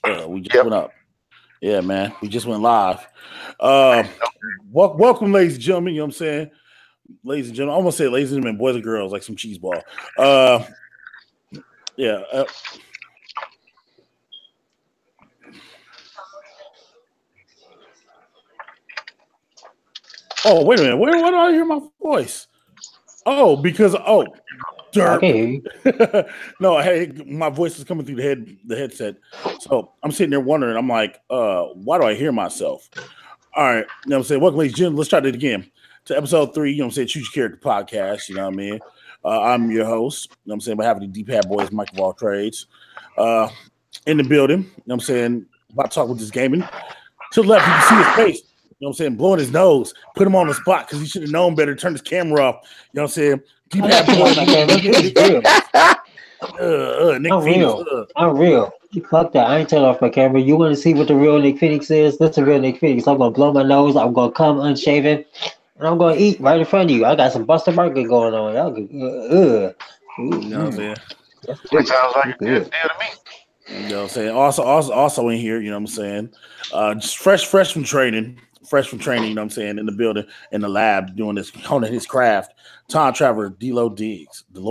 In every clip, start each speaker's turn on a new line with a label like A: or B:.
A: We just went up. Yeah, man. We just went live. Welcome, ladies and gentlemen. You know what I'm saying? Ladies and gentlemen. I almost say ladies and gentlemen, boys and girls, like some cheese ball. Yeah. Oh, wait a minute. Where do I hear my voice? Oh, because derp. No, hey, my voice is coming through the headset. So I'm sitting there wondering, I'm like, why do I hear myself? All right, you know what I'm saying? Welcome, ladies and gentlemen. Let's try that again. To episode 3, you know what I'm saying? Choose Your Character podcast, you know what I mean? I'm your host, you know what I'm saying? By having the D-Pad Boyz, MikeOfAllTrades. In the building, you know what I'm saying? About to talk with this gaming. To the left, you can see his face. You know what I'm saying? Blowing his nose, put him on the spot because he should have known better. Turn his camera off. You know what I'm saying? D-Pad Boyz. Nick Phenix.
B: I'm real. Fuck that. I ain't turning off my camera. You want to see what the real Nick Phenix is? That's the real Nick Phenix. I'm going to blow my nose. I'm going to come unshaven. And I'm going to eat right in front of you. I got some Buster Burger going on. Y'all
A: you know what I'm saying?
C: That sounds like a good deal to me.
A: You know what I'm saying? Also in here, you know what I'm saying? Just fresh from training. Fresh from training, you know what I'm saying, in the building, in the lab, doing honing his craft. Time traveler, DeLorean Diggs.
D: What's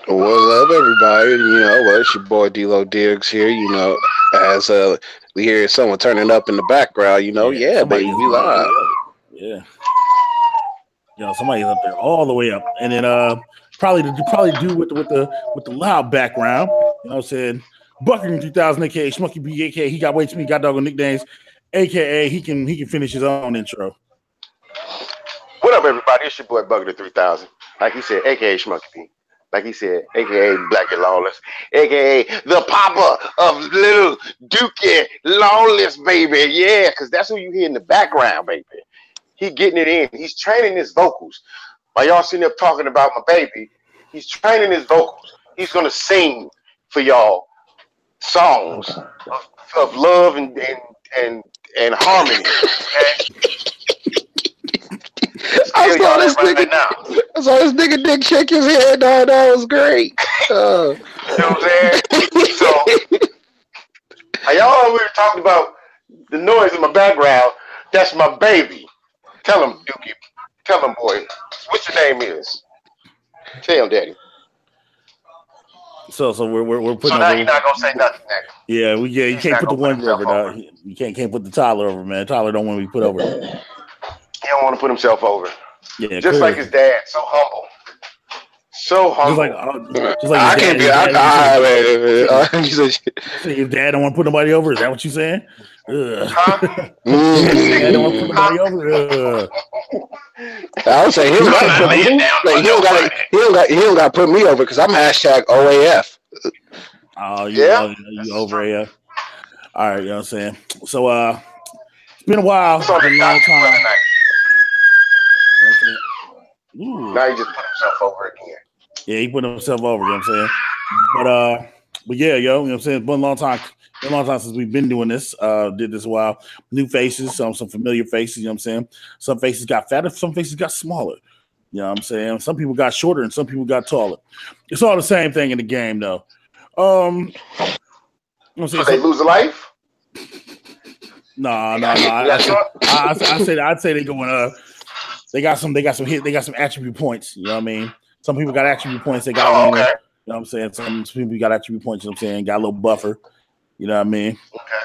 D: up, everybody? You know, it's your boy D-Lo Diggs here. You know, as we hear someone turning up in the background, you know, baby, we live.
A: Yeah. You know, somebody's up there all the way up. And then probably do with the loud background. You know what I'm saying? Buckertin3000, aka Schmucky B, aka he got way too many goddamn nicknames. AKA he can finish his own intro.
C: What up, everybody? It's your boy Buckertin3000. Like he said, AKA Schmucky B. Like he said, AKA Black and Lawless. AKA the papa of little Dookie Lawless, baby. Yeah, because that's who you hear in the background, baby. He getting it in. He's training his vocals. While y'all sitting up talking about my baby, he's training his vocals. He's gonna sing for y'all songs of love and harmony.
D: I saw this nigga Dick shake his head. No, that was great.
C: You know what I'm saying? So, y'all we were talking about the noise in my background. That's my baby. Tell him, Dookie. Tell him, boy. What your name is? Tell him, Daddy.
A: So we're putting.
C: So now you're not gonna say nothing, nigga.
A: Yeah, you can't put the one over, dog. You can't put the Tyler over, man. Tyler don't want to be put over.
C: He don't want to put himself over.
A: Yeah,
C: just like his dad, so humble. So humble.
A: Just like I can't be. Your dad don't want to put nobody over. Is that what you saying?
C: Huh?
A: Dad don't want to put nobody over.
D: I would say he don't got to put me over because I'm #OAF.
A: Oh, you over AF. All right, you know what I'm saying? So it's been a while. It's been a long time.
C: Now he just put himself over again.
A: Yeah, he put himself over, you know what I'm saying? But yeah, you know what I'm saying? It's been a long time. Been a long time since we've been doing this. Did this a while. New faces, some familiar faces, you know what I'm saying? Some faces got fatter, some faces got smaller. You know what I'm saying? Some people got shorter and some people got taller. It's all the same thing in the game though.
C: So they lose a life?
A: No. I'd say they going they got some attribute points, you know what I mean? Some people got attribute points, they got you know what I'm saying? Some people got attribute points, you know what I'm saying? Got a little buffer. You know what I mean?
C: Okay.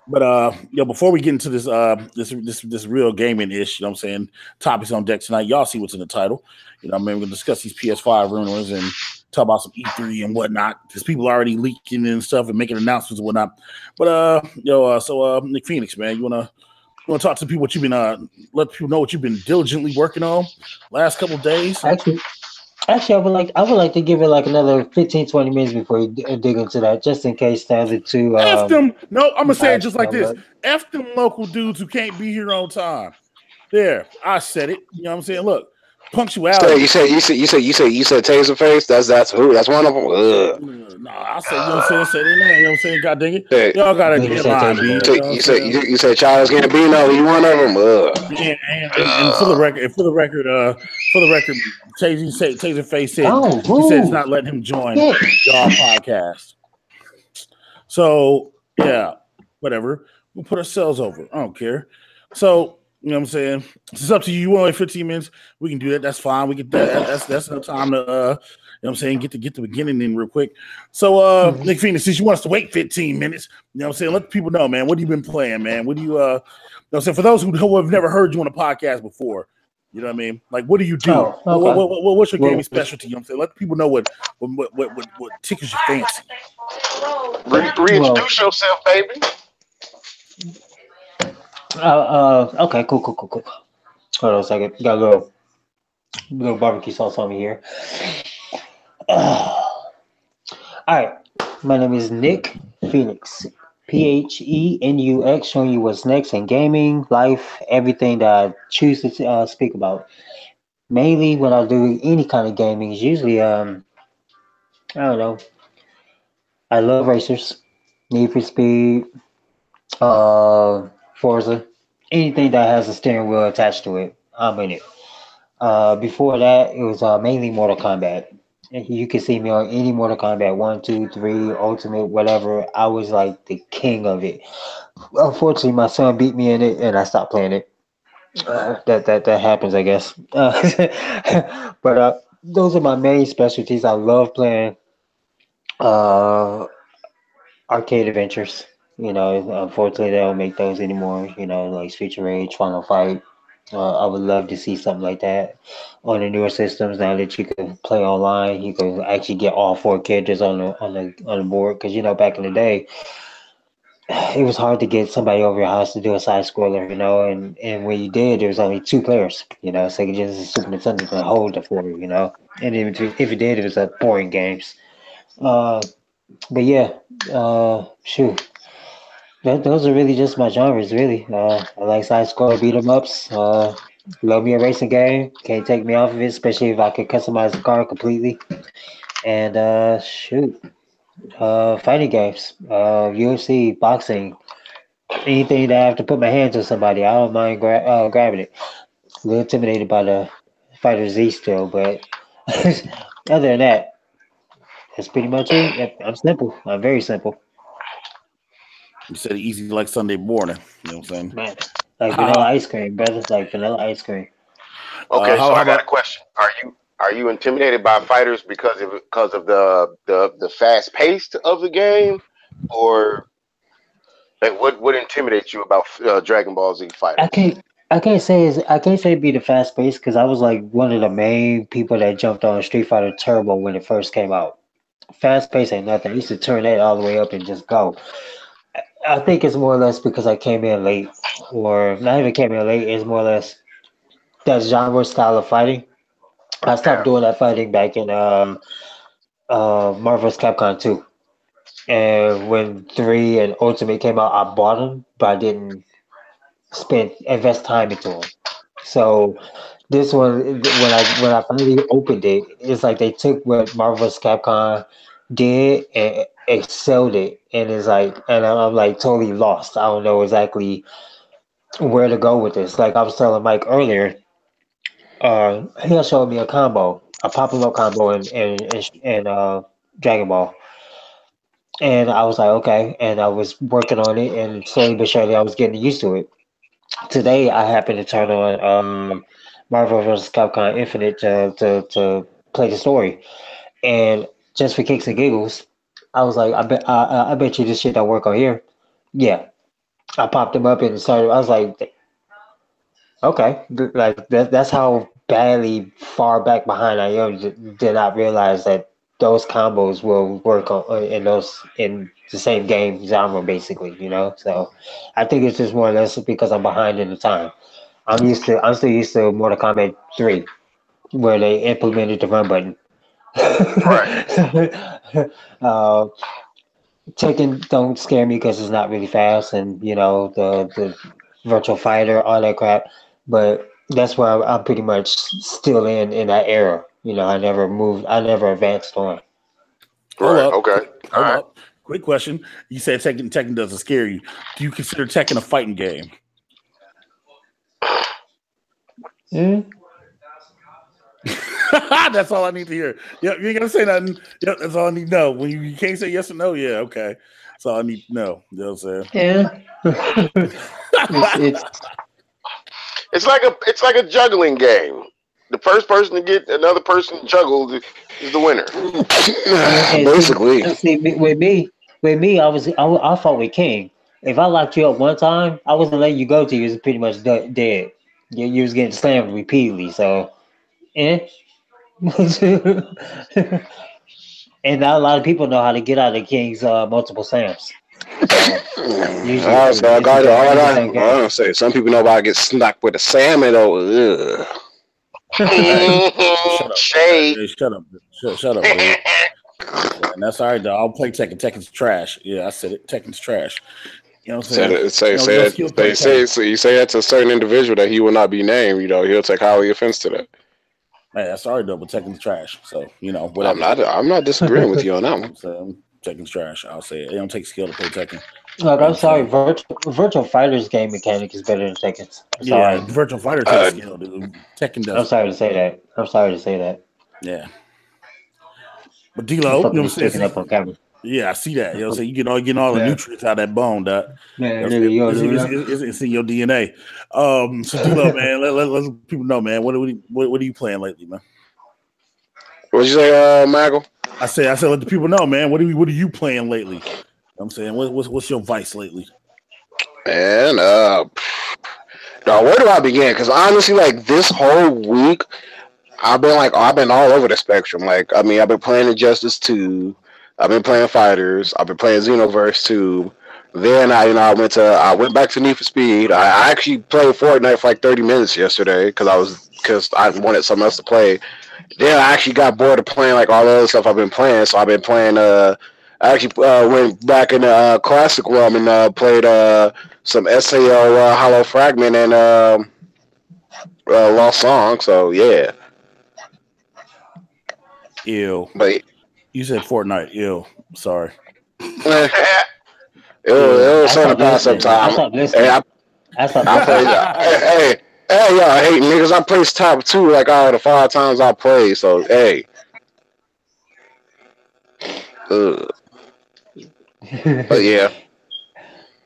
A: But before we get into this this real gaming ish, you know what I'm saying, topics on deck tonight, y'all see what's in the title. You know what I mean? We're gonna discuss these PS5 rumors and talk about some E3 and whatnot, because people are already leaking and stuff and making announcements and whatnot. But Nick Phenix, man, you wanna talk to people what you've been let people know what you've been diligently working on last couple of days?
B: Actually, I would like to give it like another 15-20 minutes before you dig into that, just in case the other two.
A: F them. No, I'm gonna say it just like this. F them local dudes who can't be here on time. There, I said it. You know what I'm saying? Look, punctuality.
D: So you said Taserface. That's who. That's one of them.
A: No, I said, you know what I'm saying? Say their name. You know what I'm saying? God dang it. Y'all gotta get line, B.
D: You said Charles Gambino. You one of them.
A: And for the record, Taserface said he said it's not letting him join y'all podcast. So yeah, whatever. We'll put ourselves over. I don't care. So you know what I'm saying? It's up to you. You want like 15 minutes? We can do that. That's fine. We get that. That's no time to you know what I'm saying, get the beginning in real quick. So Nick Phenix, since you want us to wait 15 minutes, you know what I'm saying, let the people know, man. What have you been playing, man? What do you you know what I'm saying, for those who have never heard you on a podcast before, you know what I mean? Like, what do you do?
B: Oh, okay.
A: What's your gaming specialty? You know what I'm saying? Let the people know what tickles your fancy.
C: Reintroduce yourself, baby.
B: Okay, cool. Hold on a second. Got a little barbecue sauce on me here. All right. My name is Nick Phenux. Phenux, showing you what's next in gaming, life, everything that I choose to speak about. Mainly when I do any kind of gaming is usually, I don't know. I love racers, Need for Speed, Forza, anything that has a steering wheel attached to it, I'm in it. Before that, it was mainly Mortal Kombat. You can see me on any Mortal Kombat 1, 2, 3, Ultimate, whatever. I was like the king of it. Unfortunately, my son beat me in it, and I stopped playing it. That happens, I guess. But those are my main specialties. I love playing uh, arcade adventures. You know, unfortunately, they don't make those anymore. You know, like Streets of Rage, Final Fight. I would love to see something like that on the newer systems. Now that you can play online, you can actually get all four characters on the board. Because you know, back in the day, it was hard to get somebody over your house to do a side scroller. You know, and when you did, there was only two players. You know, Sega Genesis and Super Nintendo to hold the four. You know, and if it did, it was boring games. Uh, but yeah, shoot. Those are really just my genres, really. I like side scroller beat 'em ups. Love me a racing game. Can't take me off of it, especially if I could customize the car completely. And shoot, fighting games, UFC, boxing, anything that I have to put my hands on somebody, I don't mind grabbing it. A little intimidated by the Fighter Z still, but other than that, that's pretty much it. Yep, I'm simple. I'm very simple.
A: You said easy like Sunday morning. You know what I'm saying?
B: Man, like vanilla ice cream, brother. Like vanilla ice cream.
C: Okay, so I got a question. Are you intimidated by fighters because of the fast pace of the game, or like what intimidates you about Dragon Ball Z fighters?
B: I can't say be the fast pace because I was like one of the main people that jumped on Street Fighter Turbo when it first came out. Fast pace ain't nothing. I used to turn that all the way up and just go. I think it's more or less because I came in late, or not even came in late. It's more or less that genre style of fighting. I stopped doing that fighting back in Marvel's Capcom 2. And when 3 and Ultimate came out, I bought them, but I didn't invest time into them. So this one, when I finally opened it, it's like they took what Marvel's Capcom did and excelled it, and it's like, and I'm like totally lost. I don't know exactly where to go with this. Like I was telling Mike earlier, he had showed me a combo, a popping up combo in Dragon Ball. And I was like, okay. And I was working on it, and slowly but surely, I was getting used to it. Today, I happened to turn on Marvel vs. Capcom Infinite to play the story, and just for kicks and giggles, I was like, I bet you this shit don't work on here. Yeah, I popped them up and started. I was like, okay, like that's how badly far back behind I am. Did not realize that those combos will work in those in the same game genre, basically. You know, so I think it's just more or less because I'm behind in the time. I'm still used to Mortal Kombat 3, where they implemented the run button.
C: Right.
B: Tekken don't scare me because it's not really fast, and you know the virtual fighter, all that crap. But that's where I'm pretty much still in that era. You know, I never moved, I never advanced on.
C: Right. Okay.
A: Hold up. Quick question. You said Tekken doesn't scare you. Do you consider Tekken a fighting game? That's all I need to hear. Yep, you ain't gonna say nothing. Yep, that's all I need to know. When you can't say yes or no, yeah, okay. That's all I need to know. You know what I'm saying?
B: Yeah.
C: It's like a juggling game. The first person to get another person juggled is the winner.
D: Basically.
B: See, with me, I fought with King. If I locked you up one time, I wasn't letting you go till you was pretty much dead. You was getting slammed repeatedly. So, and not a lot of people know how to get out of King's multiple slams. So, usually,
D: I don't say some people know about to get snuck with a salmon. Shut
A: up.
C: Shade.
A: Hey, shut up, dude. And that's all right, though. I'll play Tekken. Tekken's trash. Yeah, I said it. Tekken's trash. You know what I'm saying?
D: So you say that to a certain individual that he will not be named. You know, he'll take highly offense to that.
A: Hey, that's all right, though. But Tekken's trash. So whatever.
D: I'm not disagreeing with you on that one.
A: So, Tekken's trash. I'll say it. It don't take skill to play Tekken.
B: Look, I'm sorry. Virtual Fighter's game mechanic is better than Tekken's.
A: Yeah, Virtual Fighter takes skill, dude. Tekken does.
B: I'm sorry to say that.
A: Yeah. But D-Lo, you know what I'm saying?
B: Up on camera.
A: Yeah, I see that. You know what I'm saying? You getting all the nutrients out of that bone, Doc.
B: Man,
A: it's in your DNA. So D-Lo, man, let people know, man. What are you playing lately, man?
D: What'd you say, Michael?
A: I said, let the people know, man. What are you playing lately? You know what I'm saying, what's your vice lately?
D: Man, now where do I begin? Because honestly, like this whole week, I've been all over the spectrum. Like, I mean, I've been playing Injustice 2. I've been playing Fighters. I've been playing Xenoverse 2. Then I went back to Need for Speed. I actually played Fortnite for like 30 minutes yesterday because I wanted something else to play. Then I actually got bored of playing like all the other stuff I've been playing. So I've been playing. I actually went back in the classic realm and played some SAO Hollow Fragment and Lost Song. So yeah.
A: Ew.
D: But
A: you said Fortnite. Ew. Sorry.
D: It was something to pass up time. Hey, y'all hate niggas. I placed top 2 like out of the 5 times I played. So hey. But yeah.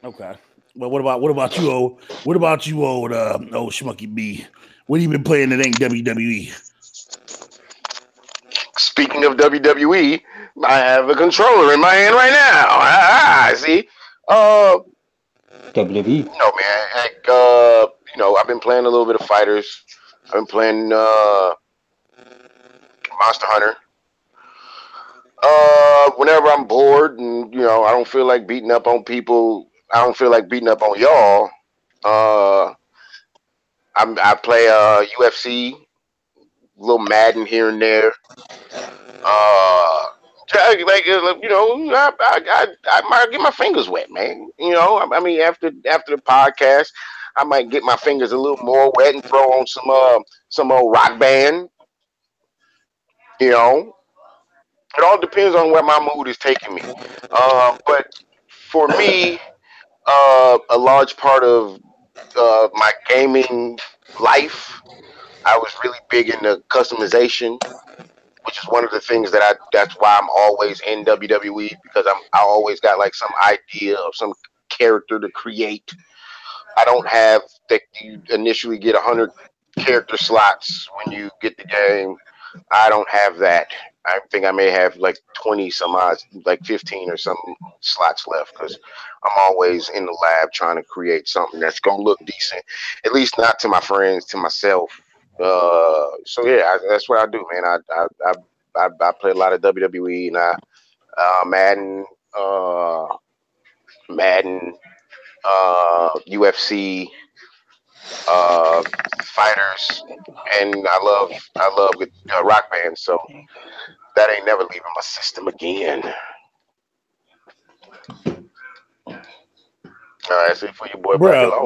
A: Okay. But what about you, old Schmucky B? What have you been playing that ain't WWE?
C: Speaking of WWE, I have a controller in my hand right now. See?
B: WWE.
C: No, man. Like, I've been playing a little bit of Fighters. I've been playing Monster Hunter. Whenever I'm bored and, I don't feel like beating up on people, I don't feel like beating up on y'all, I play UFC, a little Madden here and there. I might get my fingers wet, man. I mean, after the podcast, I might get my fingers a little more wet and throw on some old rock band. It all depends on where my mood is taking me. But for me, a large part of my gaming life, I was really big into customization, which is one of the things that's why I'm always in WWE, because I always got like some idea of some character to create. I don't have that you initially get 100 character slots when you get the game. I don't have that. I think I may have like 20 some odd, like 15 or some slots left, because I'm always in the lab trying to create something that's gonna look decent, at least not to my friends, to myself. So yeah, that's what I do, man. I play a lot of WWE and Madden, UFC, Fighters, and I love Rock Band. So that ain't never leaving my system again. That's it for your boy,
A: bro. I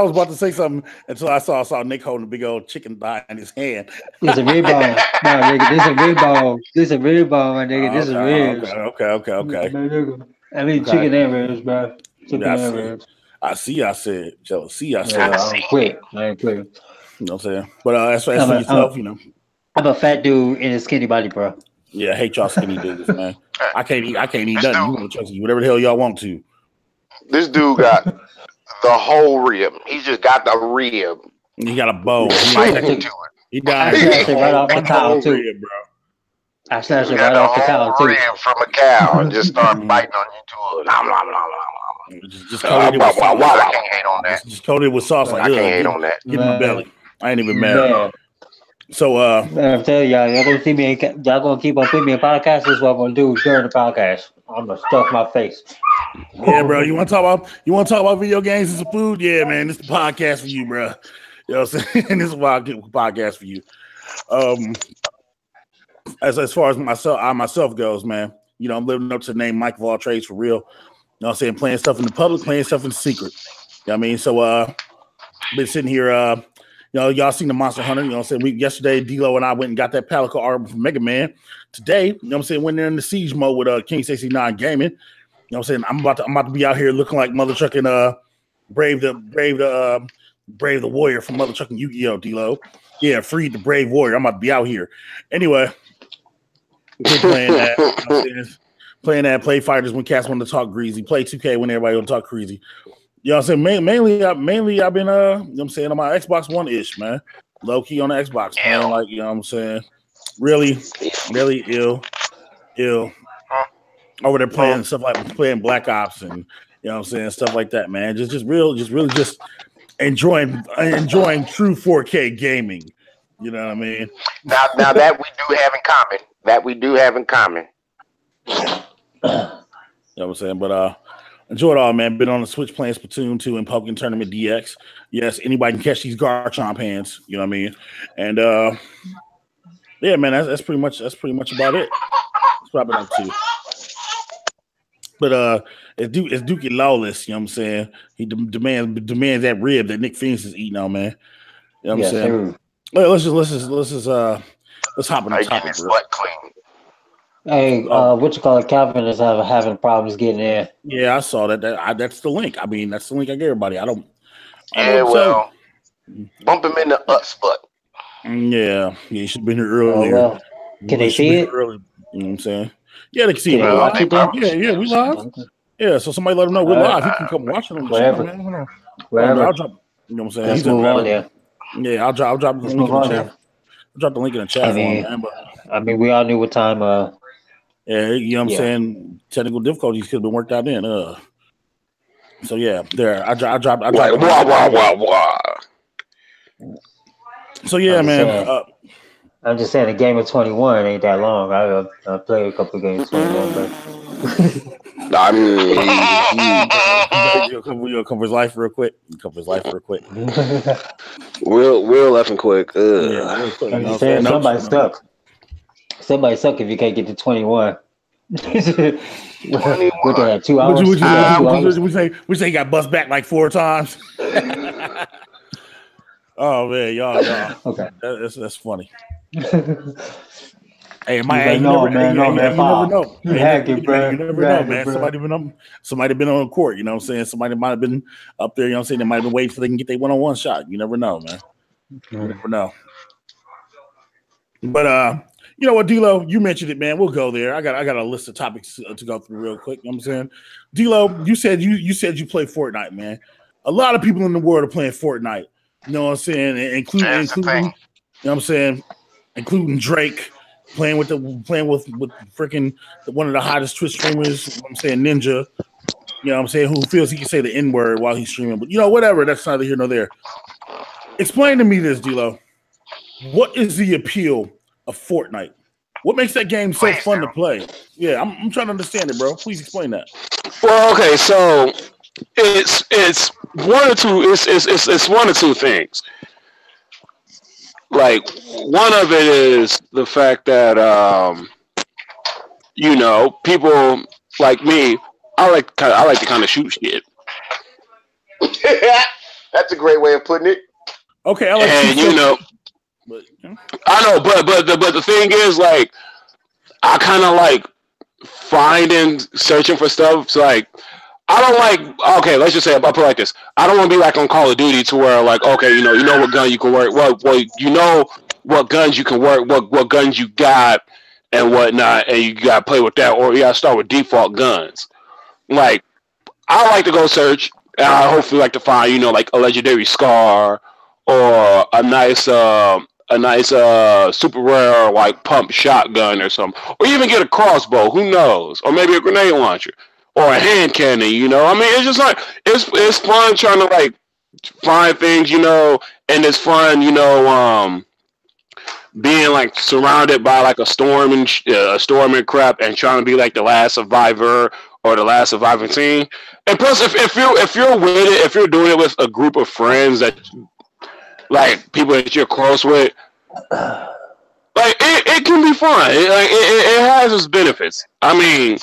A: was about to say something until I saw Nick holding a big old chicken thigh in his hand.
B: It's a rib bone, no, nigga. This a rib bone. This a rib bone, my nigga. This is ribs.
A: Okay.
B: I mean, chicken and ribs, bro. Chicken and ribs.
A: I said, Joe. I
B: ain't quick.
A: You know what I'm saying? But as for yourself,
B: I'm a fat dude in a skinny body, bro.
A: Yeah, I hate y'all skinny dudes, man. I can't eat nothing. You want to eat whatever the hell y'all want to.
C: This dude got the whole rib. He just got the rib.
A: He got a bow. He died.
B: I snatched it right off the cow too,
A: rib, bro.
B: I snatched it right off the cow too.
C: Rib from a cow and just start biting on you too. Nom, nom, nom, nom.
A: Just coated with sauce.
C: I can't hate on that.
A: Just coated with sauce. Like,
C: I can't hate on that.
A: Get in my belly. I ain't even mad. So,
B: man, I'm telling y'all gonna see me. Y'all gonna keep on putting me in podcasts. This is what I'm gonna do during the podcast. I'm gonna stuff my face.
A: Yeah, bro. You want to talk about video games and some food? Yeah, man. This is the podcast for you, bro. You know what I'm saying? This is why I get podcast for you. As far as myself goes, man. You know, I'm living up to the name MikeOfAllTrades for real. You know what I'm saying? Playing stuff in the public, playing stuff in secret. You know what I mean? So, been sitting here. You know, y'all seen the Monster Hunter. You know what I'm saying? Yesterday, D-Lo and I went and got that Palico album from Mega Man. Today, you know what I'm saying, went there in the siege mode with KingStacey89 Gaming. You know what I'm saying? I'm about to be out here looking like mother trucking Brave the Warrior from mother trucking Yu-Gi-Oh! D-Lo. Yeah, freed the Brave Warrior. I'm about to be out here. Anyway, playing that. You know what I'm saying? Playing that, play fighters when cats want to talk greasy, play 2K when everybody want to talk crazy. You know what I'm saying? Mainly I've been you know what I'm saying, on my Xbox One-ish, man. Low key on the Xbox, man. Like, you know what I'm saying? Really ill. Over there playing stuff like playing Black Ops and you know what I'm saying, stuff like that, man. Just really enjoying true 4K gaming. You know what I mean?
C: Now that we do have in common.
A: You know what I'm saying? But enjoy it all, man. Been on the Switch playing Splatoon 2 and Pokémon Tournament DX. Yes, anybody can catch these Garchomp hands. You know what I mean? And yeah, man, that's pretty much about it. That's what I've been up to. But it's Dookie Lawless. You know what I'm saying? He demands that rib that Nick Phoenix is eating on, man. You know what I'm saying? Well, let's hop on the topic, bro.
B: Hey, what you call it? Calvin is having problems getting in.
A: Yeah, I saw that. That's the link. I mean, that's the link I gave everybody. I don't
C: bump him in the butt.
A: Yeah, he should have been here earlier.
B: Can they see it?
A: Early. You know what I'm saying? Yeah, they can see it. Yeah, we live. Yeah, so somebody let him know we're live. He can come watch it on the channel, man.
B: Wherever.
A: I'll drop. You know what I'm saying?
B: Let's move on there.
A: Yeah, I'll drop the link in the chat. I'll drop the link in the chat for him, man.
B: I mean, we all knew what time.
A: Yeah, you know what I'm saying? Technical difficulties could have been worked out in. So yeah, there. I dropped.
D: Wah.
A: So yeah, man.
B: I'm just saying, a game of 21 ain't that long. I played a couple of games 21, but
D: I mean,
A: you'll cover his life real quick.
D: Real left and quick.
A: Yeah,
B: I'm just saying, somebody stuck. Somebody suck if you can't get to 21. What they had 2 hours?
A: We say he got bust back like 4 times. Oh man, y'all. Okay, that's funny. Hey, you never know. You never know, man. Somebody been on court. You know what I'm saying? Somebody might have been up there. You know what I'm saying? They might have been waiting so they can get their one-on-one shot. You never know, man. You never know. But you know what, D-Lo, you mentioned it, man. We'll go there. I got a list of topics to go through real quick. You know what I'm saying? D-Lo, you said you play Fortnite, man. A lot of people in the world are playing Fortnite. You know what I'm saying? Including you know what I'm saying? Including Drake playing with freaking one of the hottest Twitch streamers. You know what I'm saying? Ninja. You know what I'm saying? Who feels he can say the N-word while he's streaming. But you know, whatever. That's neither here nor there. Explain to me this, D-Lo. What is the appeal of Fortnite? What makes that game so fun to play? Yeah, I'm trying to understand it, bro. Please explain that.
D: Well, okay, so it's one or two. It's one or two things. Like, one of it is the fact that you know, people like me, I like to kind of shoot shit.
C: That's a great way of putting it.
A: Okay, I like
D: and you know. But, I know, but the thing is, like, I kind of like searching for stuff. So, like, I don't like. Okay, let's just say, I'll put it like this: I don't want to be like on Call of Duty to where, like, okay, you know what gun you can work. Well, you know what guns you can work, what guns you got, and whatnot, and you gotta play with that, or you gotta start with default guns. Like, I like to go search, and I hopefully like to find, you know, like a legendary Scar or a nice super rare like pump shotgun or something, or even get a crossbow. Who knows? Or maybe a grenade launcher or a hand cannon. You know, I mean, it's just like it's fun trying to like find things, you know, and it's fun, you know, being like surrounded by like a storm and crap, and trying to be like the last survivor or the last surviving team. And plus, if you're with it, if you're doing it with a group of friends that like people that you're close with, like it can be fun. It has its benefits. I mean,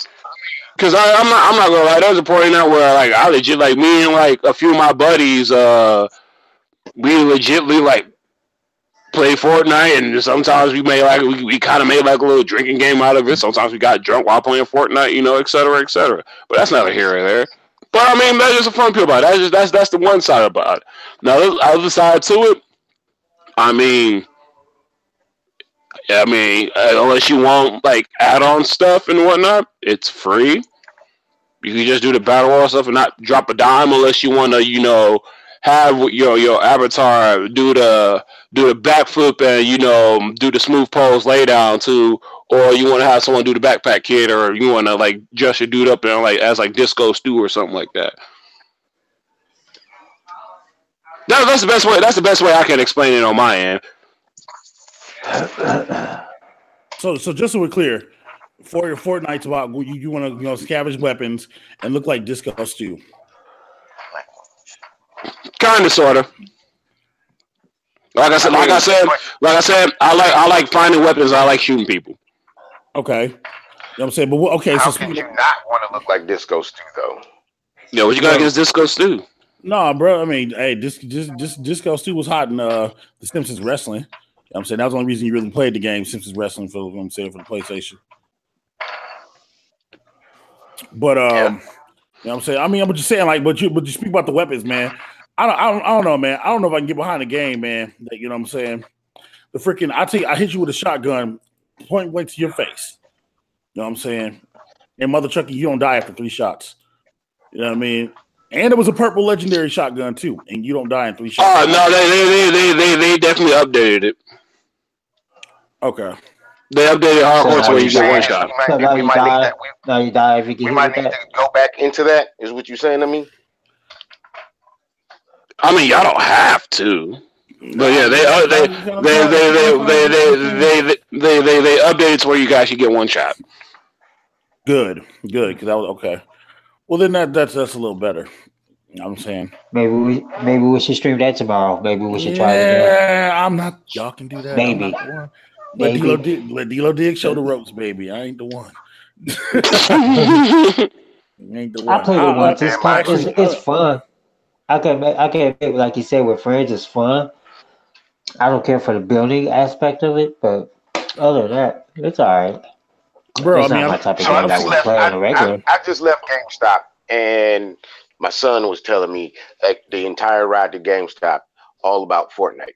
D: because I'm not gonna lie, there was a point in that where like I legit like me and like a few of my buddies, we legitly like play Fortnite, and sometimes we made like we kind of made like a little drinking game out of it. Sometimes we got drunk while playing Fortnite, you know, et cetera, et cetera. But that's not a here or there. But I mean, that's just a fun part about it. That's the one side about it. Now the other side to it, I mean, unless you want like add-on stuff and whatnot, it's free. You can just do the battle royale stuff and not drop a dime unless you want to, you know, have your avatar do the backflip and, you know, do the smooth pose lay down too, or you want to have someone do the backpack kid, or you want to like dress your dude up and like as like Disco Stew or something like that. That's the best way. That's the best way I can explain it on my end.
A: So just so we're clear, for your Fortnite's about you want to, you know, scavenge weapons and look like Disco Stew.
D: Kind of, sort of. Like I said, I like finding weapons. I like shooting people.
A: Okay, you know what I'm saying. But okay,
C: how
A: so
C: can you not want to look like Disco Stew though?
D: Yeah, what you got against Disco Stew?
A: No, bro. I mean, hey, Disco Stew was hot in the Simpsons wrestling. You know what I'm saying that was the only reason you really played the game Simpsons wrestling for, you know what I'm saying, for the PlayStation. But you know what I'm saying. I mean, I'm just saying, like, but you speak about the weapons, man. I don't know, man. I don't know if I can get behind the game, man. You know what I'm saying? The freaking I hit you with a shotgun, point blank to your face. You know what I'm saying? And Mother Chucky, you don't die after 3 shots. You know what I mean? And it was a purple legendary shotgun too, and you don't die in 3 shots.
D: Oh no, they definitely updated it.
A: Okay.
D: They updated hardcore to where you get one shot.
B: Now you die if you get hit with that.
C: We might need to go back into that. Is what you're saying to me?
D: I mean, y'all don't have to, but yeah, they updated to where you guys should get one shot.
A: Good, because that was okay. Well, then that's a little better. You know what I'm saying?
B: Maybe we should stream that tomorrow. Maybe we should try it again.
A: Yeah, I'm not. Y'all can do that.
B: Maybe.
A: Let D-Lo Dig show the ropes, baby. I ain't the one. Ain't the one.
B: I played it once. It's fun. I can admit, like you said, with friends, it's fun. I don't care for the building aspect of it, but other than that, it's all right.
A: Bro,
B: it's not my type of game that I would play on the regular.
C: I just left GameStop, and my son was telling me like the entire ride to GameStop all about Fortnite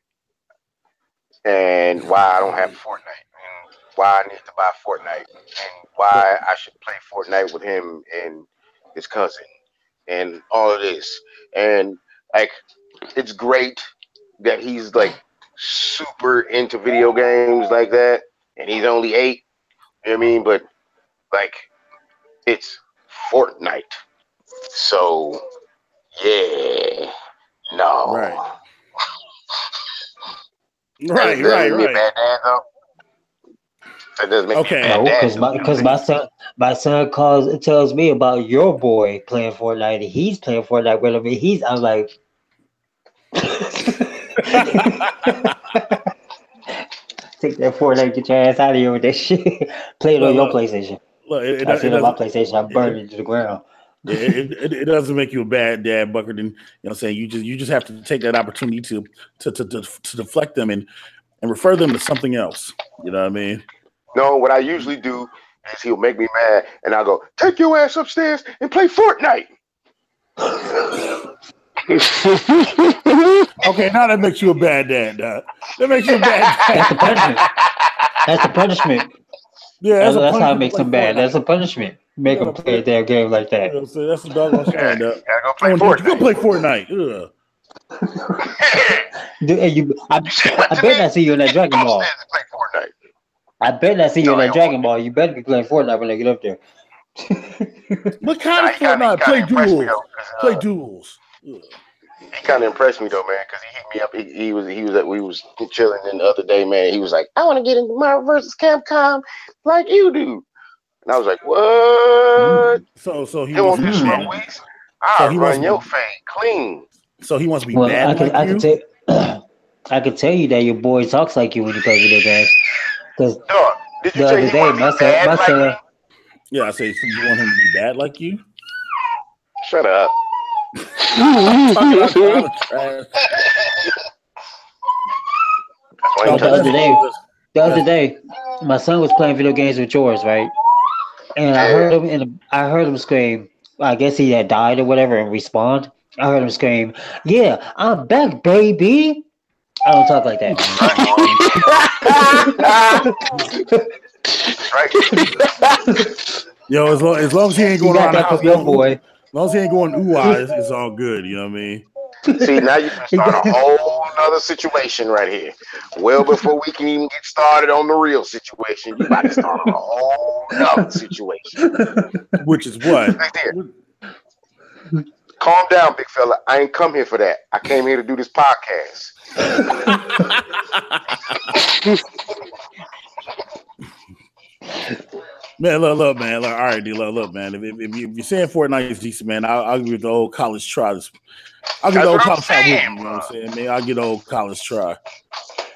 C: and why I don't have Fortnite, and why I need to buy Fortnite, and why I should play Fortnite with him and his cousin, and all of this. And like, it's great that he's like super into video games like that, and he's only 8. You know what I mean? But like, it's Fortnite, so yeah, no,
A: right.
C: That doesn't make
A: okay.
C: me
B: Because my son tells me about your boy playing Fortnite, and he's playing Fortnite with me. I'm like, take that Fortnite, get your ass out of here with that shit. Play it on your PlayStation.
A: Look,
B: I see it on my PlayStation. I'm burning it to the ground.
A: It doesn't make you a bad dad, Buckertin. You know what I'm saying? You just have to take that opportunity to deflect them and refer them to something else. You know what I mean?
C: No, what I usually do is he'll make me mad, and I'll go, take your ass upstairs and play Fortnite.
A: Okay, now that makes you a bad dad. That makes you a bad dad.
B: That's the punishment. That's the punishment.
A: Yeah,
B: that's how it makes them bad. That's a punishment. Make them play a damn game like that.
A: Yeah, so that's a doggone shame.
C: Gotta go play Fortnite.
A: Go play Fortnite. Ugh.
B: I bet I see you in that Dragon Ball.
C: Play Fortnite.
B: I bet I see you in that Dragon Ball. You better be playing Fortnite when they get up there.
A: What kind of Fortnite? Play duels. Play duels. Ugh.
C: He kind of impressed me though, man, because he hit me up. We was chilling the other day, man. He was like, "I want to get into Marvel vs. Capcom like you do," and I was like, "What?"
A: So he
C: wants
A: wants
C: to
A: to
C: be weeks. I'll run your fade clean.
A: So he wants to be bad
B: I could tell you that your boy talks like you when you play video games. Because
C: the other day, my son.
A: Yeah, I say, so you want him to be bad like you?
C: Shut up.
B: The other day, my son was playing video games with yours, right? And I heard him scream. I guess he had died or whatever and respawned. I heard him scream, "Yeah, I'm back, baby." I don't talk like that.
A: Yo, as long as he ain't going around the house,
B: boy.
A: As long as he ain't going ooh-ah, it's all good. You know what I mean?
C: See, now you can start a whole other situation right here. Well, before we can even get started on the real situation, you about to start a whole other situation.
A: Which is what?
C: Right there. Calm down, big fella. I ain't come here for that. I came here to do this podcast.
A: Man, look, man. All right, look, man. If you're saying Fortnite is decent, man, I'll give it the old college try. I'll give the old college try with you. You know what I'm saying, man? I'll get the old college try.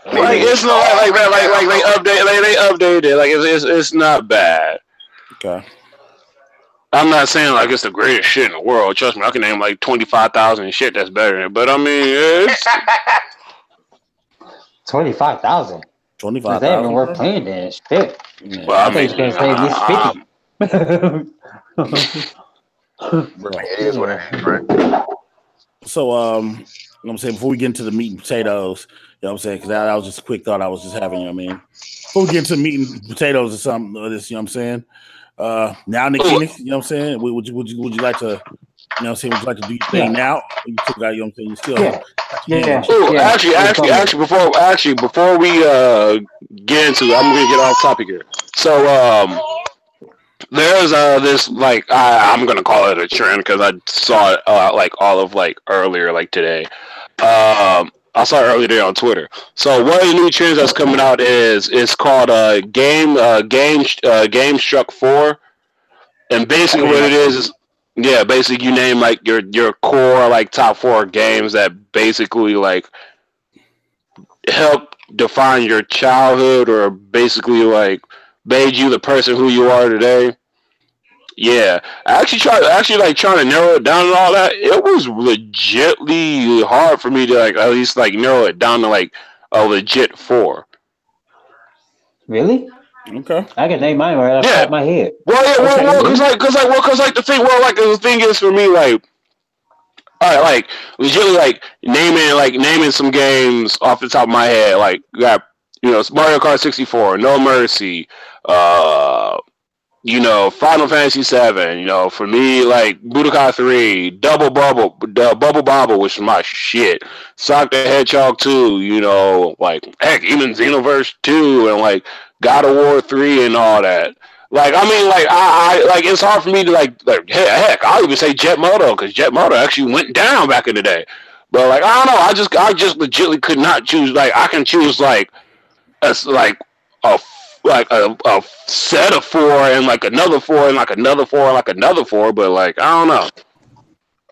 D: Like it's not like they updated it. Like it's not bad.
A: Okay.
D: I'm not saying like it's the greatest shit in the world. Trust me, I can name like 25,000 shit that's better than it. But I mean, it's
B: 25,000.
A: 25,000.
B: That even worth playing then. Shit.
A: Yeah.
D: Well, I mean,
B: it's gonna save at least 50.
C: It is what it is, right?
A: So, I'm saying before we get into the meat and potatoes, you know what I'm saying? Because that was just a quick thought I was just having, you know what I mean? Before we get into meat and potatoes or something of this, you know what I'm saying? Now, Nick, you know what I'm saying? Would you like to, you know what I'm saying? Would you like to do your thing now? You took out, you know what I'm saying? You still
D: Actually, before we get into it, I'm gonna get off topic here. So, there's this like I'm gonna call it a trend because I saw it like all of like earlier like today. I saw it earlier today on Twitter. So one of the new trends that's coming out is it's called Game Struck 4, and basically what it is basically you name like your core like top 4 games that basically like help define your childhood or basically like made you the person who you are today. Yeah, trying to narrow it down and all that. It was legitly hard for me to like at least like narrow it down to like a legit 4.
B: Really?
A: Okay.
B: I can name mine right off the top of my head.
D: Well, because the thing is for me like, all right, like legitly like naming some games off the top of my head like got Mario Kart 64, No Mercy, Final Fantasy 7, for me, like, Budokai 3, Double Bobble, which is my shit, Sonic the Hedgehog 2, like, heck, even Xenoverse 2, and, like, God of War 3 and all that. Like, I mean, like, I like, it's hard for me to, like heck, I'll even say Jet Moto, because Jet Moto actually went down back in the day. But, like, I don't know, I just legitimately could not choose, like, I can choose, like, a set of 4 and like another 4 and like another 4 and like another 4, but like I don't know.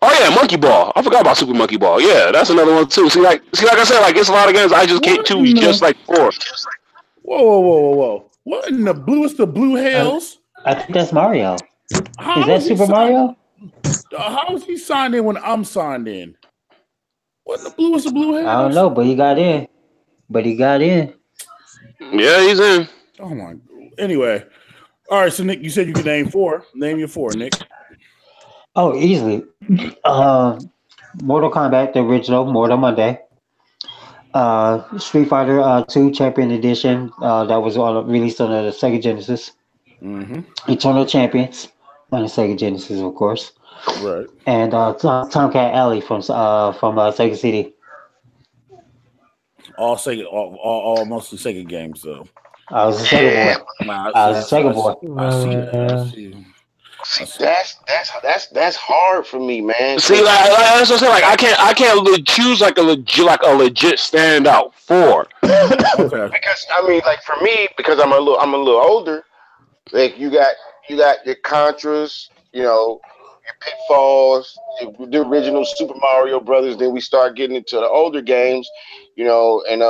D: Oh yeah, Monkey Ball. I forgot about Super Monkey Ball. Yeah, that's another one too. See, like I said, like it's a lot of games I just can't choose just like 4.
A: Whoa! What in the blue is the blue hells?
B: I think that's Mario. Is that Super Mario?
A: How is he signed in when I'm signed in? What in the blue is the blue hells?
B: I don't know, but he got in.
D: Yeah, he's in.
A: Oh my! Anyway, all right. So Nick, you said you could name 4. Name your 4, Nick.
B: Oh, easily. Mortal Kombat, the original Mortal Monday. Street Fighter 2 Champion Edition that was released on the Sega Genesis. Eternal Champions on the Sega Genesis, of course.
A: Right.
B: And Tomcat Alley from Sega CD.
A: All Sega, all mostly Sega games though.
B: I was a Sega boy. I was a Sega boy.
A: I see that.
C: See, that's hard for me, man.
D: See, that's what I'm saying. Like, I can't choose like a legit standout 4.
A: Okay.
C: Because I mean, like for me, because I'm a little older. Like you got your Contras, you know, your Pitfalls, the original Super Mario Brothers. Then we start getting into the older games, you know, and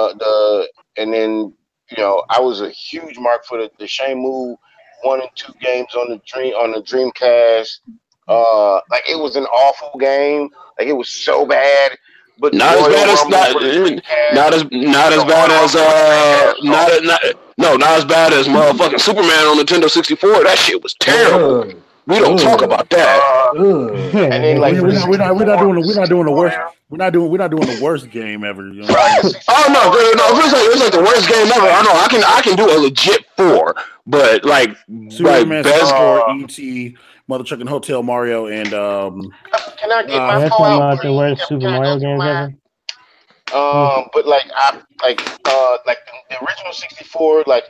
C: then you know, I was a huge mark for the Shenmue 1 and 2 games on the Dreamcast. Like it was an awful game. Like it was so bad. But
D: not as bad as motherfucking Superman on Nintendo 64. That shit was terrible. We don't talk about that.
C: And then like
A: we're not doing the worst. We're not doing the worst game ever. You know?
D: Oh no, it's like the worst game ever. I know I can do a legit 4, but like
A: Superman, best E.T., Mother Trucking Hotel Mario, and
C: can I get my
E: that's about the worst Super Mario games ever.
C: But like the original 64, like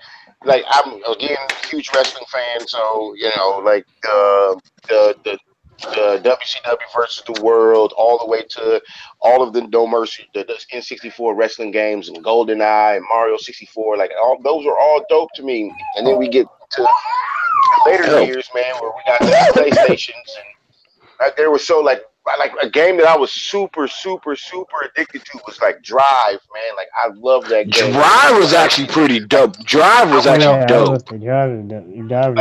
C: I'm again a huge wrestling fan, so you know, like the WCW versus the World, all the way to all of the No Mercy, the N64 wrestling games, and GoldenEye and Mario 64, like all those are all dope to me. And then we get to later years, man, where we got the PlayStations, and like there was so like a game that I was super addicted to was like Drive, man. Like I love that game.
D: Drive was actually pretty dope. Drive was actually dope.
C: Like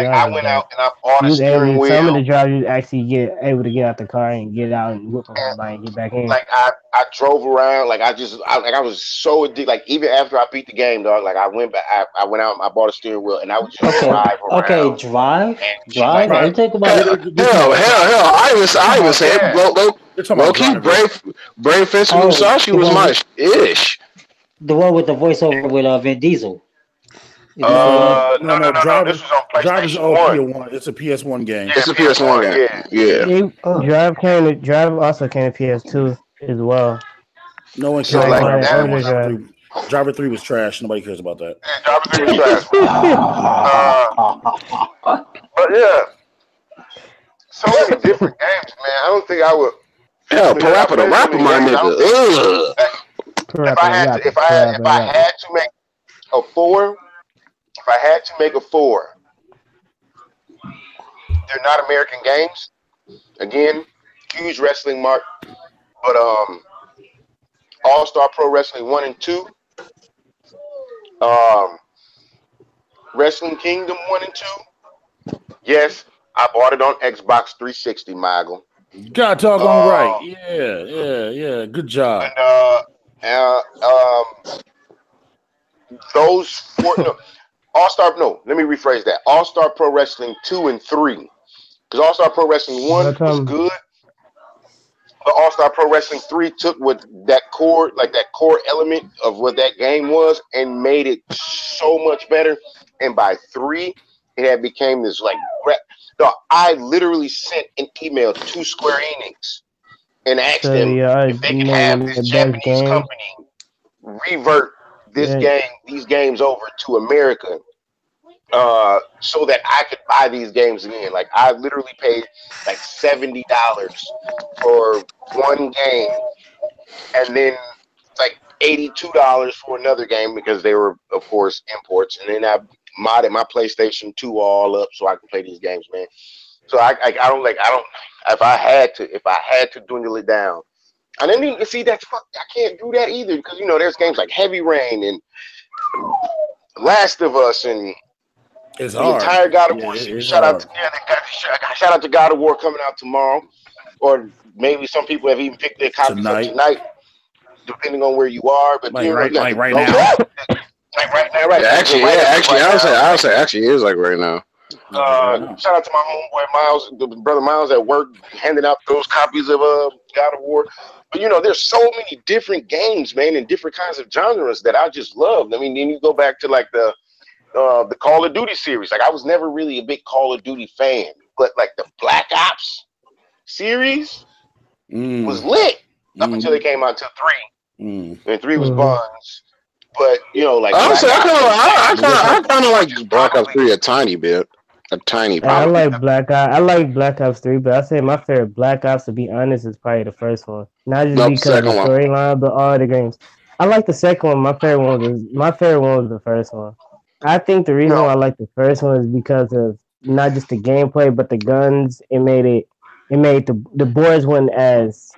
C: I went out and I bought a steering wheel.
E: Some of the drives you actually get able to get out the car and get out and whoop everybody and get back in.
C: Like I drove around, like I was so addicted. Like even after I beat the game, dog, like I went back, I went out and I bought a steering wheel and I would just drive around.
B: Okay, Drive. I think about
D: hell. I even said low-key Brave Fist and Musashi was my ish.
B: The one with the voiceover with Vin Diesel.
C: No. This was on PlayStation
A: 1. It's a PS1 game.
D: Yeah, it's a PS1 game. Yeah.
E: Drive also came to PS2 as well.
A: No one cares about that. Driver 3 was trash. Nobody cares about that.
C: Yeah, Driver 3 was trash. But yeah, so many different games, man. I don't think I would.
D: Hell, Parappa the Rapper, my nigga.
C: If I had to make a 4, they're not American games. Again, huge wrestling mark, but All-Star Pro Wrestling 1 and 2, Wrestling Kingdom 1 and 2. Yes, I bought it on Xbox 360, Michael.
A: God doggone right. Yeah. Good job.
C: And those 4 let me rephrase that. All-Star Pro Wrestling 2 and 3. Because All-Star Pro Wrestling 1 was good. But All-Star Pro Wrestling 3 took what that core element of what that game was and made it so much better. And by 3, it had became this like I literally sent an email to Square Enix and asked them if they could have this Japanese company revert these games over to America, so that I could buy these games again. Like I literally paid like $70 for one game, and then like $82 for another game because they were, of course, imports. And then I modded my PlayStation 2 all up so I can play these games, man. So I don't if I had to dwindle it down. And then you see I can't do that either because there's games like Heavy Rain and Last of Us and
A: it's
C: the
A: hard.
C: entire God of War. Shout out to God of War coming out tomorrow, or maybe some people have even picked their copies up tonight, depending on where you are. But
A: right now.
C: Like right now, right?
D: Actually, I would say it is like right now.
C: Shout out to my homeboy Miles, the brother Miles at work, handing out those copies of God of War. But there's so many different games, man, and different kinds of genres that I just love. I mean, then you go back to like the Call of Duty series. Like I was never really a big Call of Duty fan, but like the Black Ops series was lit up until they came out to 3, and 3 was buns. But like
D: honestly, I kind of like Black Ops 3 a tiny bit.
E: I like Black Ops. I like Black Ops 3, but I say my favorite Black Ops, to be honest, is probably the first one. Not just because of the storyline, but all the games. I like the second one. My favorite one was the first one. I think the reason why I like the first one is because of not just the gameplay, but the guns. It made the boards weren't as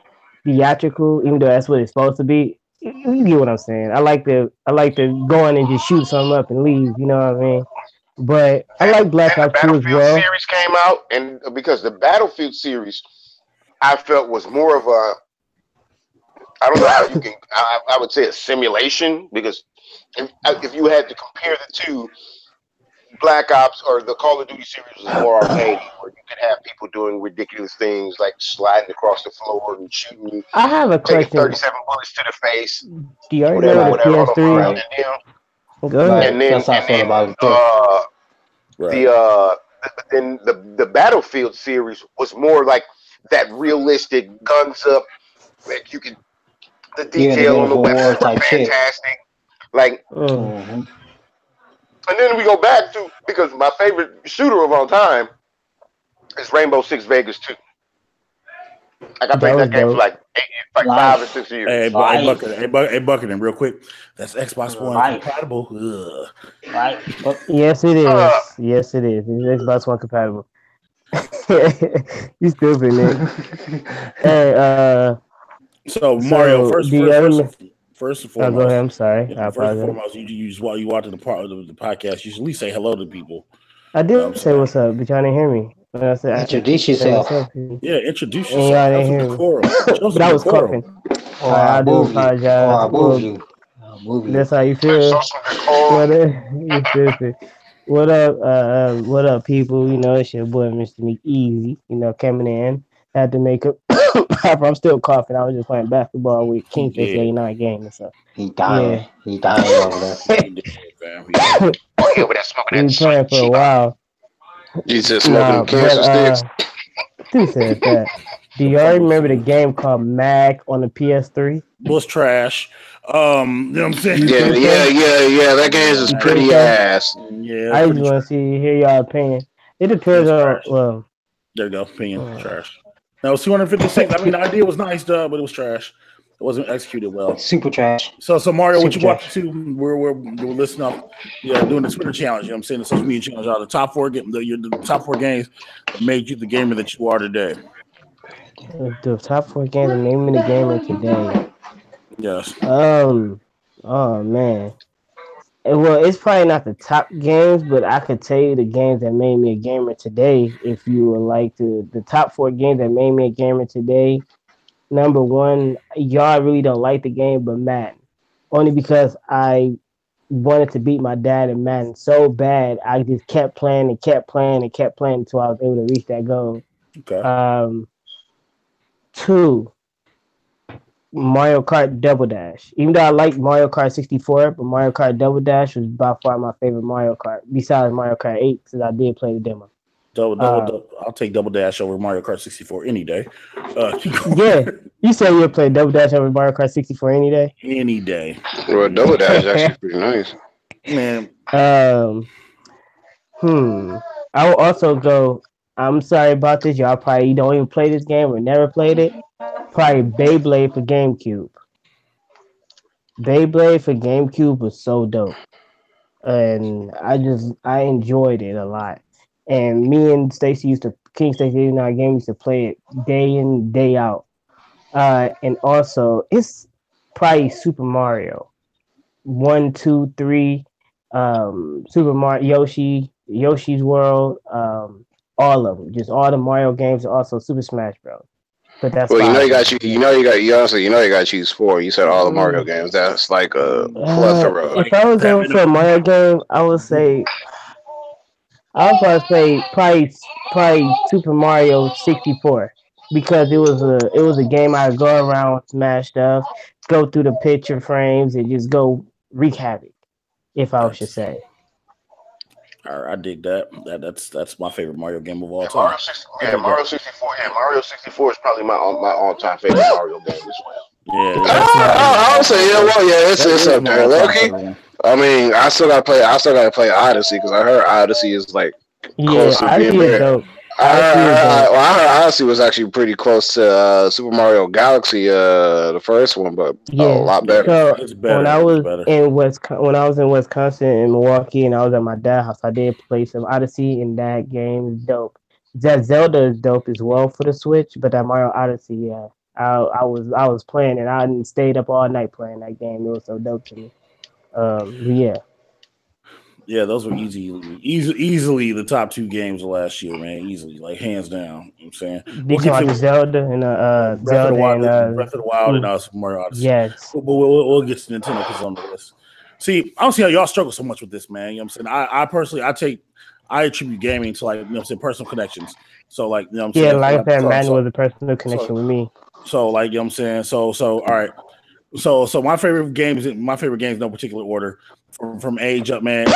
E: theatrical, even though that's what it's supposed to be. You get what I'm saying? I like to go in and just shoot something up and leave. You know what I mean? But I like Black Ops 2 as well.
C: The series came out, and because the Battlefield series, I felt was more of a, I don't know how you can, I would say a simulation, because if you had to compare the two, Black Ops or the Call of Duty series was more arcade, where you could have people doing ridiculous things like sliding across the floor and shooting you.
E: I have a question.
C: 37 bullets to the face.
E: Do you already know the PS3?
B: Go ahead.
C: And then the Battlefield series was more like that realistic guns up, like you can the detail on the weapons were fantastic. Like, and then we go back to, because my favorite shooter of all time is Rainbow Six Vegas 2. Like I played that game for like 5 or 6 years.
A: Hey, Buckertin, real quick. That's Xbox One compatible.
E: Right. Yes, it is. Yes, it is. It's Xbox One compatible. You stupid, Nick. Hey,
A: so Mario, first and foremost.
E: Go ahead. I'm sorry.
A: First and foremost, you watching the podcast, you should at least say hello to people.
E: I did say what's up, but y'all didn't hear me.
B: Introduce yourself.
A: Yeah, introduce yourself. Y'all didn't hear me.
E: But I was coughing. I do apologize.
B: I'll move you.
E: That's how you feel. What up, people? It's your boy, MrMcEasy. Coming in. Had to make up. I'm still coughing. I was just playing basketball with KingStacey89 Gaming. So
B: he dying. He dying over there.
E: He's playing for a while.
D: He's just smoking cancer sticks.
E: Who said that? Do y'all remember the game called Mag on the PS3?
A: Was trash. You know what I'm saying?
D: Yeah. That game is pretty ass.
A: Yeah.
E: I just want to hear y'all opinion. It depends on
A: there you go. Opinion trash. That was 256. I mean, the idea was nice, but it was trash. It wasn't executed well.
B: Super trash.
A: So Mario, what you watching to? We're listening up. Yeah, doing the Twitter challenge. You know what I'm saying? The social media challenge. The top 4 the top 4 games that made you the gamer that you are today.
E: The top 4 games that made me the gamer today.
A: Yes.
E: Oh man. Well, it's probably not the top games, but I could tell you the games that made me a gamer today. If you would like the top 4 games that made me a gamer today. Number 1, y'all really don't like the game, but Madden. Only because I wanted to beat my dad in Madden so bad, I just kept playing until I was able to reach that goal.
A: Okay.
E: 2, Mario Kart Double Dash. Even though I like Mario Kart 64, but Mario Kart Double Dash was by far my favorite Mario Kart, besides Mario Kart 8, since I did play the demo.
A: I'll take Double Dash over Mario Kart 64 any day.
E: Yeah, you said you'll play Double Dash over Mario Kart 64 any day?
A: Any day.
D: Well, Double Dash is actually pretty nice.
A: Man.
E: I will also go, I'm sorry about this, y'all probably don't even play this game or never played it. Probably Beyblade for GameCube. Beyblade for GameCube was so dope. And I enjoyed it a lot. And me and KingStacey89 Gaming used to play it day in, day out. And also, it's probably Super Mario. 1, 2, 3, Super Mario, Yoshi's World, all of them. Just all the Mario games, and also Super Smash Bros. But that's
D: you got to choose 4. You said all the Mario games. That's like a plethora.
E: If I was going for a Mario game, I would say I was about to say probably Super Mario 64 because it was a game I could go around, smash stuff, go through the picture frames, and just go wreak havoc. If I should say.
A: All right, I dig that. That's my favorite Mario game of all time.
C: Mario 64. Yeah, Mario 64. Yeah, Mario 64 is probably my all-time favorite Mario game as well.
A: Yeah,
D: I would say it's up there. Loki. I mean, I still gotta play Odyssey because I heard Odyssey is like close to being there. I heard Odyssey was actually pretty close to Super Mario Galaxy, the first one, but a lot better.
E: So it's better. When I was in Wisconsin and Milwaukee, and I was at my dad's house, I did play some Odyssey, and that game is dope. That Zelda is dope as well for the Switch, but that Mario Odyssey, I was playing, and I stayed up all night playing that game. It was so dope to me.
A: Yeah, those were easily the top two games of last year, man. Easily, like hands down. You know what I'm saying?
E: We'll get to Zelda and
A: Breath of the Wild and Super Mario Odyssey.
E: Yes.
A: We'll get to Nintendo because on the list. See, I don't see how y'all struggle so much with this, man. You know what I'm saying? I personally I attribute gaming to, like, you know what I'm saying, personal connections. So, like, you know what I'm saying?
E: Yeah, like I said, man was a personal connection with me.
A: So, like, you know what I'm saying? So all right. So my favorite games in no particular order from age up, man.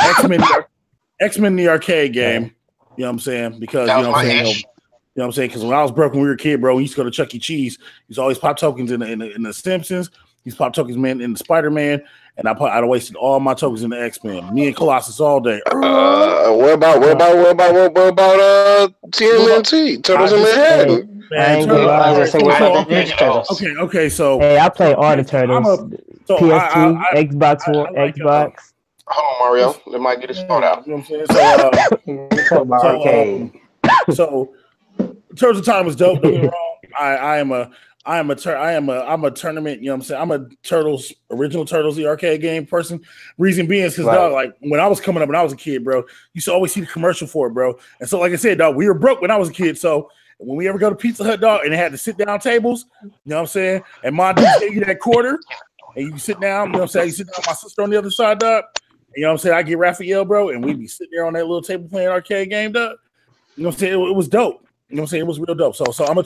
A: X-Men the arcade game. You know what I'm saying? Because you know what I'm saying? Because when I was broke when we were a kid, bro, we used to go to Chuck E. Cheese. Used to always pop tokens in the Simpsons. Used to pop tokens, man, in the Spider-Man, and I'd wasted all my tokens in the X-Men. Me and Colossus all day.
D: What about TMNT? Turtles in Manhattan.
A: Okay. So
E: hey, I play all the Turtles. PS2, Xbox One, Xbox.
C: Hold on, Mario. Let Mike get his phone out.
A: You know what I'm saying? So Turtles of Time was dope. Don't get me wrong. I'm a tournament, you know what I'm saying? I'm a original Turtles, the arcade game person. Reason being is because, dog, like, when I was coming up when I was a kid, bro, you used to always see the commercial for it, bro. And so, like I said, dog, we were broke when I was a kid. So when we ever go to Pizza Hut, dog, and they had to sit down tables, you know what I'm saying? And my dude gave you that quarter, and you sit down, you know what I'm saying? You sit down with my sister on the other side, dog. You know what I'm saying? I get Raphael, bro, and we'd be sitting there on that little table playing arcade game, dog. You know what I'm saying? It was dope. You know what I'm saying? It was real dope. So I'm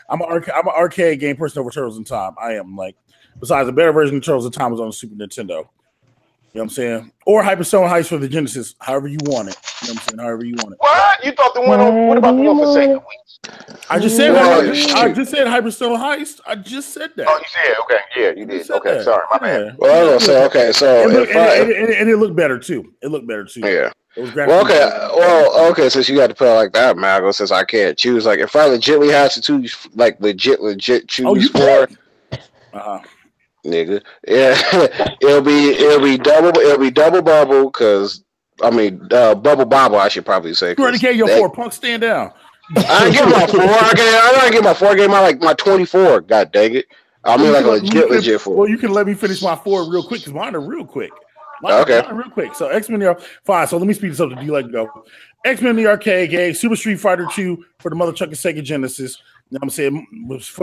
A: I'm an arcade game person over Turtles in Time. I am, like, besides the better version of Turtles in Time was on the Super Nintendo. You know what I'm saying? Or Hyperstone Heist for the Genesis, however you want it. You know what I'm saying? However you want it.
C: What? You thought the one on, what about the one for Sega Weeks?
A: I just said Hyperstone Heist. I just said that.
C: Oh, you said, okay. Yeah, you did. Okay, that. Sorry, my bad.
D: Well, I was gonna say, okay, so
A: and it looked better too.
D: Yeah. Well, okay. Since you got to put it like that, Mago, since I can't choose, like, if I legitly have to choose, like, legit choose for, nigga, yeah, it'll be double bubble, because I mean bubble bobble. I should probably say.
A: You already gave your 4. Punk, stand down.
D: I didn't get my 4. I didn't get my 4. I gave my 24. God dang it! I mean, like, legit 4.
A: Well, you can let me finish my 4 real quick because mine are real quick.
D: Okay.
A: Real quick. So X-Men are fine. So let me speed this up to D. Like, go. X-Men the arcade game, Super Street Fighter 2 for the motherfucking Sega Genesis. You know what I'm saying?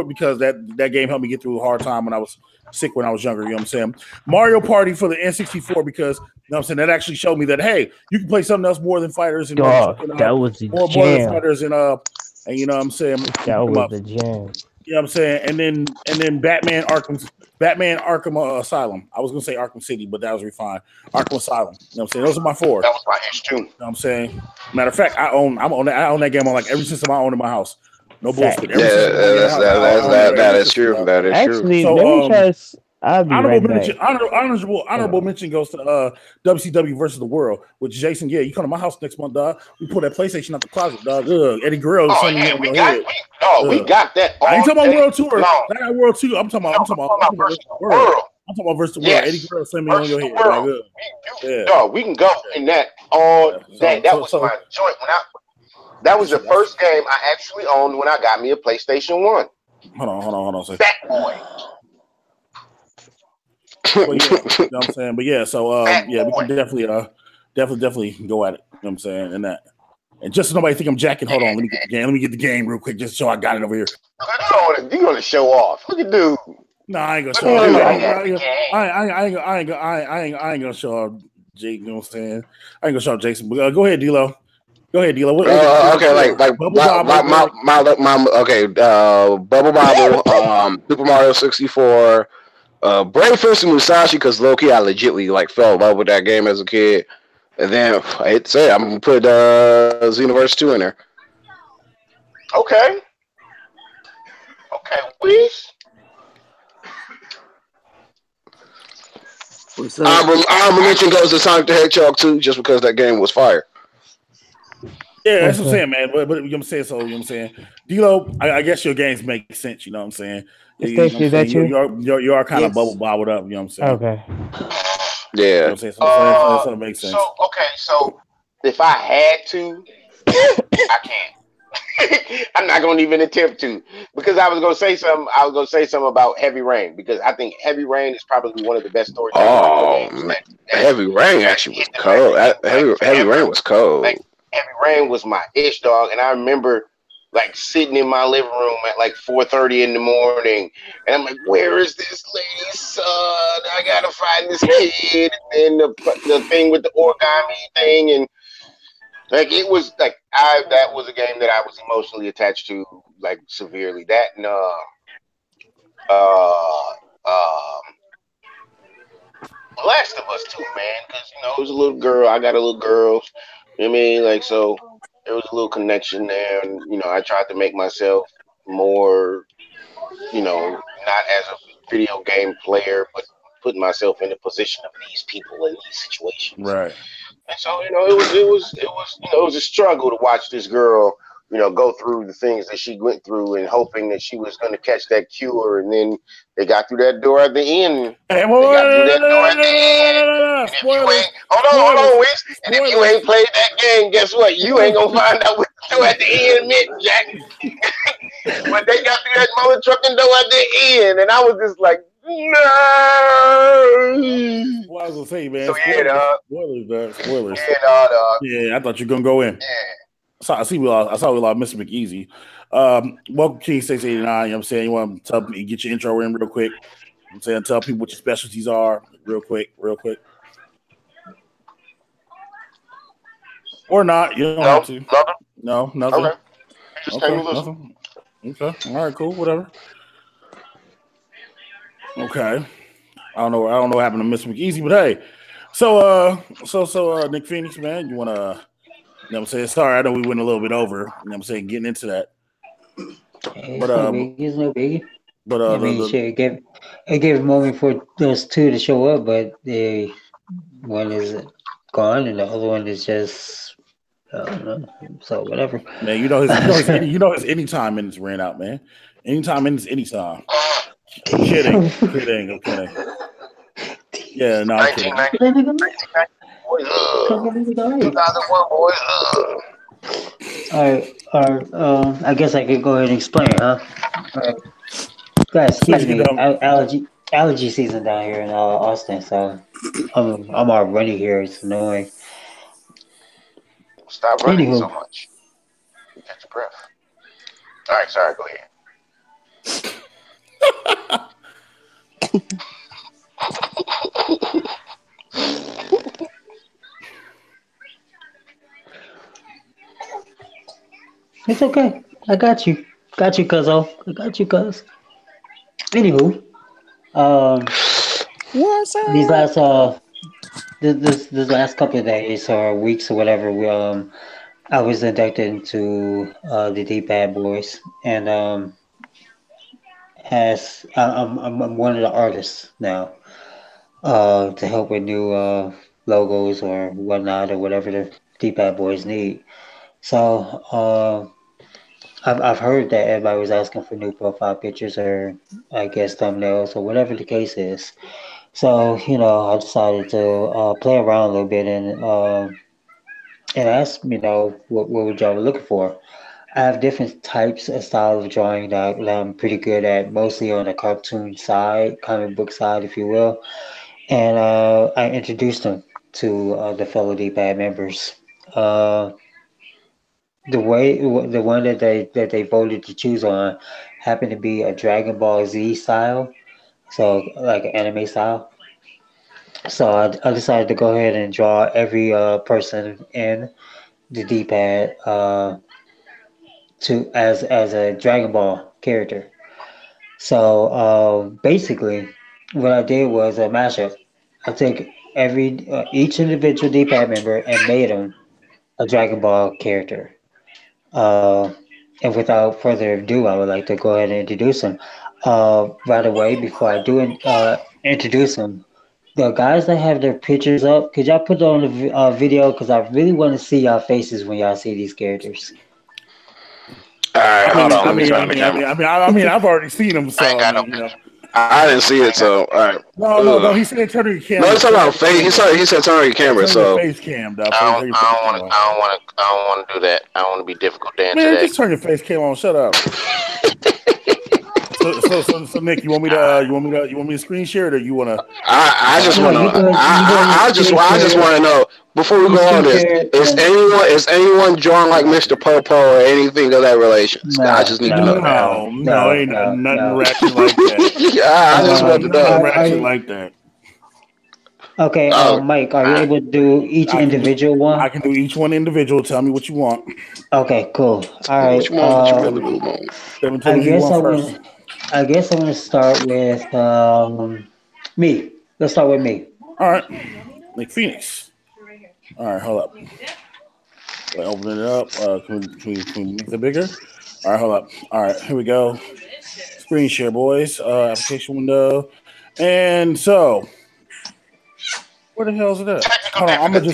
A: Because that game helped me get through a hard time when I was sick when I was younger. You know what I'm saying? Mario Party for the N64 because, you know what I'm saying, that actually showed me that, hey, you can play something else more than fighters and
E: that was the
A: more than fighters and you know what I'm saying?
E: That was the jam.
A: You know what I'm saying? And then Batman Arkham Asylum. I was gonna say Arkham City, but that was refined. Arkham Asylum. You know what I'm saying? Those are my 4.
C: That was my H2.
A: You know what I'm saying? Matter of fact, I own that game on, like, every system I own in my house. No bullshit.
D: That is true. That is
E: actually,
D: true.
E: So,
A: honorable mention goes to WCW versus the World with Jason. Yeah, you come to my house next month, dog. We pull that PlayStation out the closet, dog. Eddie Guerrero.
C: We got that.
A: I ain't talking about World Tour. I got World Tour. I'm talking about versus the World. I'm talking about versus the World. Eddie Guerrero sent me on your head.
C: Dog, we can go in that all day. That was my joint that was the first game I actually owned when I got me a PlayStation 1.
A: Hold on.
C: Fat Boy.
A: But yeah, you know what I'm saying? But yeah, so we can definitely go at it. You know what I'm saying? And just so nobody think I'm jacking, hold on, let me get the game real quick, just so I got it over here.
C: You're gonna show off. Look at dude.
A: No, I ain't gonna show off. I ain't gonna show off Jake, you know what I'm saying? I ain't gonna show off Jason. But go ahead, D-Lo. Go ahead, D'Lo.
D: Okay, like
A: Bubble Bobble.
D: Bubble Bobble, Super Mario 64, Brave Fist and Musashi, because low-key I legitly like fell in love with that game as a kid. And then I hate to say it, I'm gonna put Xenoverse 2 in there.
C: Okay. Okay, please.
D: Honorable mention goes to Sonic the Hedgehog 2, just because that game was fire.
A: Yeah, that's what I'm saying, man. But you know what I'm saying? So, you know what I'm saying? D-Lo, I guess your games make sense, you know what I'm saying? You are kind of bubble bobbled up, you know what I'm saying?
E: Okay.
D: Yeah.
A: You know what I'm saying? So that makes sense.
C: So if I had to, I can't. I'm not going to even attempt to, because I was going to say something about Heavy Rain, because I think Heavy Rain is probably one of the best storytelling games.
D: Heavy Rain actually was cold. Heavy Rain was cold.
C: Like, Heavy Rain was my ish, dog, and I remember like sitting in my living room at like 4:30 in the morning, and I'm like, "Where is this lady's son? I gotta find this kid." And then the thing with the origami thing, and like it was like that was a game that I was emotionally attached to, like severely. That and Last of Us too, man, because it was a little girl. I got a little girl. You know what I mean? Like, so there was a little connection there, and I tried to make myself more, not as a video game player, but putting myself in the position of these people in these situations.
A: Right.
C: And so, it was a struggle to watch this girl, go through the things that she went through, and hoping that she was going to catch that cure, and then they got through that door at the end. Hold on, Wiz. And if you ain't played that game, guess what? You ain't gonna find out what to do at the end, Jack. But they got through that mother trucking door at the end, and I was just like, no.
A: Well, I was gonna say, man.
C: So
A: Spoilers.
C: Yeah, dog.
A: Yeah, I thought you were gonna go in.
C: Yeah.
A: I saw we lost Mr. McEasy. Welcome, KingStacey89. You know what I'm saying? You want to tell me, get your intro in real quick? I'm saying, tell people what your specialties are real quick. Or not. You don't have to.
C: Nothing.
A: No, nothing.
C: Okay. Just came to listen.
A: Okay. All right, cool. Whatever. Okay. I don't know what happened to Mr. McEasy, but hey. So Nick Phenix, man, you wanna what I'm saying? Sorry, I know we went a little bit over. What I'm saying? Getting into that.
B: It's no biggie.
A: But
B: I mean, it gave a moment for those two to show up, but one is gone and the other one is just I don't know. So whatever.
A: Man, his anytime minutes ran out, man. Anytime minutes, anytime. Kidding. Okay. Yeah, no, I'm kidding.
C: 2001, boys.
B: All right. I guess I could go ahead and explain, huh? All right. Guys, excuse me. Allergy season down here in Austin, so I'm already here. It's annoying.
C: Stop running so much. Catch your breath. All right, sorry. Go ahead.
B: It's okay. I got you. Got you, cuzzo. I got you, cuz. Anywho,
F: what's up?
B: These last this last couple of days or weeks or whatever, I was inducted into the D-Pad Boyz, and as I'm one of the artists now, to help with new logos or whatnot or whatever the D-Pad Boyz need. So I've heard that everybody was asking for new profile pictures or I guess thumbnails or whatever the case is. So I decided to play around a little bit and ask what would y'all be looking for. I have different types of style of drawing that I'm pretty good at, mostly on the cartoon side, comic book side, if you will. And I introduced them to the fellow D-Pad members. The one that they voted to choose on happened to be a Dragon Ball Z style, so like an anime style. So I decided to go ahead and draw every person in the D-pad to as a Dragon Ball character. So basically, what I did was a mashup. I took each individual D-pad member and made them a Dragon Ball character. Uh, and without further ado, I would like to go ahead and introduce them. Right away, before I do introduce them, the guys that have their pictures up, could y'all put it on the video? Because I really want to see y'all faces when y'all see these characters.
D: All right, hold on. Let me turn on the camera.
A: I mean, I've already seen them. So
D: I didn't see it. So all right.
A: No. He said turn on your camera.
D: No, it's talking about face. He said turn on your camera. So
A: face cam. Dog.
C: I don't want to do that. I don't want to be difficult to answer that.
A: Just turn your face cam on. Shut up. So Nick, you want me to screen share it, or you want to?
D: I just want to know before we go on this. Is anyone drawing like Mr. Popo or anything of that relation? I just need to know.
A: No, ain't nothing ratchet like that.
D: I just want to know.
A: Nothing ratchet like that.
B: Okay, Mike, are you able to do each individual one?
A: I can do each one individual. Tell me what you want.
B: Okay, cool. All right.
D: What you really want?
B: I guess I'm going to start with me. Let's start with me.
A: All right. Like Phenux. All right, hold up. Open it up. Can we make it bigger? All right, hold up. All right, here we go. Screen share, boys. Application window. And so, where the hell is it at? Hold on, I'm gonna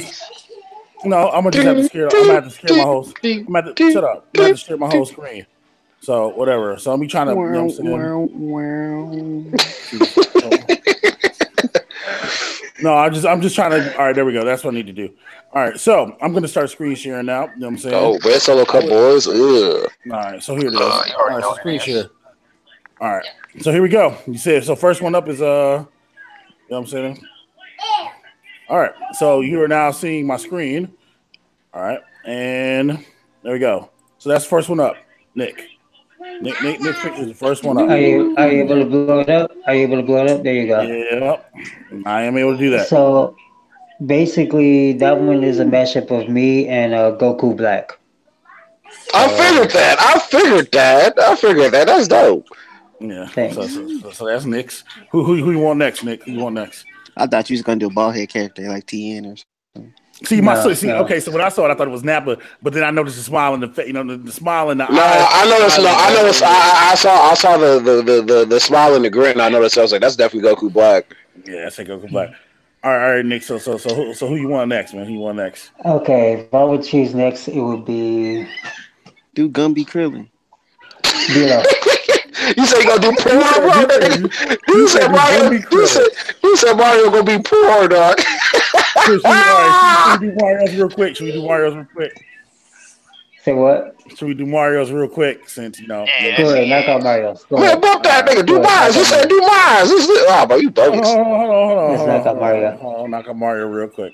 A: just have to scare. I'm gonna have to scare my whole. Shut up. I'm gonna have to share my whole screen. So whatever. So I'm trying to. You know what I'm saying? No, I'm just trying to. All right, there we go. That's what I need to do. All right, so I'm gonna start screen sharing now. You know what I'm saying?
D: Oh, Red Solo Cup boys. Ugh.
A: All right, so here it is. All right, so screen share. All right, so here we go. You said so. First one up is you know what I'm saying? All right, so you are now seeing my screen. All right, and there we go. So that's the first one up, Nick. Nick's picture is the first one up.
B: Are you able to blow it up? Are you able to blow it up? There you go.
A: Yep, I am able to do that.
B: So basically, that one is a mashup of me and Goku Black.
D: I figured that. That's dope.
A: Yeah. So that's Nick's. Who you want next, Nick? Who you want next?
F: I thought you was gonna do a bald head character like TN or something.
A: Okay. So when I saw it, I thought it was Nappa, but then I noticed the smile in the face. You know, the smile in the eyes.
D: I noticed. I saw the smile and the grin. I noticed. I was like, that's definitely Goku Black.
A: Yeah, that's Goku Black. All right, Nick. So who you want next, man? Who you want next?
B: Okay, if I would choose next, it would be
F: do Gumby Krillin.
B: Yeah.
D: You say you gonna do porn, bro? You said Mario gonna be porn, dog.
A: Should we do Mario's real quick?
B: Say what?
A: Should we do Mario's real quick? Since you know.
B: Go ahead, knock out Mario's.
D: Man, bump that nigga. Do mine. You said do mine. Oh, bro, you bogus.
A: Hold on.
B: Let's knock out Mario.
A: Knock out Mario real quick.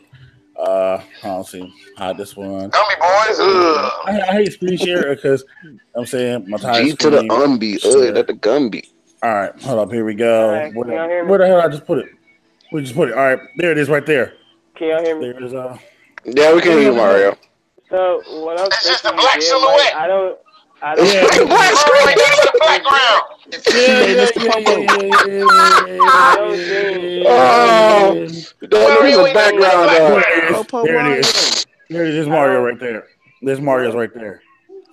A: I'll see how this one.
C: Gummy boys.
A: I hate screen share because I'm saying my time.
D: G to the Gumby. That's the Gumby.
A: All right, hold up. Here we go.
G: Right,
A: where the hell I just put it? We just put it. All right, there it is, right there.
G: Can y'all hear me?
A: There it is.
D: Yeah, we can hear you, Mario.
G: So what I'm
C: It's just a
G: thinking
C: black
G: is,
C: silhouette.
G: like, I don't.
A: Yeah.
D: Black screen.
C: Background.
D: Oh, there's a background.
A: There it is. There's Mario right there. There's Mario's right there.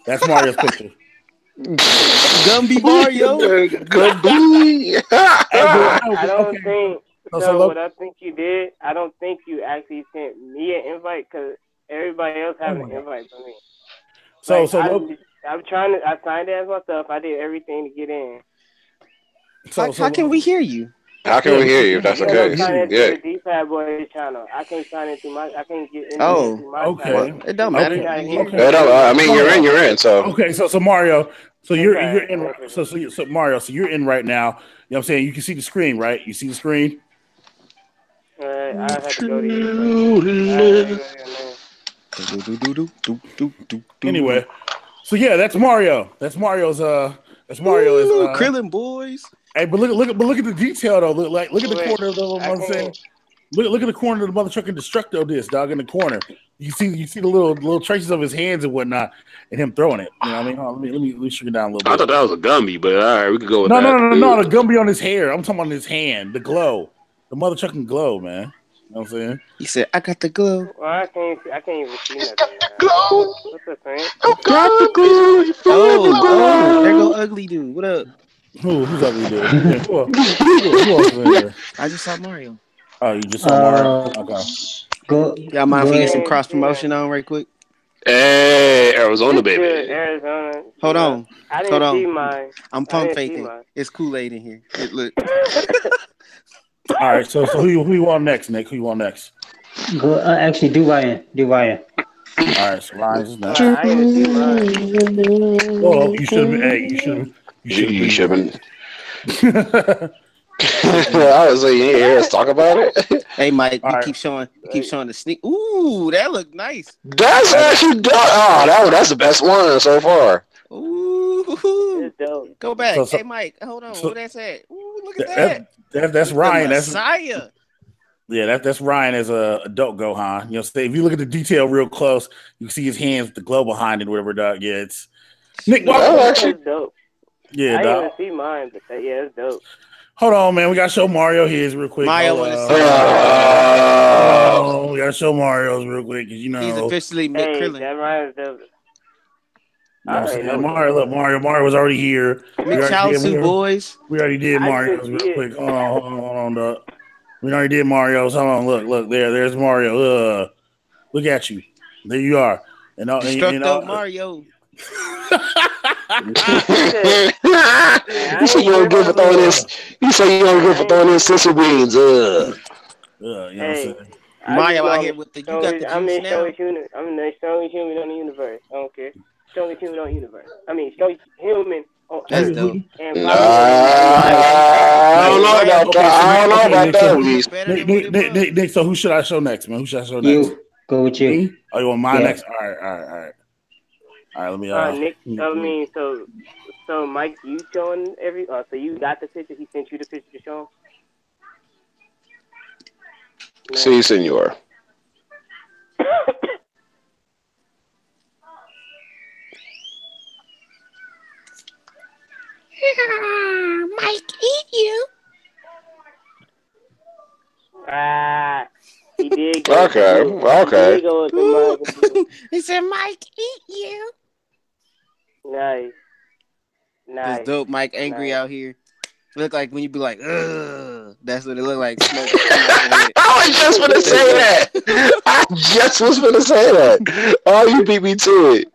A: That's Mario's picture.
F: Gumby Mario.
D: Gumby.
G: I don't think. So
A: look,
G: what I think you did, I don't think you actually sent me an invite because everybody else had an invite for me. I'm trying to. I signed it as myself. I did everything to get in.
F: How can we hear you?
D: How can we hear you? That's okay.
G: I'm signing
D: Yeah.
G: to the D-Pad Boyz channel. I can't sign it through my. I can't get in.
F: Oh,
G: my
A: okay.
G: channel.
F: It don't matter.
A: Okay.
D: I mean, you're in. So
A: okay. So Mario. So you're in. So Mario. So you're in right now. You know what I'm saying? You can see the screen, right? You see the screen.
G: I have to go to you.
A: Anyway, so yeah, that's Mario. That's Mario's. That's Mario's.
F: Krillin boys.
A: Hey, but look at the detail though. Look at the corner of the. I'm saying. Look at the corner of the motherfucking Destructo disc, dog, in the corner. You see the little traces of his hands and whatnot, and him throwing it. You know what I mean? Hold on, let me shrink it down a little bit.
D: I thought that was a Gumby, but all right, we could go with
A: that.
D: No,
A: the Gumby on his hair. I'm talking about his hand, the glow, the mother chucking glow, man. You know what I'm saying?
F: He said, "I got the glow."
G: Well, I can't even see nothing.
C: Glow.
G: What's up, man?
F: Got the glow. Oh, there go ugly dude. What up?
A: Who's ugly dude? Yeah, who else is in there?
F: I just saw Mario.
A: Oh, you just saw Mario? Okay.
F: Y'all mind if we get some cross promotion on right quick?
D: Hey, Arizona, baby.
G: Arizona.
F: Hold on.
G: I didn't see mine.
F: I'm pump faking. It's Kool-Aid in here. Look.
A: All right, so who you want next, Nick? Who you want next?
E: Go, actually, do Ryan.
A: All right, so Ryan's is next.
G: I didn't see mine.
A: Oh, you should have been. Hey, you should have been.
D: I was like, you ain't hear us talk about it.
F: Hey, Mike, keep showing the sneak. Ooh, that looked nice.
D: That's actually done. Oh, that's the best one so far.
F: Ooh, go back. Hey, Mike, hold on. Where that's at? Ooh, look at that.
A: That's Ryan. That's
F: Messiah.
A: Yeah, that's Ryan as a adult Gohan. You know, if you look at the detail real close, you can see his hands with the glow behind it, whatever. Yeah, it's Nick.
G: That's dope.
A: Yeah,
G: I didn't even see mine, but it's dope.
A: Hold on, man. We gotta show Mario his real quick.
F: Mario
A: we gotta show Mario's real quick because
F: he's officially McKrillen.
G: That Ryan's dope.
A: Mario was already here.
F: McChowsu boys.
A: We already did Mario's real quick. Hold on, dog. We already did Mario's. Hold on, look there's Mario. Look at you. There you are.
F: Mario.
D: You say you don't give for throwing this. You say you don't give for throwing in sister beans.
A: You know what I'm saying?
F: Mario out here with the. You got the
G: I'm the
F: strongest
G: human on the universe. I don't care. Strongest human on the universe. I mean, strongest human.
F: That's dope.
D: I don't know about that.
A: Nick, so who should I show next, man?
E: You. Go with you.
A: Oh, you want mine next? All right. Let me.
G: Nick. So Mike, you showing every? So you got the picture? He sent you the picture to show him.
D: Si, senor.
F: Mike, eat you.
G: He did.
D: Okay.
F: He said, "Mike, eat you."
G: Nice.
F: That's dope. Mike angry out here. Look like when you be like, ugh. That's what it look like. Smoke.
D: I was just gonna say that. Oh, you beat me to it.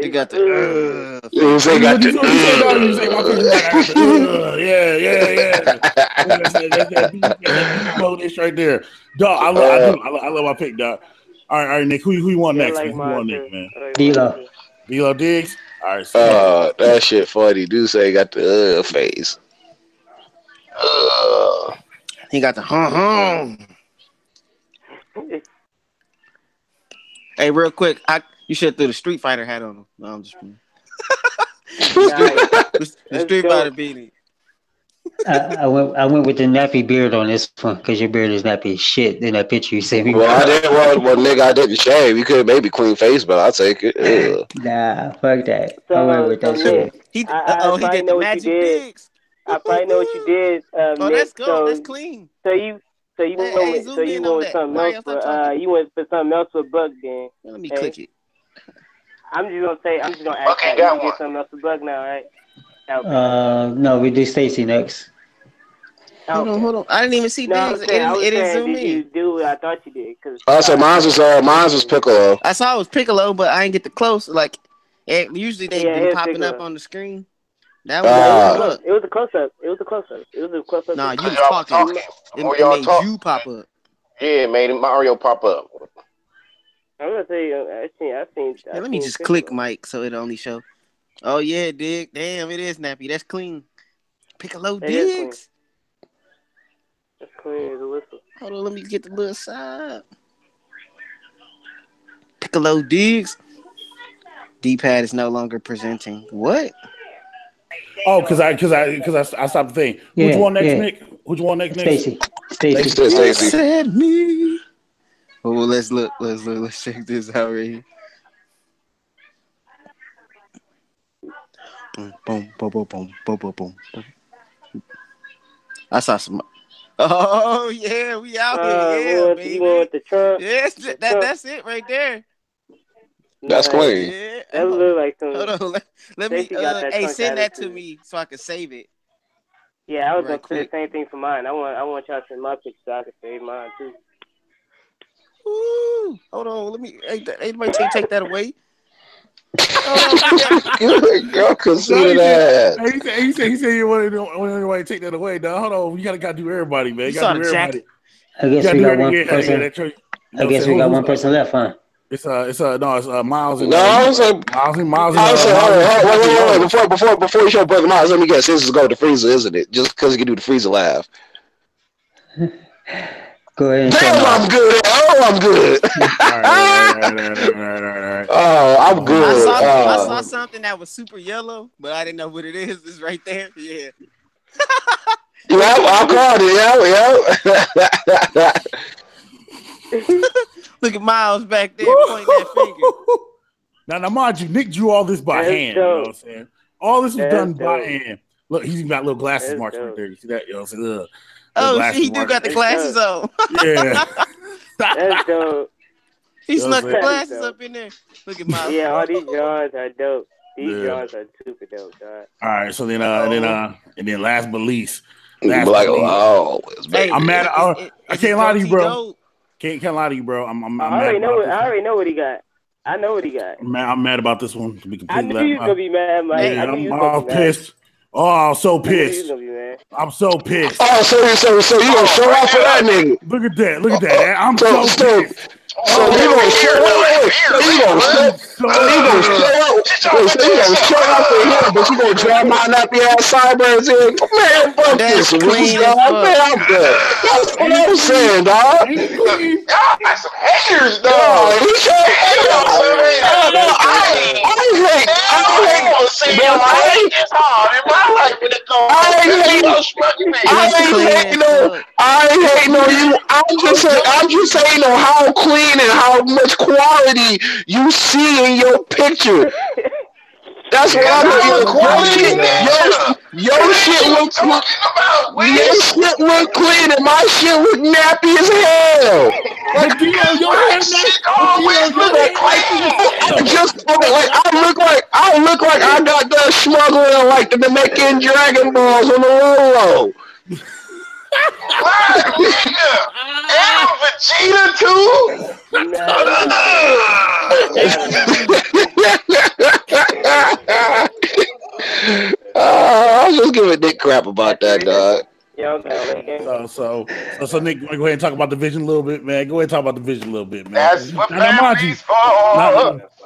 F: You got the.
D: You say got the.
A: Yeah. This right there, dog. I love my pick, dog. All right, Nick. Who you want next? Who you want, Nick, man? D-Lo Diggs. All right.
D: That shit funny. Dude say he got the face.
F: He got the Hey, real quick, you should have threw the Street Fighter hat on him. No, I'm just the Street Fighter beanie.
E: I went with the nappy beard on this one because your beard is nappy as shit in that picture you sent me.
D: Well, I didn't. Well, nigga, I didn't shave. You could maybe clean face, but I'll take it.
E: Nah, fuck that. I went with that shit.
F: He did the magic digs.
G: I probably know what you did.
F: That's good. That's clean.
G: So you went with something else. You went for something else for Buck then.
F: Let me click it.
G: I'm just gonna ask you to get something else for Buck now, right?
E: Okay. No, we do Stacy next.
F: Hold on. I didn't even see things. It didn't zoom in.
G: You do what I thought you did.
D: I said mine was Piccolo.
F: I saw it was Piccolo, but I didn't get the close. Like usually they been popping up on the screen. That was
G: it was a close up. It was a close up.
F: Nah, you was talking. It made you pop up.
C: Yeah, it made Mario pop up.
G: I'm gonna say I seen.
F: Let me just click Mike so it only show. Oh yeah, Dig. Damn, it is nappy. That's clean. Piccolo Diggs.
G: That's clean as a whistle.
F: Hold on, let me get the little side. Piccolo Diggs. D-Pad is no longer presenting. What?
A: Oh, because I stopped the thing. Who'd you want next, Nick? Who'd you want next, Nick?
E: Stacy.
F: Said me. Oh, let's look. Let's check this out right here. Boom, boom, boom, boom, boom, boom, boom, boom. I saw some. Oh yeah, we out here, baby.
G: You want the Trump?
F: Yes, that's it right there.
D: That's clean.
F: Yeah.
G: That look like some.
F: Hold on, let me. Hey, send that to me so I can save it.
G: Yeah, I was gonna say the same thing for mine. I want y'all to send my picture so I can save mine too.
F: Ooh, hold on, let me. Hey, anybody take that away?
D: Girl, consider that.
A: He said you want to take that away. Now, hold on, you gotta do everybody, man. You gotta do everybody.
B: I guess we got one person. I guess we got one person left, huh?
A: It's Miles and
D: Miles. Wait. Before you show Brother Miles, let me guess. This is go to the freezer, isn't it? Just because you can do the freezer live.
B: Go ahead.
D: Damn, I'm good. Oh, I'm good.
A: All right.
D: Oh, I'm good.
F: I saw something that was super yellow, but I didn't know what it is. It's right there. Yeah.
D: Yeah, I called it. Yeah.
F: Look at Miles back there pointing that finger.
A: Now, mind you, Nick drew all this by hand. You know what I'm saying? All this was done by hand. Look, he's even got little glasses marks right there. You see that? You know what I'm saying?
F: Oh, he do got the glasses on.
A: Yeah.
G: That's dope.
F: He snuck the glasses up in there. Look at Miles.
G: Yeah, all these drawings are dope. These drawings are super dope, dog.
A: All right, so then last but least.
D: I'm
A: mad. I can't lie to you, bro. Can't lie to you, bro. I'm
G: I already know what he got. I know what he got.
A: I'm mad about this one. To be
G: I knew you was gonna be mad, Mike.
A: Yeah, I'm pissed. Oh, I'm so pissed. I'm so pissed.
D: Oh, so you gonna show off for that nigga?
A: Look at that. I'm so pissed.
D: So you gonna show out for him, but you gonna drag my nappy ass sideburns in? Man, fuck this, dog. Man, I'm good. That's what I'm saying, dog.
C: Y'all got some haters, dog.
D: I ain't hating on you. I'm just saying on how clean and how much quality you see in your picture. That's what I'm saying. Your shit look clean. Your shit look clean and my shit look nappy as hell.
A: Like, your hair always look clean.
D: I look like I got done smuggling like the Namekian Dragon Balls on the Rolo.
C: And Vegeta too.
D: I was just giving Nick crap about that, dog.
A: So Nick, go ahead and talk about the vision a little bit, man. Go ahead and talk about the vision a little bit, man.
C: That's what family's for.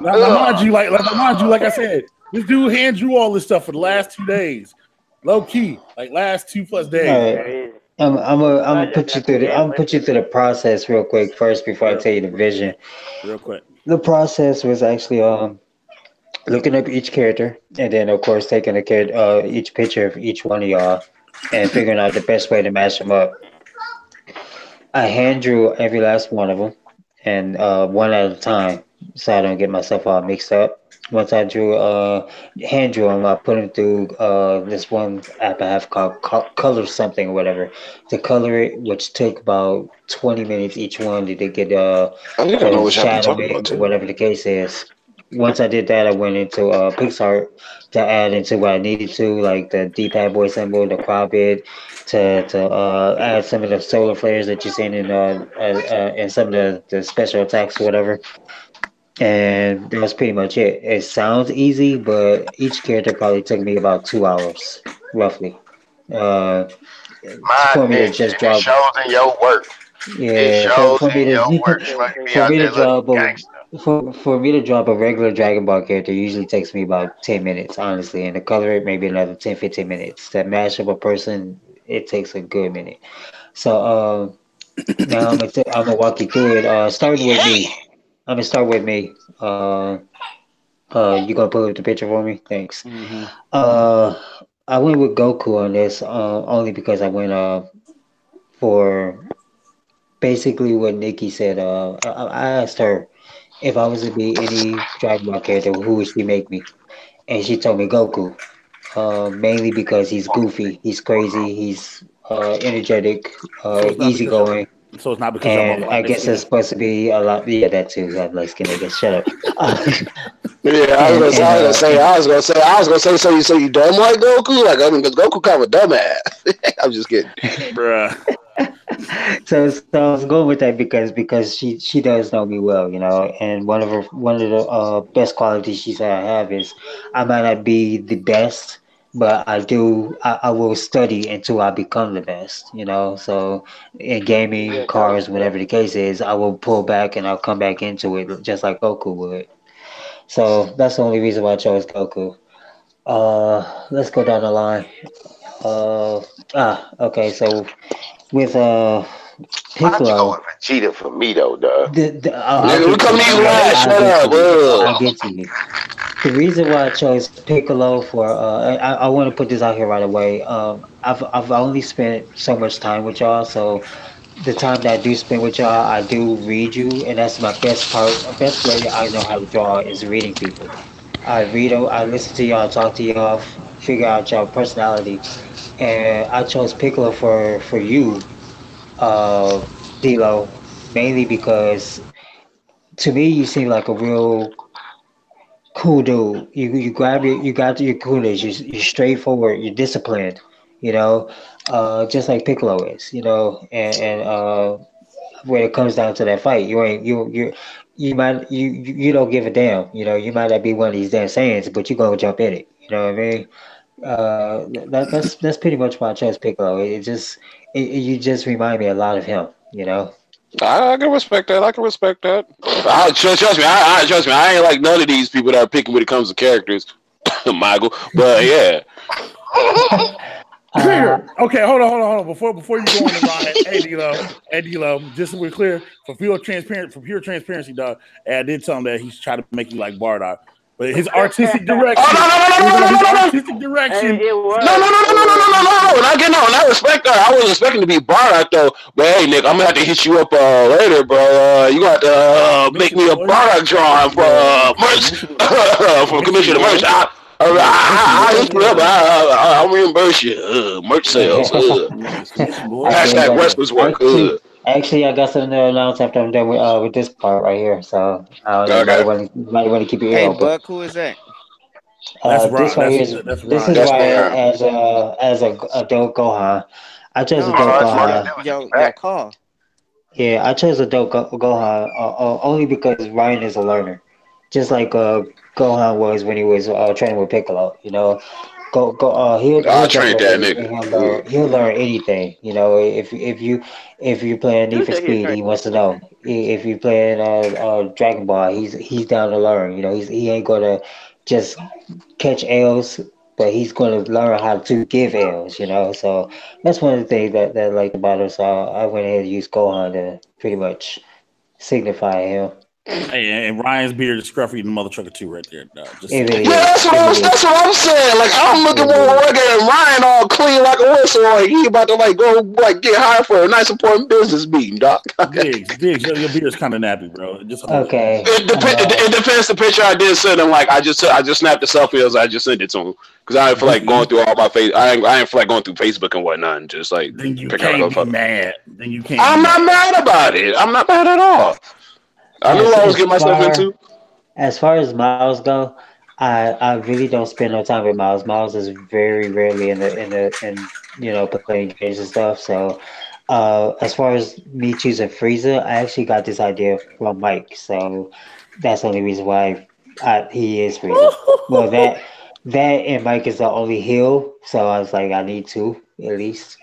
A: Mind you, like I said, this dude hand drew all this stuff for the last 2 days, low key, like last 2+ days.
B: Right. I'm gonna put you through the process real quick first before I tell you the vision.
A: Real quick.
B: The process was actually looking up each character and then of course taking each picture of each one of y'all and figuring out the best way to match them up. I hand drew every last one of them and one at a time so I don't get myself all mixed up. Once I hand drew them, I put them through this one app I have called Color Something or whatever to color it, which took about 20 minutes each one to get shadowing or whatever the case is. Once I did that, I went into PixArt to add into what I needed to, like the D-Pad Boy symbol, the crowd bid, to add some of the solar flares that you're seeing in some of the special attacks or whatever. And that's pretty much it. It sounds easy, but each character probably took me about 2 hours, roughly. For me to just drop. It
C: shows in your work.
B: Yeah, for me to drop a regular Dragon Ball character usually takes me about 10 minutes, honestly, and to color it maybe another 10-15 minutes. To match up a person, it takes a good minute. So now I'm gonna walk you through it. Starting with me. I'm gonna start with me. You gonna pull up the picture for me? Thanks.
A: Mm-hmm.
B: I went with Goku on this only because I went for basically what Nikki said. I asked her if I was to be any Dragon Ball character, who would she make me? And she told me Goku. Mainly because he's goofy, he's crazy, he's energetic,
A: So it's not because y'all.
B: easygoing.
A: So it's not because y'all both
B: And I
A: light
B: guess it's
A: skinned.
B: supposed to be a lot. Yeah, that too. I'm light skinned. I guess. Shut up.
D: Yeah, I was gonna say. So you dumb like Goku? Like, I mean, because Goku kind of a dumbass. I'm just kidding,
A: Bruh.
B: So I was going with that because she does know me well, you know, and one of the best qualities she said I have is I might not be the best, but I will study until I become the best, you know. So in gaming, cars, whatever the case is, I will pull back and I'll come back into it just like Goku would. So that's the only reason why I chose Goku. Let's go down the line. Okay. So with
C: Why'd you go
B: Piccolo,
C: with Vegeta for me though, dog?
B: I'll
D: nigga. We
B: get to
D: come to
B: you.
D: you last. Shut up.
B: I'll get to you. The reason why I chose Piccolo for I want to put this out here right away. I've only spent so much time with y'all, so the time that I do spend with y'all, I do read you, and that's my best part. The best way I know how to draw is reading people. I read them, I listen to y'all, talk to y'all, figure out your personality, and I chose Piccolo for you, uh, D'Lo, mainly because to me you seem like a real cool dude. You grab your you got your coolness. You're straightforward. You're disciplined. You know, just like Piccolo is. You know, and when it comes down to that fight, you ain't you don't give a damn. You know, you might not be one of these damn Saiyans, but you gonna jump in it. You know what I mean? That's pretty much why I chose Piccolo. You just remind me a lot of him. You know.
D: I can respect that. Trust me. Trust me. I ain't like none of these people that are picky when it comes to characters, Michael. But yeah.
A: Clear. Okay, hold on. Before you go on the ride, hey D-Lo, just so we're clear, for pure transparency, dog. And I did tell him that he's trying to make you like Bardock. But his artistic direction. Artistic direction.
D: No. I respect that. I wasn't expecting to be Bardock though. But hey, Nick, I'm gonna have to hit you up later, bro. You got to make me a Bardock drawing for merch from Commission to Merch. I'll hit you up. I'll reimburse you. Merch sales. Hashtag Western's work.
B: Actually, I got something to announce after I'm done with this part right here. So might want to keep your ear open.
F: Hey, Buck, who is that?
B: This right here is as a adult Gohan. I chose adult Gohan.
F: Yo, call.
B: Yeah, I chose adult Gohan only because Ryan is a learner, just like Gohan was when he was training with Piccolo. You know, he'll
D: train that nigga.
B: He'll learn anything. You know, if you playing Need for Speed, he wants to know. If you playing Dragon Ball, he's down to learn. You know, he ain't gonna just catch L's, but he's gonna learn how to give L's. You know, so that's one of the things that I liked about it. So I went ahead and used Gohan to pretty much signify him.
A: Hey, and Ryan's beard is scruffy and mother trucker too, right there. No,
D: that's what I'm saying. Like I'm looking at Ryan all clean like a whistle. Like he about to go get hired for a nice important business meeting, doc.
A: Diggs, your beard's kind of nappy, bro.
B: Okay.
D: It depends the picture I did send him. Like I just snapped the selfie as I just sent it to him because I didn't feel like going through all my face. I didn't feel like going through Facebook and whatnot and just like.
A: Then you can't be mad.
D: I'm not mad about it. I'm not mad at all. I knew what I was getting myself into.
B: As far as Miles go, I really don't spend no time with Miles. Miles is very rarely in playing games and stuff. So as far as me choosing Frieza, I actually got this idea from Mike. So that's the only reason why he is Frieza. Well, that and Mike is the only heal. So I was like, I need two at least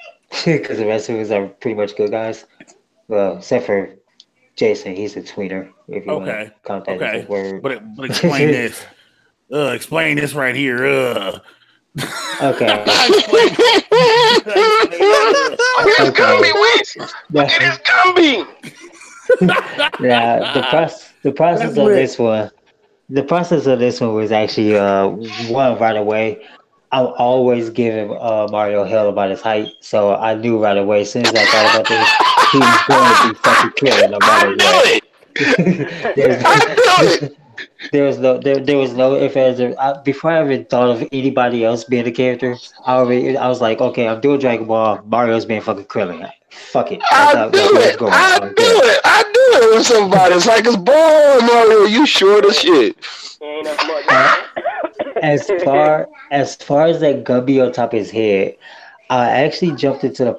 B: because the rest of us are pretty much good guys. Well, except for Jason, he's a tweener. If you want to count that as a word.
A: But explain this. Explain this right here.
B: Okay.
C: It is coming.
B: Yeah, the process of this one. The process of this one was actually one right away. I'm always giving Mario hell about his height, so I knew right away as soon as I thought about this. he's going to be fucking killing no matter what. There was no if as before I even thought of anybody else being a character. I was like, okay, I'm doing Dragon Ball. Mario's being fucking Krillin. Fuck it.
D: I do it with somebody. It's like it's ball, Mario. You short as shit.
B: As far as that Gumby on top of his head, I actually jumped into the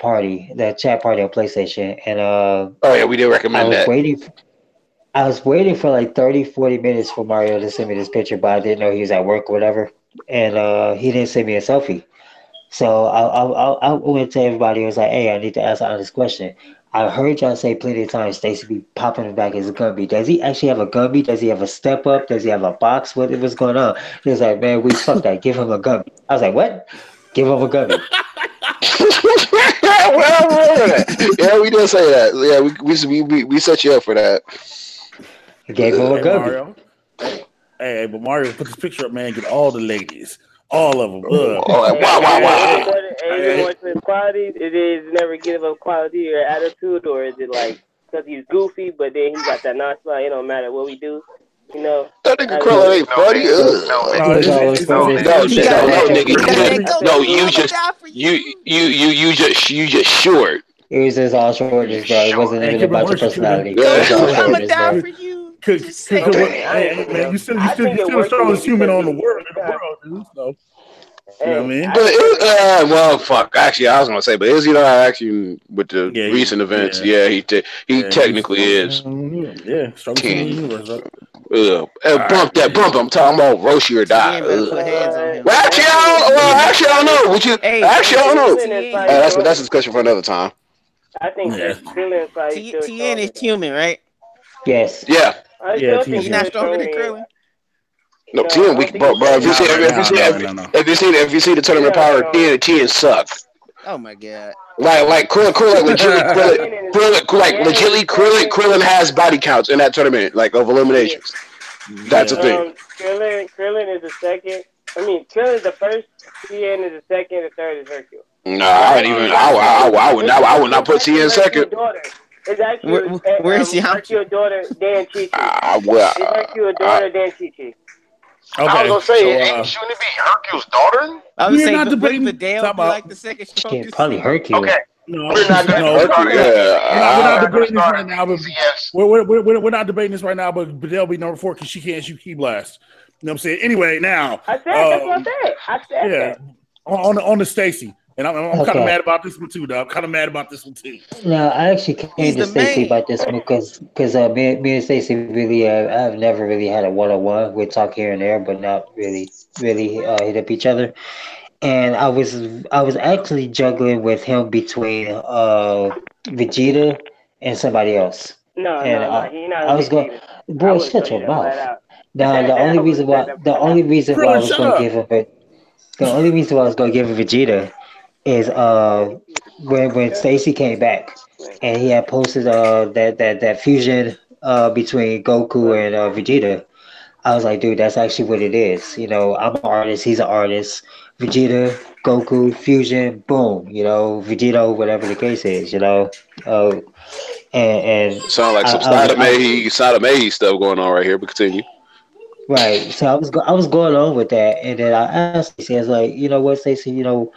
B: chat party on PlayStation, and
D: oh yeah, we did recommend that.
B: I was waiting for like 30, 40 minutes for Mario to send me this picture, but I didn't know he was at work or whatever. And he didn't send me a selfie. So I went to everybody and was like, hey, I need to ask an honest question. I heard y'all say plenty of times Stacey be popping him back as a Gumby. Does he actually have a Gumby? Does he have a step up? Does he have a box? What's going on? He was like, man, fuck that. Give him a Gumby. I was like, what? Give him a Gumby.
D: Yeah, we did say that. Yeah, we set you up for that.
B: Gave him a Gumby.
A: Hey, but Mario, put this picture up, man. Get all the ladies. All of them.
G: Wow. Hey, what's his qualities? It is never give up quality or attitude, or is it like because he's goofy, but then he got that nonchalant? It don't matter what we do. You know,
D: that nigga Krillin ain't funny. You just short.
B: It was just all shortness, bro. It wasn't even about your personality.
F: I'm gonna die for you.
A: Hey, man, you still the strongest human on the world, dude. So. You know what I mean?
D: But well, fuck. Actually, I was gonna say, but is he not actually with the recent events? Yeah, he technically is.
A: Yeah, strongest human in the universe.
D: Bump him. Talking about Roshi or die. Well, actually, I don't know. Actually, I don't know. That's a discussion for another time.
G: I think
F: TN is human, right?
B: Yes.
D: Yeah.
F: He's not stronger than Krillin.
D: No, TN weak, bro. If you see the tournament power, TN suck.
F: Oh my god.
D: Like Krillin, legitimately, Krillin has body counts in that tournament, like of eliminations. That's a thing.
G: Krillin is the second. I mean, Krillin is the first. TN is the second. The third is Hercule.
D: No, I would not put TN second.
G: It's actually
F: where's
G: Hercule's daughter, Dan Chi-Chi. It's Hercule's daughter, Dan Chi-Chi.
C: Okay, I was gonna say, shouldn't it be Hercule's daughter?
F: I was saying, wouldn't Vidal be like the second strongest?
B: Probably Hercule.
C: Okay.
A: No, we're not debating this right now. But we're not debating this right now. But Vidal be number 4 because she can't shoot key blast. You know what I'm saying? Anyway, now
G: I said that's what I said.
A: Yeah, on the Stacey. And I'm kind of mad about this one too, though. I'm kind of mad about this one too.
B: No, I actually came to Stacey about this one because me and Stacey really I've never really had a one-on-one. We talk here and there, but not really hit up each other. And I was actually juggling with him between Vegeta and somebody else.
G: No,
B: I was going, boy, shut your mouth. Now the only reason why I was going to give him Vegeta is when Stacey came back and he had posted that fusion between Goku and Vegeta. I was like, dude, that's actually what it is. You know, I'm an artist, he's an artist. Vegeta, Goku, fusion, boom. You know, Vegito, whatever the case is. You know, and
D: sound like some Sadame stuff going on right here. But continue.
B: Right. So I was going on with that, and then I asked Stacey, I was like, you know what, Stacey, you know,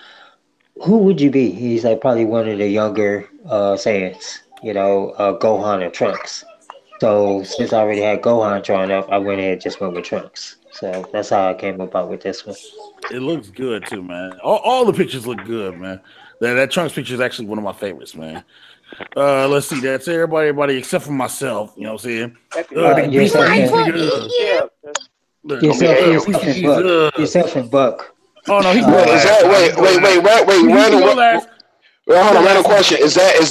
B: who would you be? He's like probably one of the younger Saiyans, you know, Gohan and Trunks. So since I already had Gohan drawn up, I went ahead and just went with Trunks. So that's how I came about with this one.
A: It looks good too, man. All the pictures look good, man. That Trunks picture is actually one of my favorites, man. Let's see, that's everybody except for myself. You know what I'm saying?
B: Yourself and Buck.
A: Oh no, he's
D: wait. Well, hold on, random question. Is that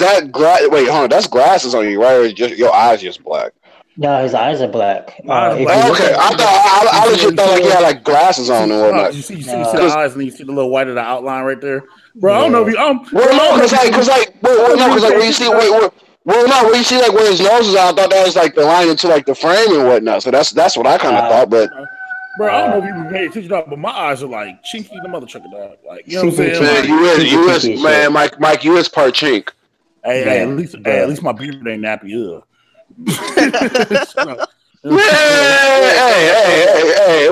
D: wait, hold on, that's glasses on you, right? Or just your eyes just black?
B: No, his eyes are black.
D: Okay, I legit thought like he had like glasses on and whatnot.
A: You see the eyes and you see the little white of the outline right there, bro. I don't know if you when you see like where his nose is out, I thought that was like the line into like the frame and whatnot. So that's what I kind of thought, but. Bro, I don't know if you pay attention, dog, but my eyes are like chinky, the mother trucker, dog. Like, you know what I'm saying?
D: Man, you is man, Mike, you is part chink.
A: Hey, at least my beard ain't nappy.
D: Hey,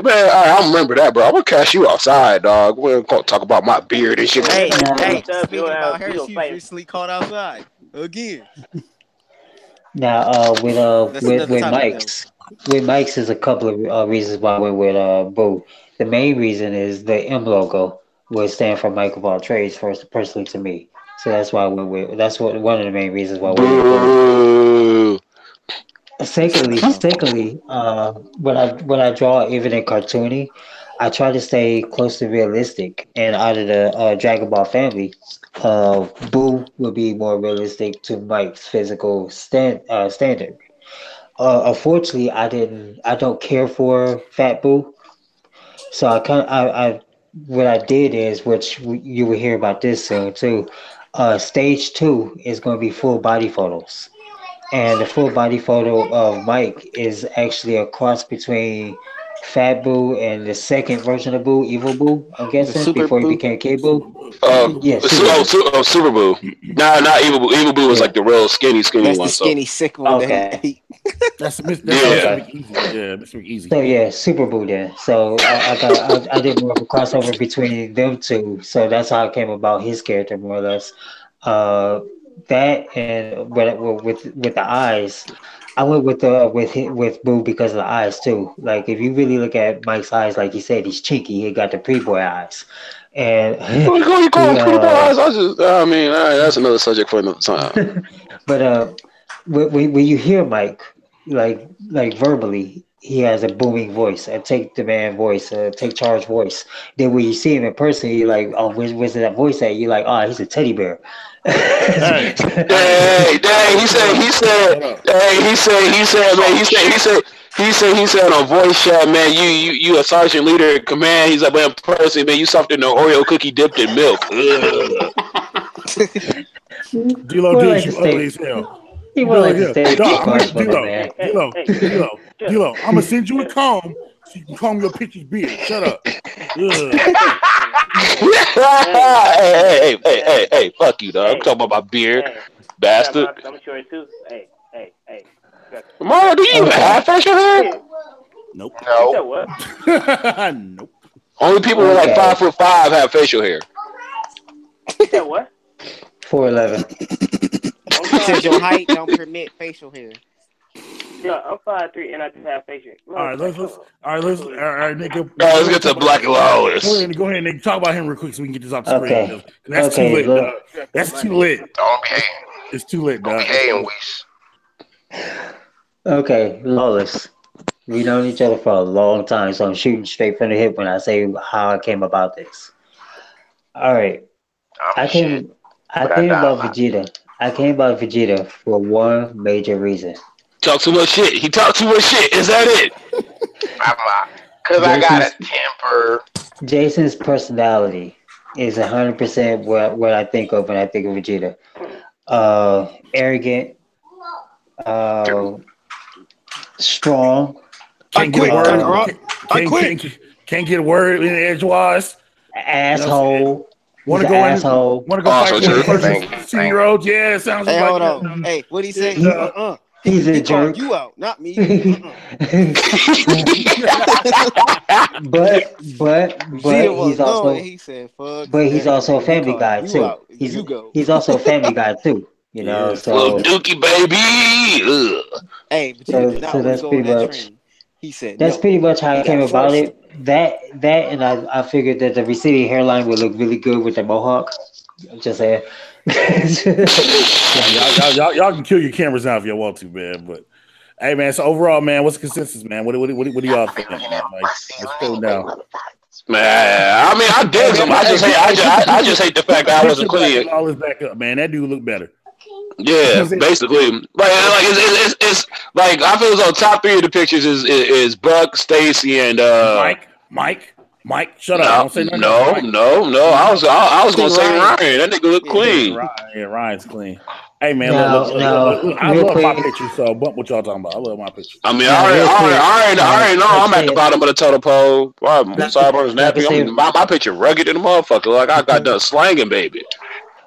D: man! I remember that, bro. I'm gonna catch you outside, dog. We're gonna talk about my beard and shit.
F: Hey, speaking about her, she recently caught outside again.
B: Now, with Mike's is a couple of reasons why I went with Boo. The main reason is the M logo would stand for MikeOfAllTrades personally to me. So that's why I went with. That's one of the main reasons why I went with Boo. Secondly, when I draw even in cartoony, I try to stay close to realistic. And out of the Dragon Ball family, Boo will be more realistic to Mike's physical standard. Unfortunately, I don't care for Fat Boo, so what I did is, which you will hear about this soon too. Stage 2 is going to be full body photos. And the full body photo of Mike is actually a cross between Fat Boo and the second version of Boo, Evil Boo, I'm guessing, before he became K Boo.
D: Super Boo. Nah, not Evil Boo. Evil Boo was like the real skinny
F: That's
D: one.
F: That's the skinny, sick one.
B: Okay.
A: That's MrMcEasy. Yeah, MrMcEasy.
B: So yeah, Super Boo then. So I did more of a crossover between them two. So that's how it came about his character, more or less. That and with the eyes, I went with Boo because of the eyes too. Like if you really look at Mike's eyes, like you said, he's cheeky. He got the pre-boy eyes. And
D: you call him pre-boy eyes? I mean, that's another subject for another time.
B: But when you hear Mike, like verbally, he has a booming voice, a take demand voice, a take charge voice. Then when you see him in person, you're like, oh, where's that voice at? You're like, oh, he's a teddy bear.
D: He said on voice chat, man, you a sergeant leader in command. He's like, man, person, man, you something in an Oreo cookie dipped in milk.
A: D-Lo, dude, you ugly as hell.
B: He wanted to stay man.
A: D-Lo, I'm gonna send you a comb so you can comb your picture's beard. Shut up.
D: Hey, fuck you, dog. I'm talking about my beard, bastard.
G: I'm sure too. Hey.
D: Mario, do you even have facial hair?
A: Nope.
C: No.
G: What?
A: Nope.
D: Only people with like 5'5" have facial hair.
G: You said what?
B: 4'11".
F: Says your height don't permit facial hair.
G: Yeah, I'm 5'3" and I just have facial.
A: All right, let's nigga.
D: Let's get to Black and Lawless.
A: Go ahead, nigga. Talk about him real quick so we can get this off the screen. That's too lit, dog. That's too lit. It's too lit, dog.
B: Okay, Lawless. We've known each other for a long time, so I'm shooting straight from the hip when I say how I came about this. All right. I came about Vegeta. I came about Vegeta for one major reason.
D: Talk too much shit. He talked too much shit. Is that it?
C: Because I got a temper.
B: Jason's personality is 100% what I think of when I think of Vegeta. Arrogant, strong.
A: Can't get a word in edgewise.
B: Asshole.
A: Want to go fight with the first 16-year-old? Yeah, it sounds like.
F: Hey, hold on. Hey, what he say?
B: He's a jerk.
F: You out, not me.
B: but he's also.
F: He said, "Fuck."
B: But he's also a family guy too. He's also a family guy too. You know, so
D: little Dookie baby.
F: Hey, but
B: so that's pretty much.
F: He said
B: that's pretty much how I came about it. That and I figured that the receding hairline would look really good with the mohawk. I'm just saying.
A: y'all can kill your cameras now if you want to, man. But hey, man. So overall, man, what's the consensus, man? What do y'all think, man? Like, let's go down.
D: Man, I mean, I dig him. I just hate the fact that I wasn't clear.
A: All this back up, man. That dude look better.
D: Yeah, basically, like it's like I feel as though top 3 of the pictures is Buck, Stacy, and Mike. Shut up! Don't say nothing. No. I was gonna say Ryan. That nigga look clean.
A: Yeah, Ryan's clean. Hey man, look, I love my picture. So, what y'all talking about? I love my picture.
D: I mean, I already know I'm at the bottom of the totem pole. I'm sorry about his nappy. My picture rugged in the motherfucker. Like I got done slanging, baby.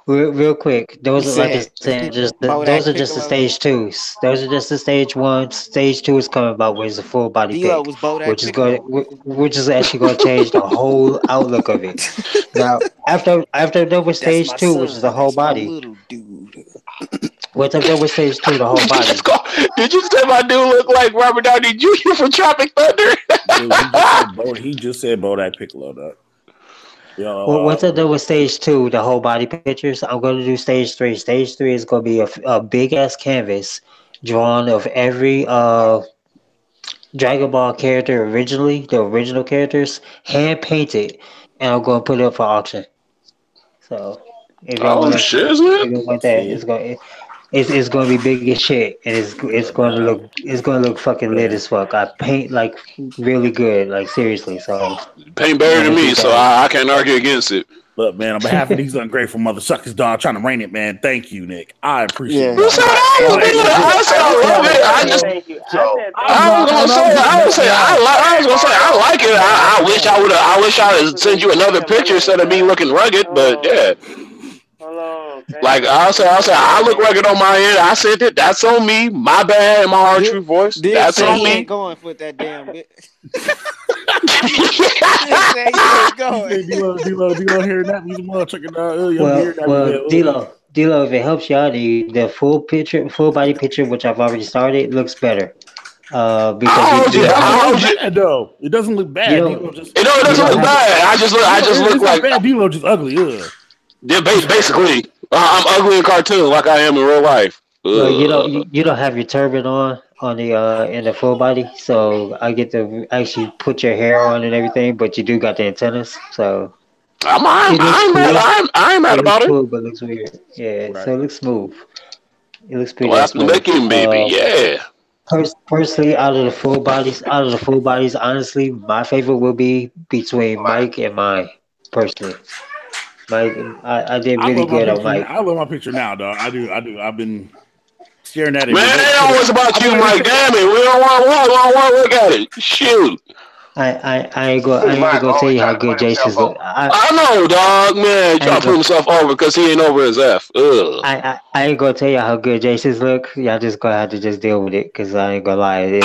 B: Real quick, those are like I said, those are just the stage 2s. Those are just the stage 1. Stage 2 is coming about, which is a full body
F: D-Lo
B: pick,
F: was Bodak Piccolo.
B: which is actually going to change the whole outlook of it. Now, after done with stage 2, which is the whole body.
F: Little dude.
B: Once I'm done with stage 2, the whole body.
D: Did you say my dude look like Robert Downey Jr. from Tropic Thunder?
A: Dude, he just said Bodak Piccolo, dog.
B: Well, once I'm done with stage 2, the whole body pictures, I'm going to do stage 3. Stage 3 is going to be a big ass canvas drawn of every Dragon Ball character originally, the original characters, hand painted, and I'm going to put it up for auction. So if y'all want that, it's going to be big as shit, and it's going to look fucking lit as fuck. I paint like really good, like seriously. So
D: paint better than me, so I can't argue against it.
A: Look, man, on behalf of these ungrateful mother suckers, dog, trying to rain it, man. Thank you, Nick. I appreciate it.
D: I like it. I wish I would send you another picture instead of me looking rugged, but yeah. Like I look rugged on my end. I said that. That's on me. My bad. In my hard true voice. That's on me.
F: Ain't going for that damn bit.
A: D-Lo hearing that? He's a motherfucker, dog.
B: Well, D-Lo, if it helps y'all, the full body picture, which I've already started, looks better. Because
A: it doesn't look bad.
D: It doesn't look bad. I just look like
A: bad. D-Lo just ugly.
D: Yeah, basically, I'm ugly in cartoon like I am in real life.
B: Well, you don't have your turban on the in the full body, so I get to actually put your hair on and everything, but you do got the antennas, so
D: I'm mad about it.
B: Cool, but it looks weird. Yeah, right. So it looks smooth. It looks pretty.
D: Well, that's the making, baby. Yeah.
B: Personally, out of the full bodies, honestly, my favorite will be between Mike and mine. Personally. Mike, I did really good on Mike.
A: I love my picture now, dog. I do. I've been staring at it.
D: Man, it ain't always about you, Mike. Damn it, we don't want to look at it. Shoot.
B: I ain't gonna tell you how good Jason's look.
D: I know, dog. Man, trying to put himself over because he ain't over his F. Ugh.
B: I ain't gonna tell you how good Jason's look. Y'all just gonna have to just deal with it because I ain't gonna lie.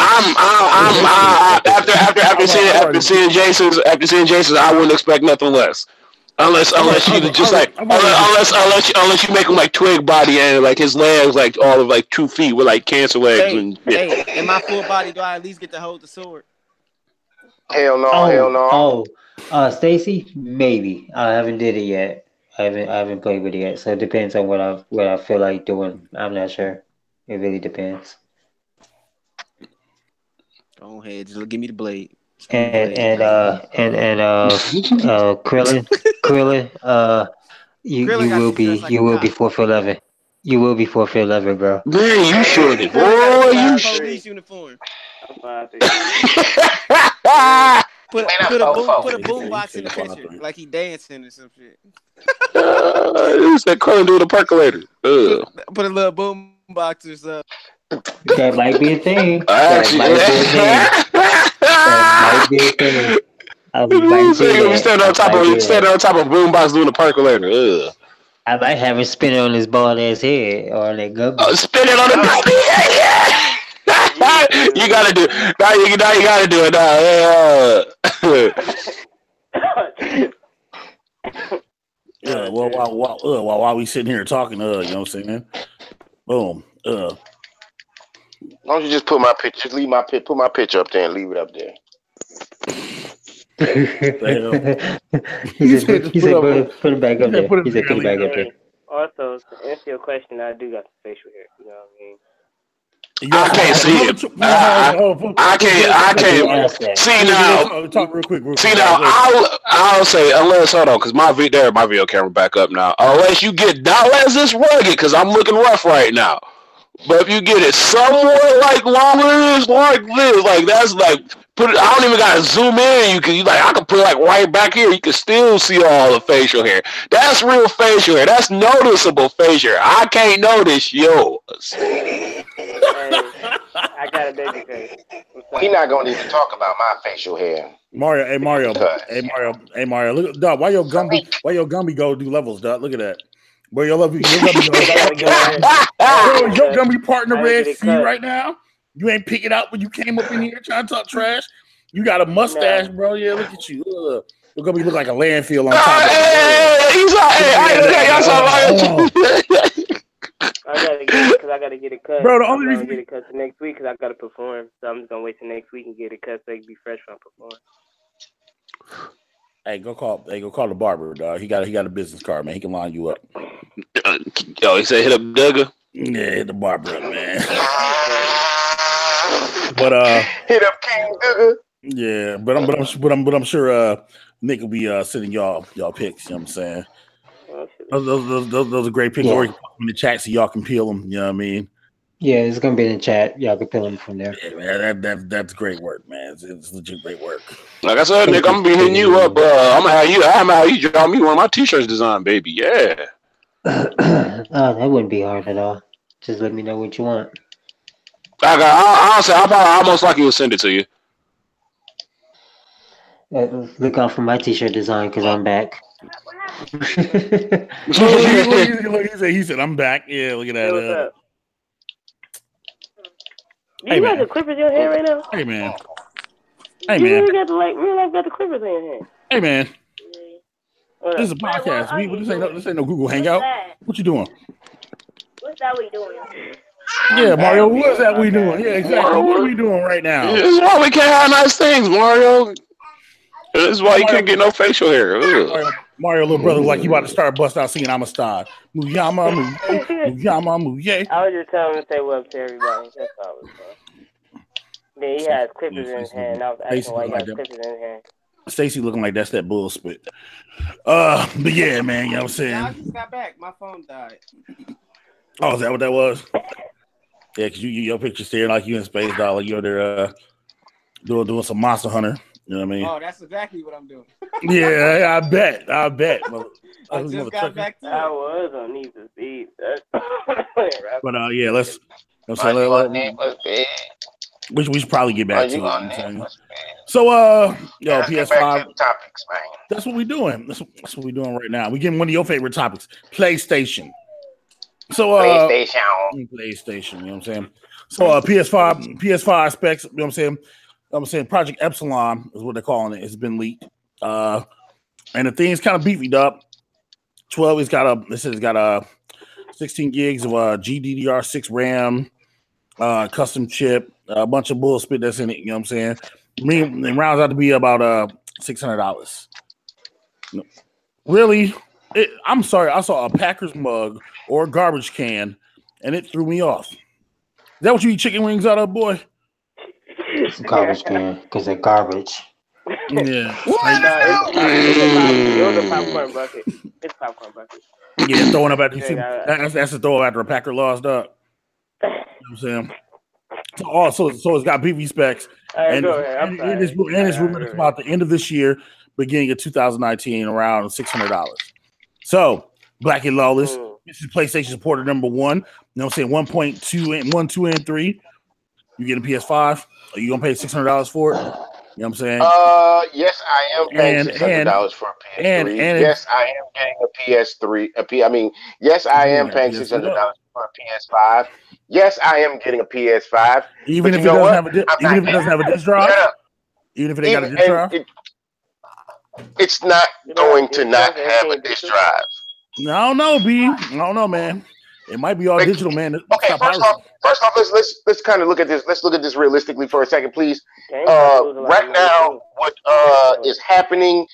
B: After
D: seeing Jason's, I wouldn't expect nothing less. Unless you just like unless you make him like twig body and like his legs like all of like 2 feet with like cancer legs.
F: Hey, in my full body, do I at least get to hold the sword?
C: Hell no.
B: Stacy, maybe. I haven't did it yet. I haven't played with it yet. So it depends on what I feel like doing. I'm not sure. It really depends.
F: Go ahead, just give me the blade.
B: And Krillin, you will be 4 for 11. You will be 4 for 11, bro.
D: Man, you sure did, boy. You
F: police uniform. Put a boombox in the picture, like he dancing or some shit.
D: You said Krillin doing a percolator.
F: Put a little boombox or something.
B: That might be a thing.
D: Standing on top of boombox doing a percolator. Ugh.
B: I might have him spin it on his bald ass head or on that gun.
D: Spin it on the head. You gotta do. Now you gotta do it now.
A: While we sitting here talking, you know what I'm saying? Boom.
C: Why don't you just put my picture? Just leave my put my picture up there and leave it up there.
B: He said, put it back up there. He said, put it back up there.
G: Also, to answer your question, I do got the facial hair. You know what I mean?
D: I can't see it. I can't see now.
A: Talk real quick.
D: See now, I'll say unless hold on, because my video camera back up now. Unless you get unless it's rugged, because I'm looking rough right now. But if you get it somewhere like longer, like this, like that's like put it. I don't even gotta zoom in. I can put it like right back here. You can still see all the facial hair. That's real facial hair. That's noticeable facial hair. I can't notice yours.
G: Hey, I got a baby face.
C: We're not gonna even talk about my facial hair.
A: Mario. Look, dog. Why your Gumby go do levels, dog? Look at that. Bro, your gummy partner Red Sea right now. You ain't pick it up when you came up in here trying to talk trash. You got a mustache, bro. Yeah, look at you. You're gonna look like a landfill on top of it.
G: I gotta get it because I gotta get it cut.
A: Bro, the only reason
G: get it cut to next week because I gotta perform. So I'm just gonna wait till next week and get it cut so I can be fresh when I perform.
A: Hey, go call the barber, dog. He got a business card, man. He can line you up.
D: Yo, he said hit up Duggar.
A: Yeah, hit the barber up, man. But
C: hit up King Duggar.
A: Yeah, but I'm sure Nick will be sending y'all pics. You know what I'm saying? Those are great pics. Or you put them in the chat so y'all can peel them. You know what I mean?
B: Yeah, it's gonna be in the chat. Y'all can peel them from there.
A: Yeah, man, that's great work, man. It's legit great work.
D: Like I said, Nick, I'm gonna be hitting you up. I'm gonna have you draw me one of my t-shirts design, baby. Yeah.
B: That wouldn't be hard at all. Just let me know what you want.
D: I'll most likely will send it to you.
B: Look out for my t-shirt design because I'm back.
A: He said, I'm back. Yeah, look at that.
G: What's up? Do you got the clippers in your hair right now?
A: Hey, man.
G: You really got the clippers in your hair.
A: Hey, man. This is a podcast. This ain't no Google Hangout. What you doing?
H: What's that we doing?
A: Yeah, Mario, what's that we doing? Yeah, exactly. What are we doing right now?
D: This is why we can't have nice things, Mario. This is why you can't get no facial hair.
A: Mario, little brother, like you about to start busting out singing I'm a Star. Muyama, Muye.
G: I was just telling him to say what up to everybody. That's all it was. Then he has clippers in his hand. I was asking why he got clippers in his hand.
A: Stacey looking like that's that bull spit. But yeah, man, you know what I'm saying?
F: I just got back. My phone died.
A: Oh, is that what that was? Yeah, because your picture staring like you in Space Dollar. You're there doing some Monster Hunter. You know what I mean?
F: Oh, that's exactly what I'm doing.
A: Yeah, I bet.
F: I just got back to
G: I was on Need for Speed.
A: But yeah, let's. We should probably get back to it. So PS5
C: topics, man.
A: That's what we're doing. That's what we're doing right now. We're getting one of your favorite topics, PlayStation. So PlayStation, you know what I'm saying? So PS5 specs, you know what I'm saying? Project Epsilon is what they're calling it. It's been leaked. And the thing's kind of beefed up. 12 it's got a 16 gigs of GDDR6 RAM, custom chip, a bunch of bullshit that's in it, you know what I'm saying? It rounds out to be about $600. Really? I'm sorry, I saw a Packers mug or a garbage can, and it threw me off. Is that what you eat chicken wings out of, boy?
B: It's a garbage can because they're garbage.
A: Yeah.
G: It was a popcorn bucket. It's popcorn bucket.
A: Yeah, throwing up after you see that's the throw after a Packer lost up. You know what I'm saying? So it's got PV specs. And it's rumored to come out the end of this year, beginning of 2019, around $600. So, Black and Lawless, this is PlayStation supporter number 1. You know what I'm saying? 1.2 and 1, 2, and 3. You get a PS5? Are you gonna pay $600 for it? You know what I'm saying?
C: Yes, I am paying $600 for a PS3. Yes, I am getting a PS3. Yes, I am paying $600 for a PS5. Yes, I am getting a PS5.
A: Even if it doesn't have a disc drive? Even if it ain't got a disc drive?
C: It's not going to not have a disc drive.
A: I don't know, B. I don't know, man. It might be all digital, man.
C: Okay, first off, let's kind of look at this. Let's look at this realistically for a second, please. Right now, what is happening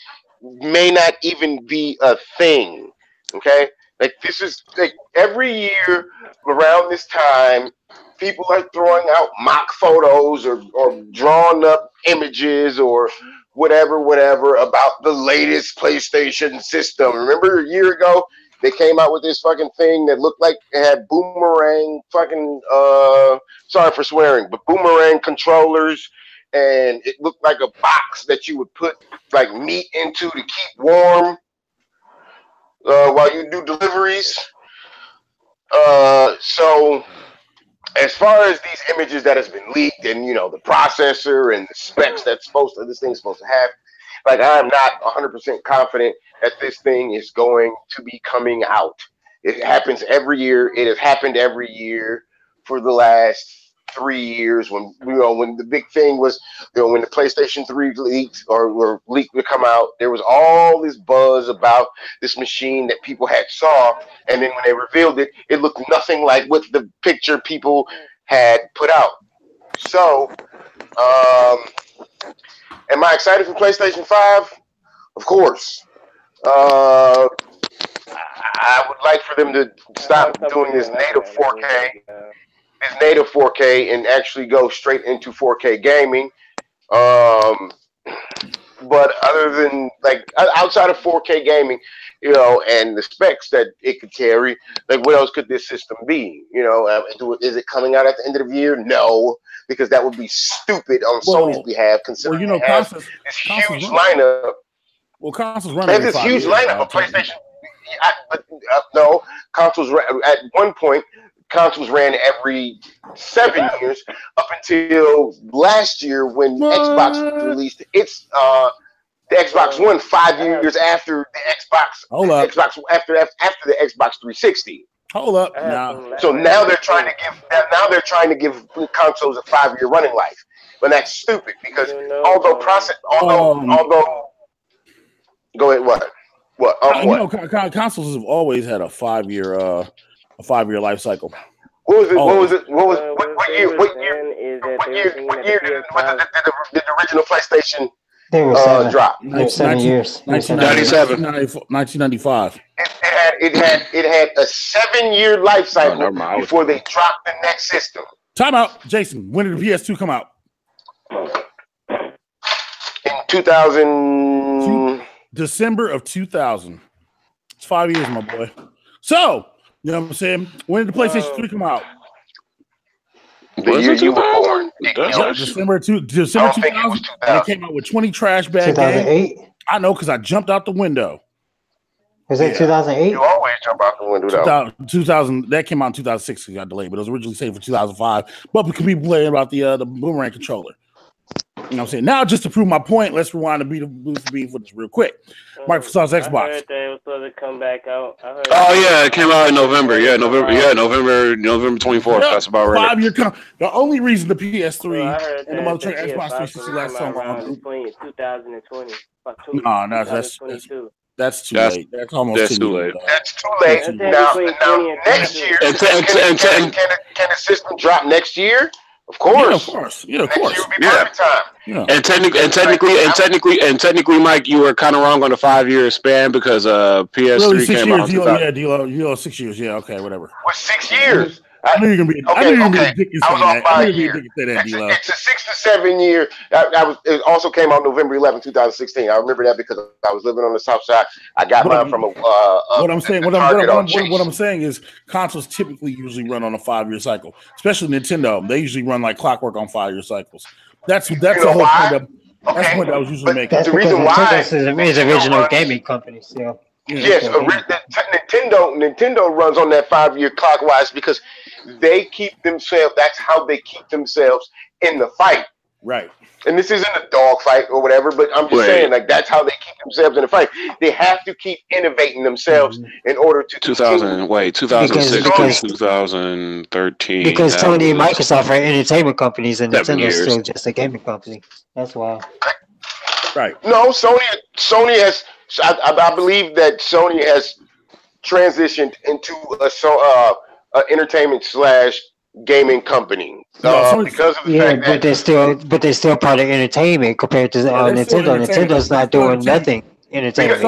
C: may not even be a thing. Okay, like this is like every year around this time, people are throwing out mock photos or drawn up images or whatever about the latest PlayStation system. Remember a year ago? They came out with this fucking thing that looked like it had boomerang fucking sorry for swearing, but boomerang controllers, and it looked like a box that you would put like meat into to keep warm while you do deliveries. So as far as these images that has been leaked and the processor and the specs that this thing's supposed to have, like I'm not 100% confident that this thing is going to be coming out. It happens every year. It has happened every year for the last 3 years. When when the big thing was, when the PlayStation 3 leaked or leaked to come out, there was all this buzz about this machine that people had saw, and then when they revealed it, it looked nothing like what the picture people had put out. So, am I excited for PlayStation 5? Of course. I would like for them to stop doing this native 4K, and actually go straight into 4K gaming. But other than outside of 4K gaming, and the specs that it could carry, what else could this system be? Is it coming out at the end of the year? No, because that would be stupid on Sony's behalf, considering it has this huge lineup.
A: Well, consoles running.
C: They have this huge lineup of PlayStation. No, consoles at one point. Consoles ran every 7 years up until last year when Xbox released its the Xbox One 5 years after the Xbox.
A: Hold up.
C: Xbox after the Xbox 360.
A: Hold up. Now.
C: So now they're trying to give consoles a 5-year running life, but that's stupid because although go ahead. What?
A: Consoles have always had a 5-year life cycle.
C: What year did the original PlayStation drop?
B: 7 years.
A: 1995.
C: It had a 7-year life cycle before they dropped the next system.
A: Time out, Jason. When did the PS2 come out?
C: In 2000.
A: December of 2000. It's 5 years, my boy. So, you know what I'm saying? When did the PlayStation 3 come out?
C: The year you were born.
A: December 2000. And it came out with 20 trash bag
B: 2008?
A: games. I know because I jumped out the window.
B: Was it 2008?
C: You always jump out the window.
A: 2000. That came out in 2006. It got delayed, but it was originally saved for 2005. But because people playing about the boomerang controller. You know what I'm saying? Now, just to prove my point, let's rewind the beat for this real quick. Microsoft's Xbox.
G: I heard they was supposed to come back out.
D: It came out in November. November 24th. That's about right.
A: 5 year the only reason the PS3 and the mother Xbox 360 last so long.
G: 2020.
A: No, that's too late. That's almost too late.
C: That's too late. Now next year, can the system drop next year? Of course.
A: Yeah, of course.
C: Time.
D: And technically, Mike, you were kind of wrong on the 5 year span because PS3
A: really,
D: came out.
A: D-Lo, 6 years. Yeah, okay, whatever.
C: What, 6 years?
A: I knew you were gonna be.
C: I was off by a year. It's a 6 to 7 year. It also came out November 11, 2016. I remember that because I was living on the South Side. I got mine from
A: what I'm saying is consoles typically usually run on a 5 year cycle, especially Nintendo. They usually run like clockwork on 5 year cycles. That's the whole point. That's the point I was usually making.
B: That's the reason why is original gaming company. So.
C: Yes, Nintendo runs on that 5 year clockwise because they keep themselves. That's how they keep themselves in the fight.
A: Right.
C: And this isn't a dog fight or whatever, but I'm just saying, that's how they keep themselves in the fight. They have to keep innovating themselves in order to
D: 2006, 2013.
B: Because Sony and Microsoft are entertainment companies, and Nintendo is still just a gaming company. That's why.
A: Right.
C: No, Sony has. I believe that Sony has transitioned into a entertainment / gaming company because of the fact that
B: they're still part of entertainment compared to Nintendo. Nintendo's not doing nothing entertainment.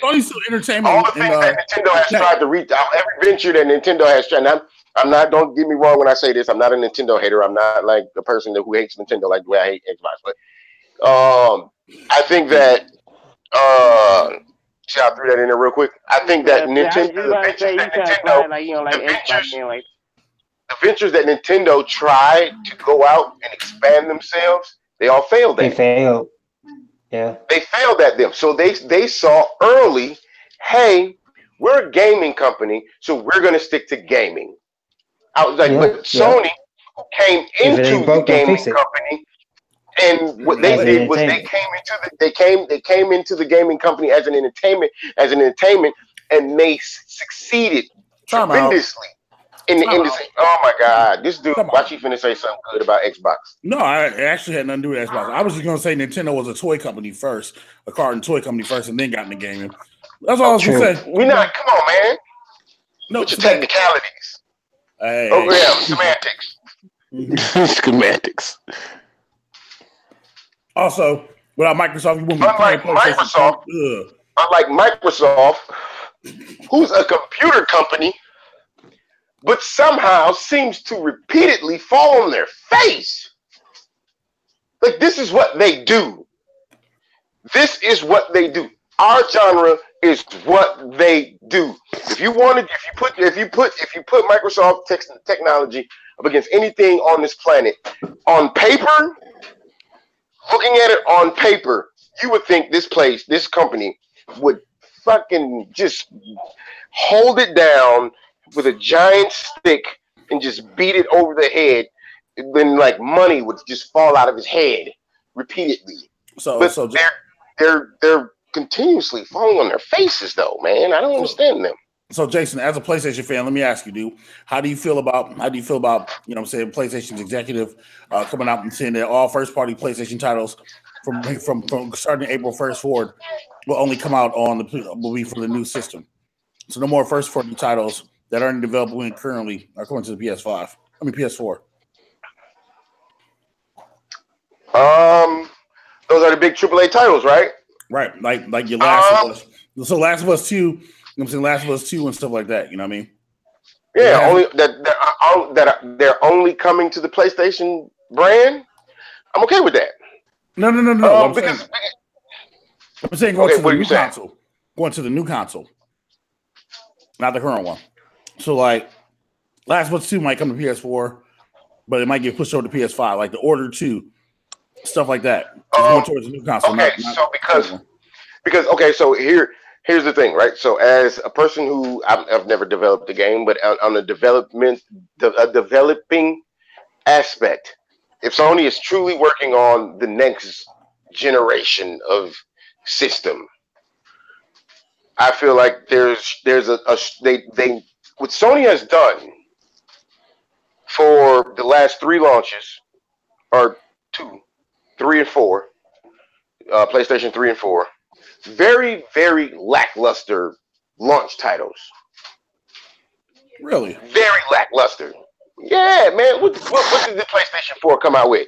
A: Sony's still entertainment.
C: All the things that Nintendo has tried to reach out, every venture that Nintendo has tried. I'm not. Don't get me wrong when I say this. I'm not a Nintendo hater. I'm not like a person who hates Nintendo like the way I hate Xbox. But I think that. See, I threw that in there real quick. I think that the ventures that Nintendo tried to go out and expand themselves, they all failed.
B: They failed. Yeah.
C: They failed at them. So they saw early, hey, we're a gaming company, so we're going to stick to gaming. I was like, but Sony, who came into the gaming company, and what they did was they came into the gaming company as an entertainment, and they succeeded tremendously in the industry. Oh my God, this dude! Watch, you finna say something good about Xbox.
A: No, I actually had nothing to do with Xbox. I was just gonna say Nintendo was a toy company first, a car and toy company first, and then got into gaming. That's all I was gonna say.
C: We're not. Come on, man.
A: No,
C: with your technicalities.
A: Hey.
C: Oh yeah, semantics.
D: Schematics.
A: Also, without Microsoft, you wouldn't be
C: unlike Microsoft, who's a computer company, but somehow seems to repeatedly fall on their face. Like, this is what they do. This is what they do. Our genre is what they do. If you put Microsoft technology up against anything on this planet, on paper, looking at it on paper, you would think this company would fucking just hold it down with a giant stick and just beat it over the head. Then like money would just fall out of his head repeatedly. But they're continuously falling on their faces though, man. I don't understand them.
A: So Jason, as a PlayStation fan, let me ask you, dude, how do you feel about you know what I'm saying, PlayStation's executive coming out and saying that all first party PlayStation titles from starting April 1st forward will only come out will be from the new system. So no more first party titles that are in development currently are coming to the PS4.
C: Those are the big AAA titles, right?
A: Right, like your Last of Us. So Last of Us 2, you know what I'm saying, Last of Us 2 and stuff like that. You know what I mean?
C: Yeah, only that they're only coming to the PlayStation brand. I'm okay with that.
A: No. I'm saying going to the new console. Going to the new console, not the current one. So like, Last of Us 2 might come to PS4, but it might get pushed over to PS5. Like the Order 2. Stuff like that. Going towards the new console.
C: Okay, so here's the thing, right? So as a person who I've never developed a game, but on the developing aspect, if Sony is truly working on the next generation of system, I feel like there's what Sony has done for the last 3 launches, or 2, 3 and 4, PlayStation 3 and 4, very, very lackluster launch titles.
A: Really?
C: Very lackluster. Yeah, man. What did the PlayStation 4 come out with?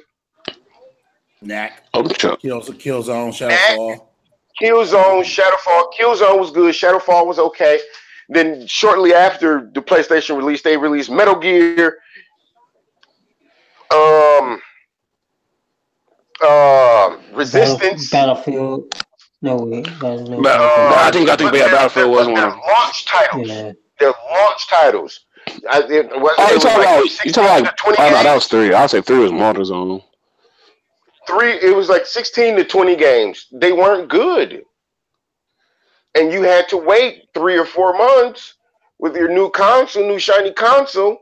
A: Knack. Killzone, Shadowfall.
C: Killzone was good. Shadowfall was okay. Then shortly after the PlayStation release, they released Metal Gear. Resistance,
B: Battlefield. No way.
D: I think Battlefield was one of them.
C: Launch titles. Yeah. They're launch titles.
D: You talking about? Oh no, that was 3. I'll say 3 was Mortal Zone.
C: 3, it was like 16 to 20 games. They weren't good, and you had to wait 3 or 4 months with your new shiny console,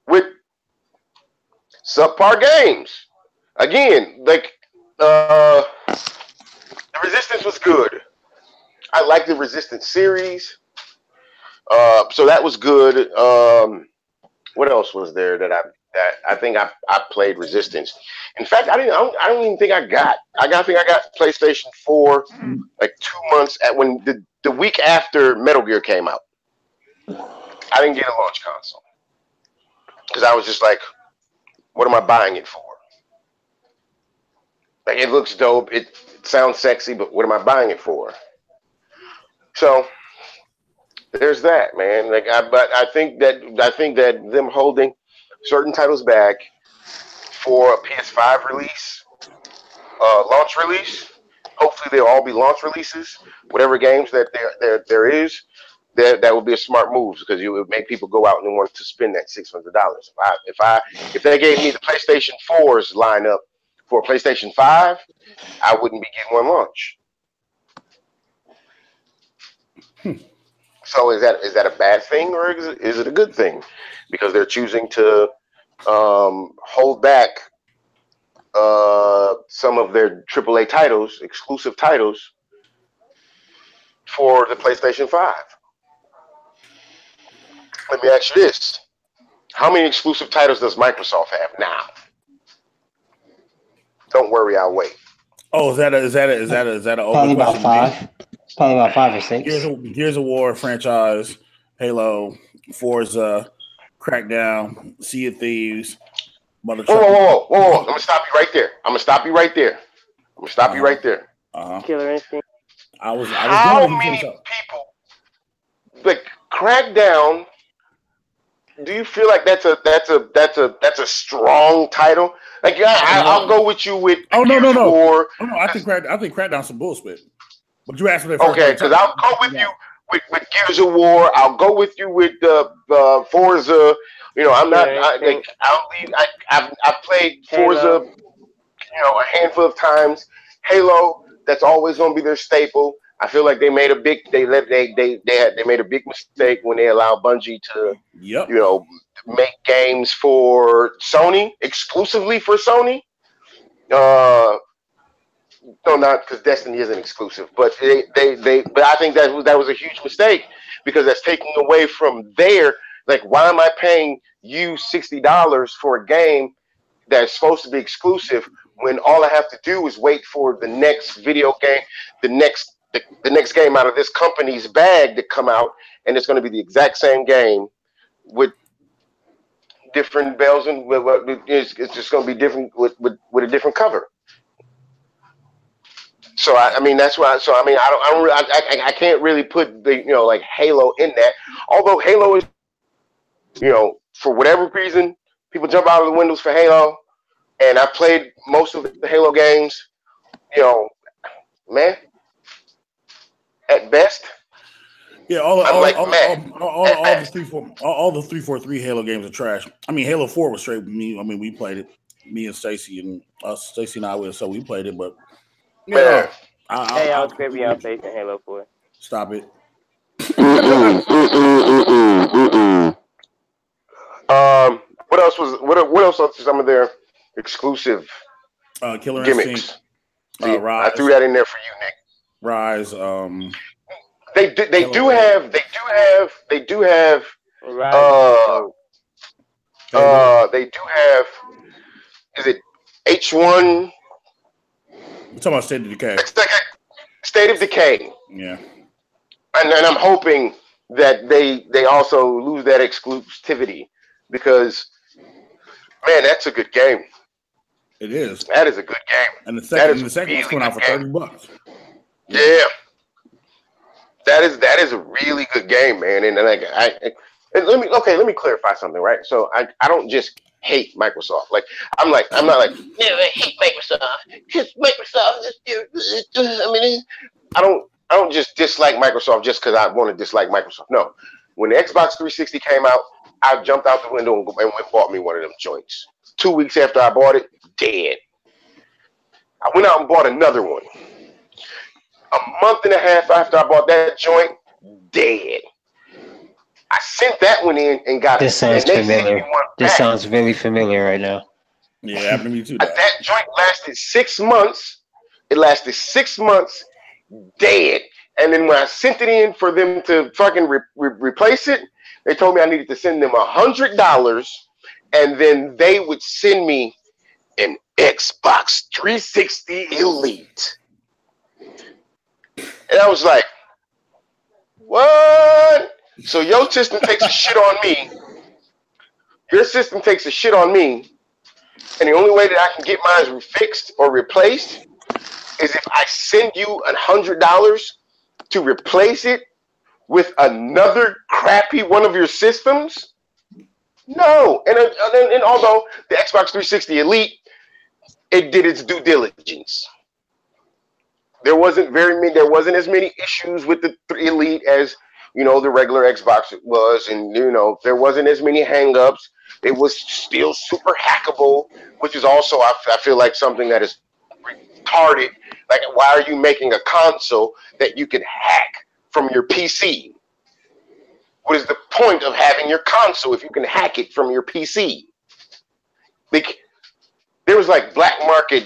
C: with subpar games. Again, like the Resistance was good. I like the Resistance series, so that was good. What else was there that I think I played Resistance? In fact, I don't even think I got. I think I got PlayStation 4 like 2 months when the week after Metal Gear came out. I didn't get a launch console because I was just like, what am I buying it for? Like, it looks dope, it sounds sexy, but what am I buying it for? So there's that, man. Like, I think that them holding certain titles back for a PS5 release, launch release. Hopefully they'll all be launch releases. Whatever games that there is, that would be a smart move, because it would make people go out and want to spend that $600. If they gave me the PlayStation 4's lineup for PlayStation 5, I wouldn't be getting one launch. So is that a bad thing, or is it a good thing? Because they're choosing to hold back some of their AAA titles, exclusive titles, for the PlayStation 5. Let me ask you this. How many exclusive titles does Microsoft have now? Don't worry, I'll wait.
A: Oh, is that an open question?
B: Probably about 5 or 6.
A: Gears of War franchise, Halo, Forza, Crackdown, Sea of Thieves.
C: Whoa. I'm gonna stop you right there.
G: Killer Instinct.
C: How many people like Crackdown? Do you feel like that's a strong title? Like I'll go with you with
A: no. I think Crackdown's some bullshit. But you asked me that first.
C: Okay, because I'll go with you with Gears of War. I'll go with you with Forza. You know, I'm not. I've played Forza. You know, a handful of times. Halo. That's always going to be their staple. I feel like they made a big made a big mistake when they allowed Bungie to make games for Sony, exclusively for Sony. No, not because Destiny isn't exclusive, but but I think that was a huge mistake because that's taking away from their, like, why am I paying you $60 for a game that's supposed to be exclusive when all I have to do is wait for the next video game, the next game out of this company's bag to come out, and it's going to be the exact same game with different bells and it's just going to be different with a different cover. So I mean that's why. So I mean I can't really put the like Halo in that. Although Halo is for whatever reason people jump out of the windows for Halo, and I played most of the Halo games. Man. At best,
A: yeah, all the 343 Halo games are trash. I mean, Halo 4 was straight with me. I mean, we played it. Me and Stacy and I, so we played it. But
C: yeah,
G: I was creepy out facing Halo 4.
A: Stop it.
C: What else was some of their exclusive
A: Killer
C: gimmicks?
A: Instinct,
C: I threw that in there for you, Nick.
A: Rise.
C: They do have. They do have. Is it H1?
A: You're talking about State of Decay.
C: State of Decay.
A: Yeah.
C: And I'm hoping that they also lose that exclusivity because, man, that's a good game.
A: It is.
C: That is a good game.
A: And the second one's coming out for $30.
C: Yeah. That is a really good game, man. And like let me clarify something, right? So I don't just hate Microsoft. Like I'm not like, yeah, I hate Microsoft. Just Microsoft. I mean, I don't just dislike Microsoft just because I want to dislike Microsoft. No. When the Xbox 360 came out, I jumped out the window and went and bought me one of them joints. 2 weeks after I bought it, dead. I went out and bought another one. A month and a half after I bought that joint, dead. I sent that one in and got
B: this sounds familiar. This sounds very familiar right now.
A: Yeah, happened to me too.
C: That joint lasted 6 months. It lasted 6 months, dead. And then when I sent it in for them to fucking replace it, they told me I needed to send them $100, and then they would send me an Xbox 360 Elite. And I was like, what? So your system takes a shit on me. Your system takes a shit on me. And the only way that I can get mine fixed or replaced is if I send you $100 to replace it with another crappy one of your systems? No. And although the Xbox 360 Elite, it did its due diligence. There wasn't as many issues with the Elite as the regular Xbox was, and there wasn't as many hangups. It was still super hackable, which is also I feel like something that is retarded. Like, why are you making a console that you can hack from your PC? What is the point of having your console if you can hack it from your PC? Like, there was like black market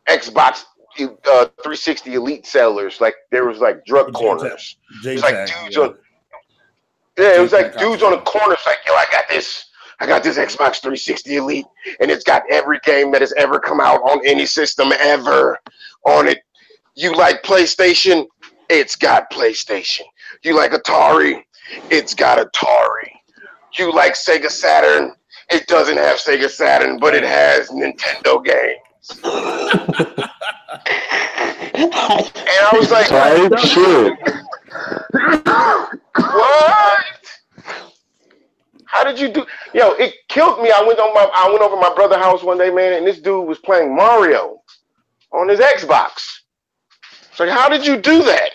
C: Xbox 360 Elite sellers. Like there was like drug corners. It's like dudes on. Yeah, it was like dudes on the corners. Like, yo, I got this Xbox 360 Elite, and it's got every game that has ever come out on any system ever on it. You like PlayStation? It's got PlayStation. You like Atari? It's got Atari. You like Sega Saturn? It doesn't have Sega Saturn, but it has Nintendo games. And I was like, what? How did you do? Yo, it killed me. I went over my brother's house one day, man, and this dude was playing Mario on his Xbox. It's like, how did you do that?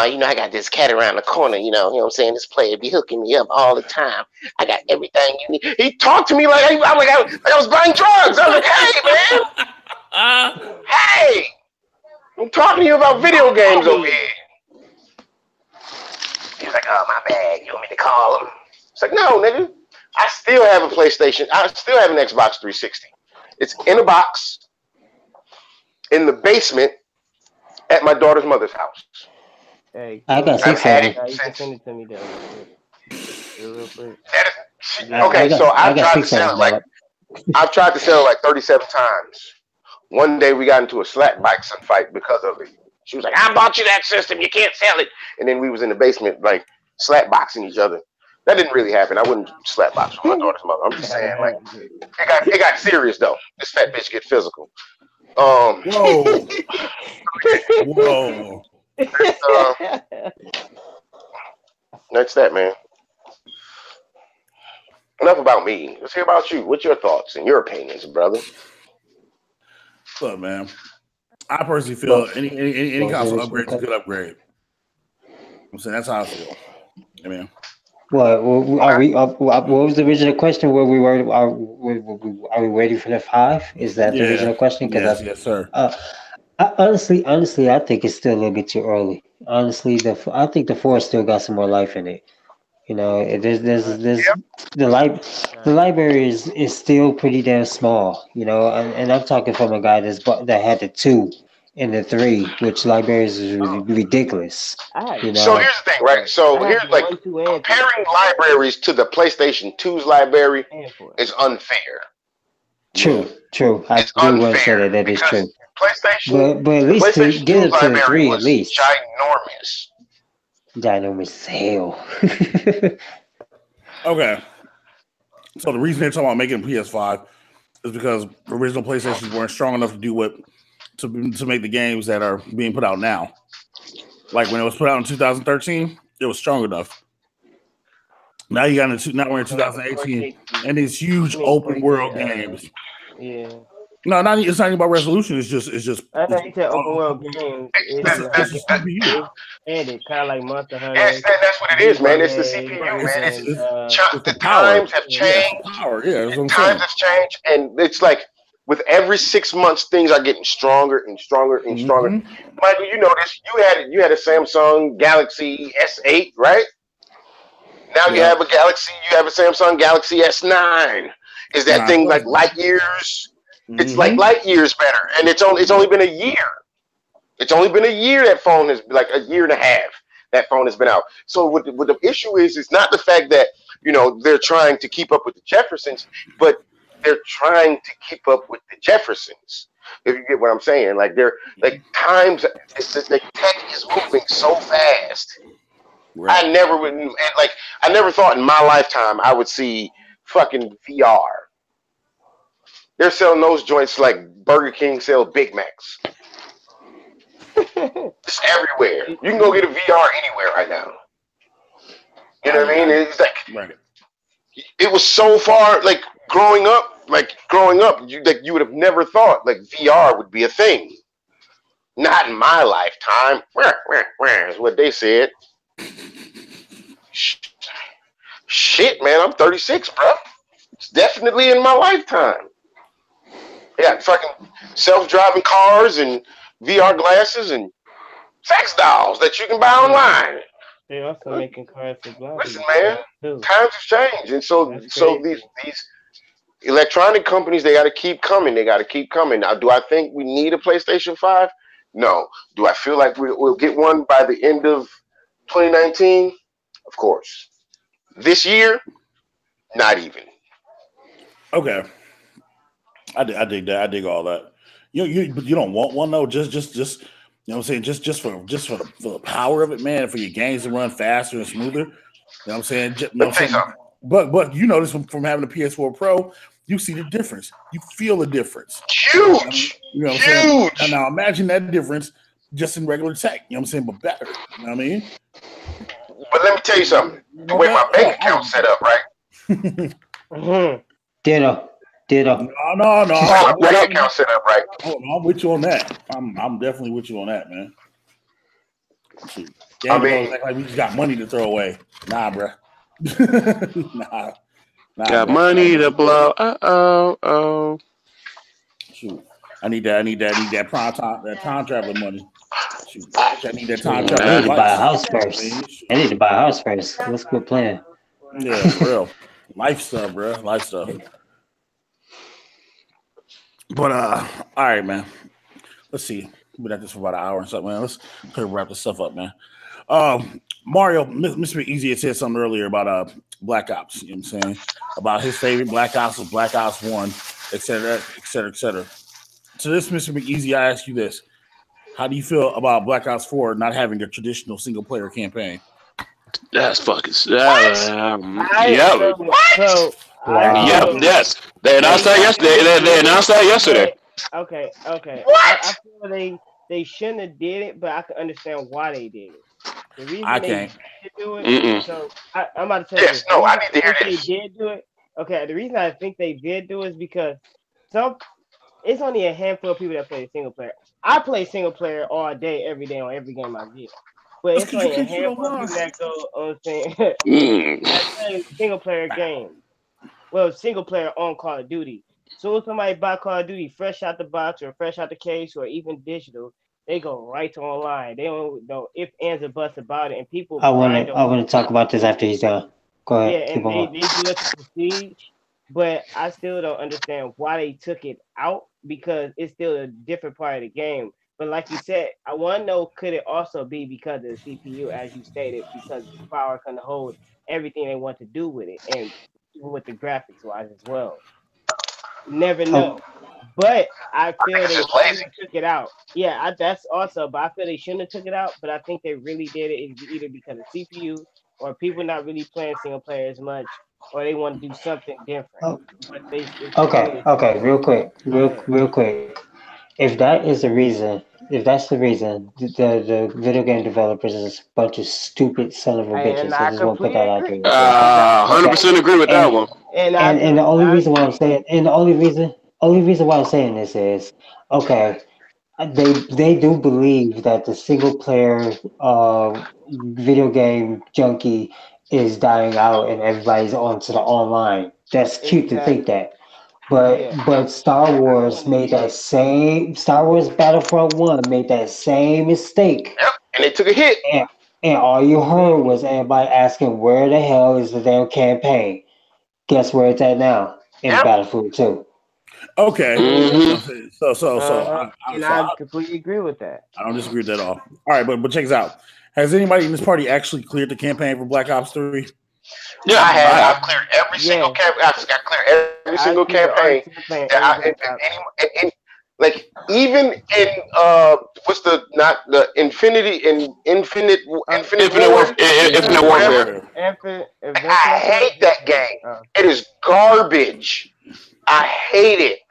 C: You know, I got this cat around the corner, you know what I'm saying? This player be hooking me up all the time. I got everything you need. He talked to me like I was buying drugs. I was like, hey, man. Hey, I'm talking to you about video games over here. He's like, oh, my bad. You want me to call him? It's like, no, nigga. I still have a PlayStation. I still have an Xbox 360. It's in a box in the basement at my daughter's mother's house.
E: Hey,
B: I got 6 of them.
E: You can send it to me real quick.
C: Okay, so I've tried to sell it like 37 times. One day we got into a slap boxing fight because of it. She was like, I bought you that system, you can't sell it. And then we was in the basement like slap boxing each other. That didn't really happen. I wouldn't slap box with my daughter's mother. I'm just saying, like, it got serious though. This fat bitch get physical.
A: Whoa.
C: That's that, man. Enough about me. Let's hear about you. What's your thoughts and your opinions, brother?
A: Look, man. I personally feel any console upgrade is a good upgrade. I'm saying that's how I feel. I mean,
B: what was the original question? Are we waiting for the 5? Is that the original question?
A: Yes, sir.
B: Honestly, I think it's still a little bit too early. Honestly, I think the 4 still got some more life in it. You know, the library is still pretty damn small. You know, and I'm talking from a guy that had the 2 and the 3, which libraries is ridiculous. You know?
C: So here's the thing, right? So here's like comparing libraries to the PlayStation 2's library is unfair.
B: True. I do want to say that is true.
C: PlayStation,
B: but at least to get it to the 3 at least.
C: Ginormous
B: as hell.
A: Okay. So the reason they're talking about making a PS5 is because original PlayStations weren't strong enough to do to make the games that are being put out now. Like when it was put out in 2013, it was strong enough. Now you got now we're in 2018, and these huge open world games.
E: Yeah.
C: No,
A: it's not even about resolution. It's just.
E: I know you said open world games. It's kind of like Monster Hunter.
C: That's what it is, man. It's the CPU, man. It's the times have changed. Times have changed, and it's like with every 6 months, things are getting stronger and stronger and stronger. Michael, you know this. You had a Samsung Galaxy S8, right? Now you have a Samsung Galaxy S9. Is that thing like light years? It's like light years better, and it's only been a year. It's only been a year that phone has like a year and a half that phone has been out. So what the issue is not the fact that they're trying to keep up with the Jeffersons, but they're trying to keep up with the Jeffersons. If you get what I'm saying, like they're like times, the tech is moving so fast. Right. I never thought in my lifetime I would see fucking VR. They're selling those joints like Burger King sell Big Macs. It's everywhere. You can go get a VR anywhere right now. You know what I mean? It's like it was so far. Like growing up, you would have never thought like VR would be a thing. Not in my lifetime. Where is what they said. Shit, man, I'm 36, bro. It's definitely in my lifetime. Yeah, fucking self-driving cars and VR glasses and sex dolls that you can buy online.
E: They're also making cars for blind.
C: Listen, man, times have changed, and so these electronic companies, they got to keep coming. Now, do I think we need a PlayStation 5? No. Do I feel like we'll get one by the end of 2019? Of course. This year, not even.
A: Okay. I dig that. I dig all that. But you don't want one though. Just you know what I'm saying. Just for the power of it, man. For your games to run faster and smoother. You know what I'm saying. But you notice from having a PS4 Pro, you see the difference. You feel the difference.
C: Huge.
A: You know what I'm saying. Now imagine that difference just in regular tech. You know what I'm saying, but better. You know what I mean.
C: But let me tell you something. The way my bank account's set up, right?
B: Ditto.
A: No.
C: My bank account set up, right?
A: Oh, no, I'm with you on that. I'm definitely with you on that, man. Shoot.
C: I mean,
A: like we just got money to throw away. Nah, bro. nah.
D: Got money to blow. Oh.
A: Shoot. I need that time traveling money. Shoot. I need that time traveling.
B: I need to buy a house first. What's good plan?
A: Yeah, for real. Life stuff, bro. Life stuff. But all right, man. Let's see. We've been at this for about an hour and something, man. Let's wrap this stuff up, man. Mario, MrMcEasy had said something earlier about Black Ops. You know what I'm saying? About his favorite Black Ops was Black Ops 1, et cetera, et cetera, et cetera. So this, MrMcEasy, I ask you this. How do you feel about Black Ops 4 not having a traditional single-player campaign?
D: That's fucking
G: Yes.
D: They announced that yesterday. They announced that yesterday.
G: Okay.
C: What?
G: I feel they shouldn't have did it, but I can understand why they did it. The reason
A: I
G: they
A: can't.
G: did do it. So I'm about to tell you.
C: Yes, no, I need to hear this.
G: They did do it. Okay, the reason I think they did do it is because it's only a handful of people that play single player. I play single player all day, every day on every game I get. But it's only a handful of people that go on that play single player games. Well, single player on Call of Duty. So if somebody buy Call of Duty fresh out the box or fresh out the case or even digital, they go right to online. They don't know if ands or buts about it, and people.
B: I want to talk about this after he's done. Go ahead.
G: Yeah, and they do it to Prestige, but I still don't understand why they took it out because it's still a different part of the game. But like you said, I want to know, could it also be because of the CPU, as you stated, because the power can hold everything they want to do with it, and with the graphics wise as well. Never know. But I feel they took it out. Yeah, that's also, but I feel they shouldn't have took it out, but I think they really did it either because of CPU or people not really playing single player as much, or they want to do something different.
B: Okay, real quick. If that's the reason, the video game developers is a bunch of stupid son of a bitches. I just want to put that out there.
D: 100% agree with that one.
B: And the only reason why I'm saying, why I'm saying this is, okay, they do believe that the single player video game junkie is dying out and everybody's onto the online. That's cute to think that. But Star Wars Battlefront 1 made that same mistake.
C: Yep, and they took a hit.
B: And all you heard was everybody asking, where the hell is the damn campaign? Guess where it's at now? In Battlefield 2.
A: Okay.
G: Mm-hmm. So I completely agree with that.
A: I don't disagree with that at all. All right, but check this out. Has anybody in this party actually cleared the campaign for Black Ops 3?
C: Yeah, I have. I've cleared every single campaign. I've cleared every single campaign. Like even in what's the Infinite Warfare. I hate that game. It is garbage. I hate it.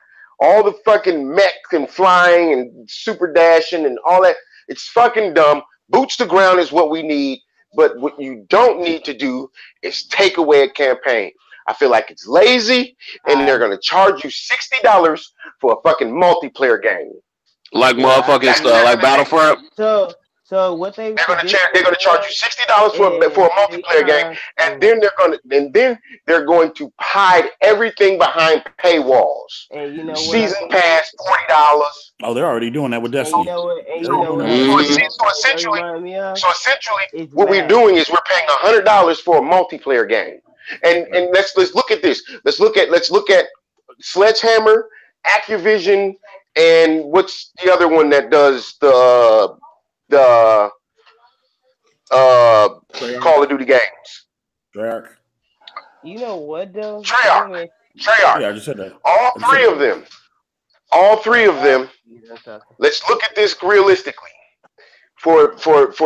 C: All the fucking mech and flying and super dashing and all that. It's fucking dumb. Boots to ground is what we need. But what you don't need to do is take away a campaign. I feel like it's lazy, and they're gonna charge you $60 for a fucking multiplayer game.
D: Like motherfucking stuff, like Battlefront.
G: So what they're gonna
C: charge you $60 for a multiplayer game, and then they're going to hide everything behind paywalls.
G: And you know what?
C: Season pass $40.
A: Oh, they're already doing that with Destiny.
C: So essentially, what we're doing is we're paying $100 for a multiplayer game. And let's look at this. Let's look at Sledgehammer, Activision, And what's the other one that does the Call of Duty games?
A: Treyarch.
G: You know what though?
C: Treyarch.
A: Yeah, I just said that.
C: All three of them. Let's look at this realistically. For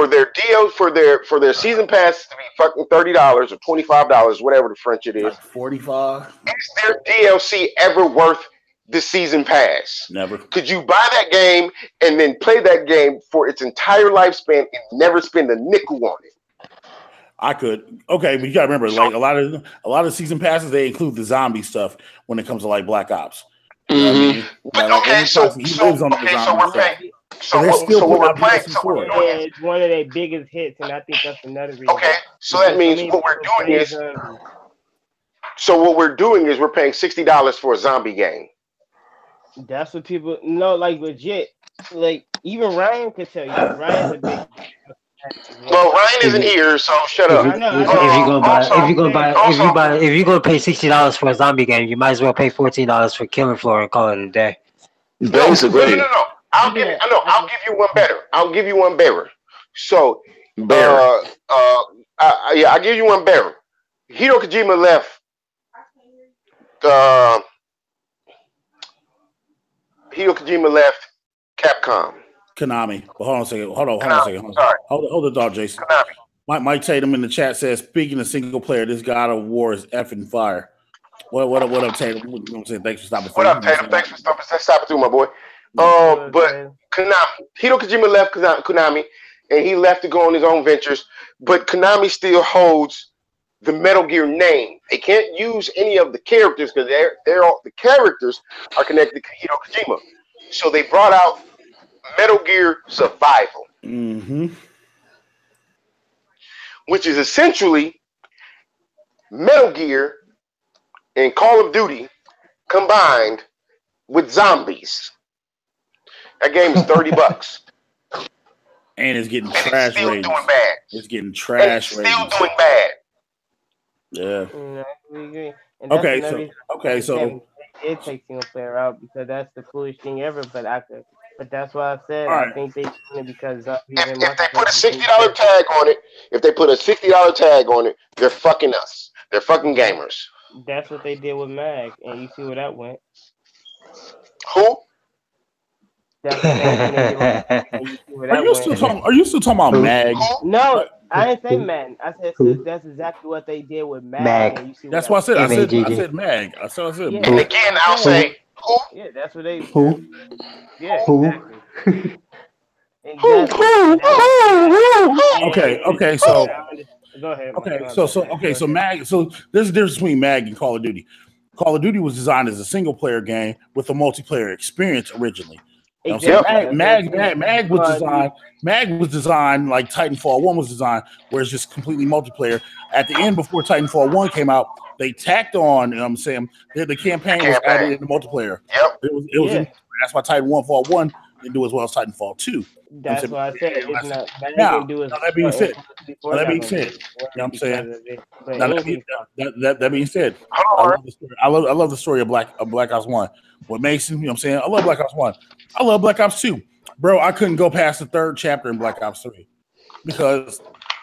C: their deal for their season pass to be fucking $30 or $25, whatever the French it is.
A: Like 45.
C: Is their DLC ever worth the season pass?
A: Never.
C: Could you buy that game and then play that game for its entire lifespan and never spend a nickel on it?
A: I could. Okay, but you gotta remember, like a lot of season passes, they include the zombie stuff when it comes to like Black Ops. You know what I mean?
C: But
A: like,
C: okay, so what we're playing.
G: It's one of their biggest hits, and I think that's another reason.
C: Okay, so that means what we're doing is we're paying $60 for a zombie game.
G: That's what people know, like legit. Like even Ryan could tell you. Ryan's a big.
C: Well, Ryan isn't here, so shut up.
B: If you're gonna pay $60 for a zombie game, you might as well pay $14 for Killing Floor and call it a day.
D: Basically.
C: No. I'll give you one better. So, I'll give you one better. Hideo Kojima left. Hideo Kojima left Capcom.
A: Konami. But hold on a second. Hold on a second.
C: Sorry.
A: Hold the thought, Jason.
C: Konami.
A: Mike Tatum in the chat says, speaking of single player, this God of War is effing fire. What up, Tatum? You know what I'm saying? Thanks for stopping through.
C: What up, Tatum? Thanks for stopping through, my boy. But Konami. Hideo Kojima left Konami, and he left to go on his own ventures. But Konami still holds the Metal Gear name. They can't use any of the characters because the characters are connected to Hideo Kojima. So they brought out Metal Gear Survival, which is essentially Metal Gear and Call of Duty combined with zombies. That game is $30.
A: And it's getting trash
C: still
A: ratings.
C: doing bad.
A: It's getting trash
C: still
A: ratings.
C: doing bad.
A: Yeah.
G: Okay,
A: so
G: it takes single player out because that's the foolish thing ever. But that's why I said
A: right.
G: I think they doing it because
C: if they put a $60 tag on it, they're fucking us. They're fucking gamers.
G: That's what they did with Mag, and you see where that went.
C: Who?
A: Are you still talking about Mag?
G: No, I didn't say Mag. I said that's exactly what they did with Mag. And you see
A: that's what I said. I said Mag. I said
G: yeah.
C: And again, I'll say who?
G: Yeah, that's what they.
B: Who?
G: Yeah, exactly.
A: Okay. So
G: go ahead.
A: So Mag. So there's a difference between Mag and Call of Duty. Call of Duty was designed as a single player game with a multiplayer experience originally. Mag was designed like Titanfall 1 was designed, where it's just completely multiplayer. At the end, before Titanfall 1 came out, they tacked on, you know what I'm saying, the campaign was added in the multiplayer.
C: Yep.
A: It was that's why Titanfall 1 didn't do as well as Titanfall 2.
G: That's why I said it's not.
A: Now, that being said, you know what I'm saying? That being said, I love the story of Black Ops 1. What makes him, you know what I'm saying? I love Black Ops 1. I love Black Ops 2. Bro, I couldn't go past the third chapter in Black Ops 3 because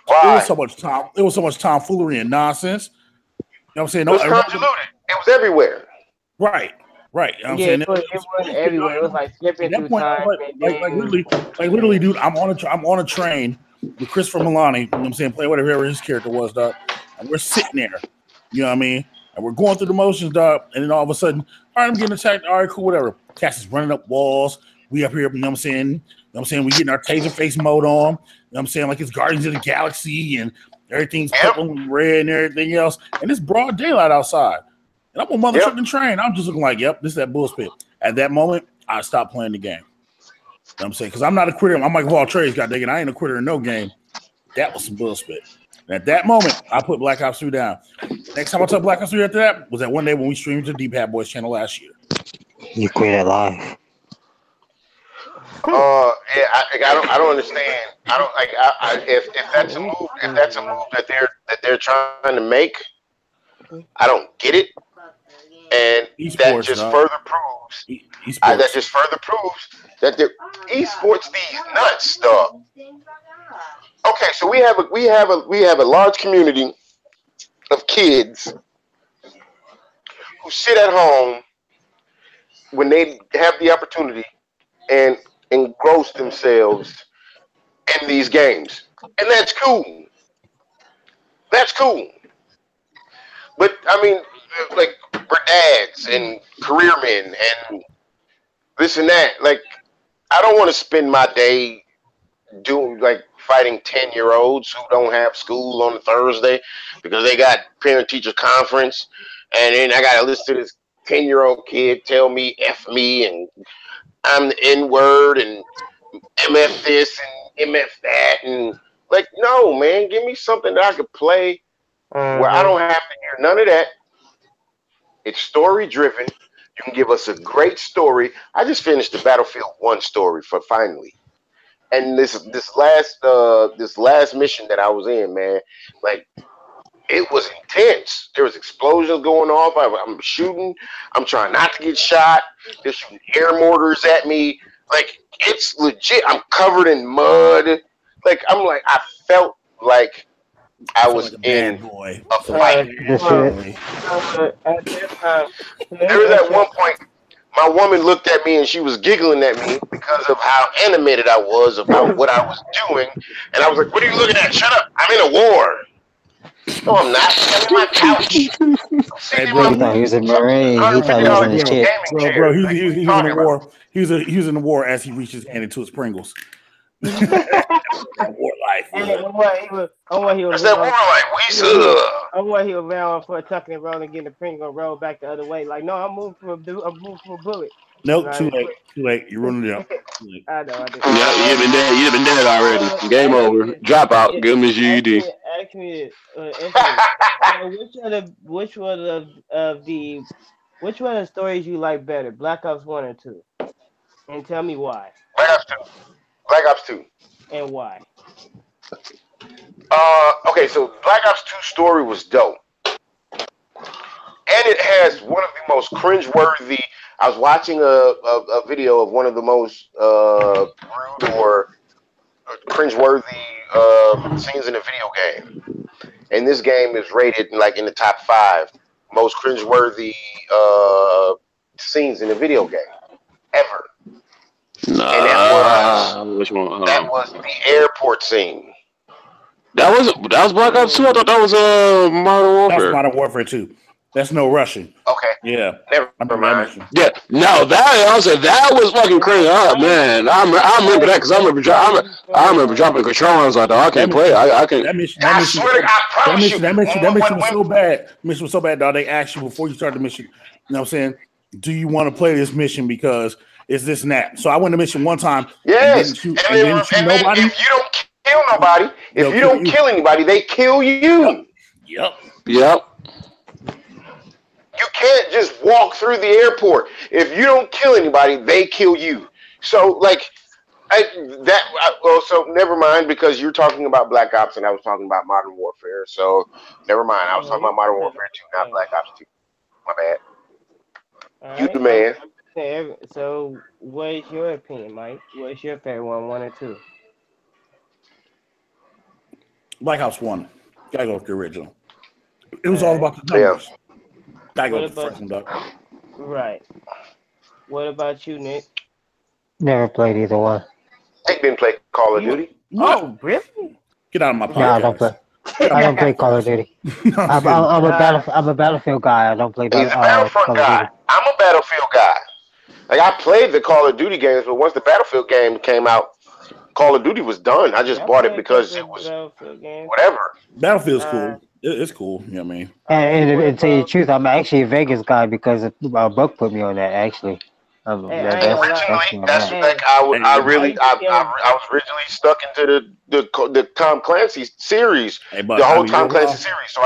A: it was so much tomfoolery and nonsense. You know what I'm saying?
C: It was convoluted. It was everywhere.
A: Right. You know what I'm saying?
G: It was everywhere. It was like skipping through time.
A: Like literally, dude, I'm on a train with Christopher Milani, you know what I'm saying, play whatever his character was, dog. And we're sitting there, you know what I mean? And we're going through the motions, dog. And then all of a sudden, all right, I'm getting attacked. All right, cool, whatever. Cass is running up walls. We up here, you know what I'm saying? You know what I'm saying? We getting our taser face mode on. You know what I'm saying? Like it's Guardians of the Galaxy and everything's purple and red and everything else. And it's broad daylight outside. And I'm on motherfucking train. I'm just looking like, yep, this is that bullshit. At that moment, I stopped playing the game. You know what I'm saying? Because I'm not a quitter. I'm MikeOfAllTrades, goddamn. I ain't a quitter in no game. That was some bullshit. And at that moment, I put Black Ops 3 down. Next time I took Black Ops 3 after that was that one day when we streamed to D-Pad Boyz channel last year.
B: You quit it live.
C: I don't understand. I don't like if that's a move that they're trying to make. I don't get it. And that just further proves that the esports these nuts, dog. Okay, so we have a large community of kids who sit at home when they have the opportunity and engross themselves in these games, and that's cool. That's cool. But I mean, like, we're dads and career men and this and that. Like, I don't want to spend my day doing fighting 10-year-olds who don't have school on a Thursday because they got parent-teacher conference, and then I got to listen to this 10-year-old kid tell me F me and I'm the N-word and MF this and MF that, and no, man, give me something that I could play where I don't have to hear none of that. It's story driven. You can give us a great story. I just finished the Battlefield 1 story finally. And this last mission that I was in, man, it was intense. There was explosions going off. I'm shooting. I'm trying not to get shot. They're shooting air mortars at me. It's legit. I'm covered in mud. I felt like I was in a fight. There was at one point, my woman looked at me and she was giggling at me because of how animated I was about what I was doing. And I was like, "What are you looking at? Shut up. I'm in a war." No, I'm not. I'm in my couch.
B: Hey, bro, he thought he was a Marine. He thought he was in his chair.
A: Bro, he was in the war. He was in the war as he reached his hand into his Pringles. War life.
C: That's that war life.
G: I'm what he was around for tucking and rolling, getting the Pringle roll back the other way. No, I'm moving for a bullet.
A: Nope, too late. You ruined it out.
G: I know.
D: Yeah, you've been dead already. Game over. Drop out. Give him his GED.
G: Ask me, which one of the stories you like better, Black Ops 1 or 2? And tell me why.
C: Black Ops 2.
G: And why?
C: Okay, so Black Ops 2 story was dope. And it has one of the most cringeworthy. I was watching a video of one of the most rude or cringeworthy scenes in a video game. And this game is rated in the top 5 most cringeworthy scenes in a video game ever. And
D: which one?
C: That was the airport scene.
D: That was Black Ops 2. I thought that was Modern Warfare.
A: That's Modern Warfare 2. That's no rushing.
C: Okay.
A: Yeah.
C: Never mind.
D: Yeah. No, that was fucking crazy. Oh man, I remember that because I remember dropping control. I was like, I can't play. I can.
A: That mission was so bad. Mission was so bad, dog. They asked you before you started the mission. You know what I'm saying? Do you want to play this mission because it's this and that? So I went to mission one time.
C: Yes. And then if you don't kill nobody, if you don't kill anybody, they kill you.
A: Yep.
C: You can't just walk through the airport. If you don't kill anybody, they kill you. So so never mind, because you're talking about Black Ops and I was talking about Modern Warfare. So never mind. I was talking about Modern Warfare 2, not Black Ops 2. My bad. You the man.
G: So what is your opinion, Mike? What's your favorite one or 2?
A: Black Ops 1. Gotta go with the original. It was all about the numbers. Gotta go with the first one, dog.
G: Right. What about you, Nick?
B: Never played either one.
C: Nick didn't play Call of Duty.
G: Oh, really?
A: Get out of my podcast.
B: No, I don't play. I don't play Call of Duty. I'm a Battlefield guy. I don't play
C: He's a Battlefront guy. I'm a Battlefield guy. I played the Call of Duty games, but once the Battlefield game came out, Call of Duty was done. I just bought it because it was whatever.
A: Battlefield's cool. It's cool. You know what I mean?
B: And to tell you the truth, I'm actually a Vegas guy because Buck put me on that. Actually,
C: I was originally stuck into the Tom Clancy series, the whole Tom Clancy series. So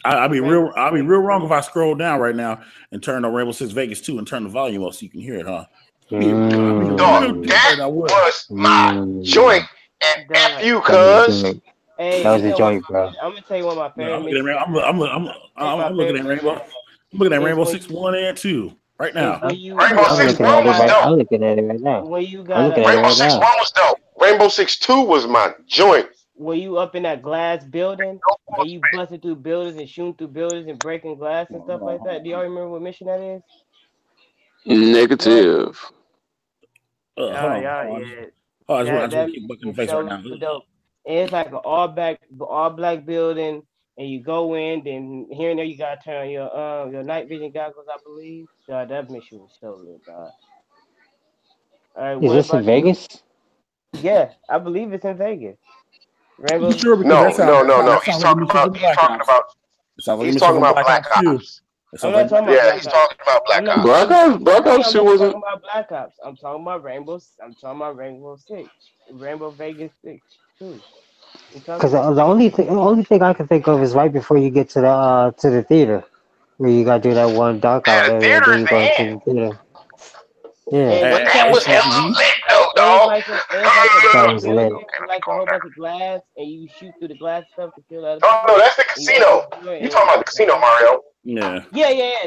A: I'll be real wrong if I scroll down right now and turn on Rainbow Six Vegas 2 and turn the volume up so you can hear it, huh?
C: Dog, that was my joint, and F you, cuz.
B: That was a joint, bro.
G: I'm gonna tell you one of my favorite.
A: I'm looking at Rainbow. I'm looking at Rainbow Six 1 and 2 right now.
C: Rainbow Six 1 was dope.
B: I'm looking at it right now.
C: Rainbow Six 1 was dope. Rainbow Six 2 was my joint.
G: Were you up in that glass building and you busting through buildings and shooting through buildings and breaking glass and stuff like that? Do y'all remember what mission that is?
D: Negative.
G: Yeah.
A: Oh, I just want to keep bucking the face right now.
G: Dope. And it's like an all black building, and you go in, then here and there you gotta turn on your night vision goggles, I believe. God, that mission was so lit, God. All right,
B: is this in Vegas?
G: Yeah, I believe it's in Vegas. Rainbow.
C: No. He's talking about Black Ops.
G: I'm not talking about
C: he's talking about Black Ops.
D: Black Ops 2 wasn't.
G: I'm talking about Black Ops. I'm talking about Rainbow. I'm talking about Rainbow Six, Rainbow Vegas 6 too.
B: Because the only thing I can think of is right before you get to the theater, where you gotta do that one dark out area, and then you go into the theater. Yeah,
C: that was hella lit though, dog.
G: That was lit. Like a whole bunch of glass, and you shoot through the glass stuff to kill other people.
C: Oh no, that's the casino. You talking about the casino, Mario?
A: Yeah,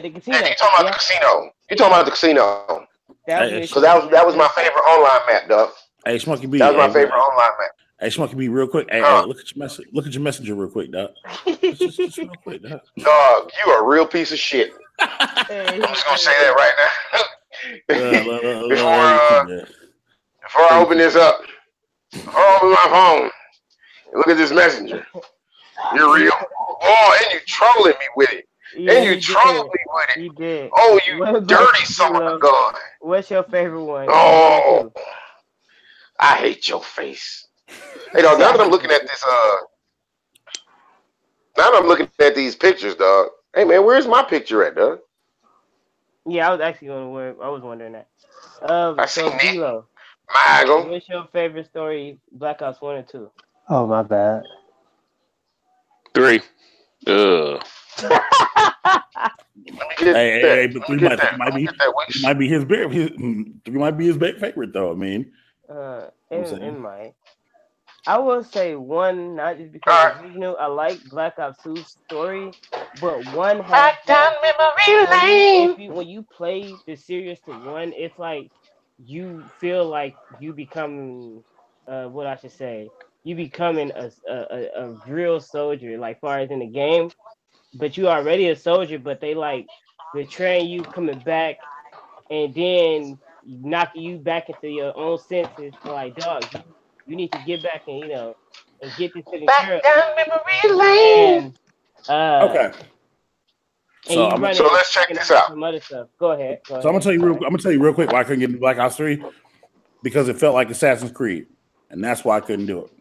G: the casino.
C: Yeah, you talking about the casino? You talking about the casino? Because that was my favorite online map, dog.
A: Hey, Smokey B.
C: That was my favorite online map.
A: Hey, Smokey B, real quick. Hey, look at your message. Look at your messenger, real quick, dog. Just real quick, dog.
C: Dog, you are a real piece of shit. I'm just gonna say that right now. Before I open this up, I open my phone. Look at this messenger. You're real. Oh, and you trolling me with it.
G: Yeah,
C: and you trolling me with it.
G: You did.
C: Oh, you dirty son of a gun.
G: What's your favorite one?
C: Oh, I hate your face. Hey, dog, now that I'm looking at this, now that I'm looking at these pictures, dog. Hey, man, where's my picture at, dog?
G: Yeah, I was actually wondering that.
C: I
G: so
C: seen
G: D'Lo,
C: that.
G: What's your favorite story, Black Ops 1 and 2?
B: Oh, my bad.
D: 3.
A: Hey, but 3 might be his favorite though. I mean,
G: it might. I will say 1, not just because it's original. I like Black Ops 2's story, but 1 has
C: back down memory lane.
G: When you play the series to 1, it's like you feel like you become what I should say. You becoming a real soldier, like far as in the game. But you already a soldier, but they like betraying you, coming back, and then knocking you back into your own senses. Like, dog, you need to get back and and get this taken care of.
C: Back down memory lane.
A: Okay.
C: So let's check this out.
G: Some other stuff. Go ahead.
A: So I'm gonna tell you real quick why I couldn't get into Black Ops 3, because it felt like Assassin's Creed, and that's why I couldn't do it.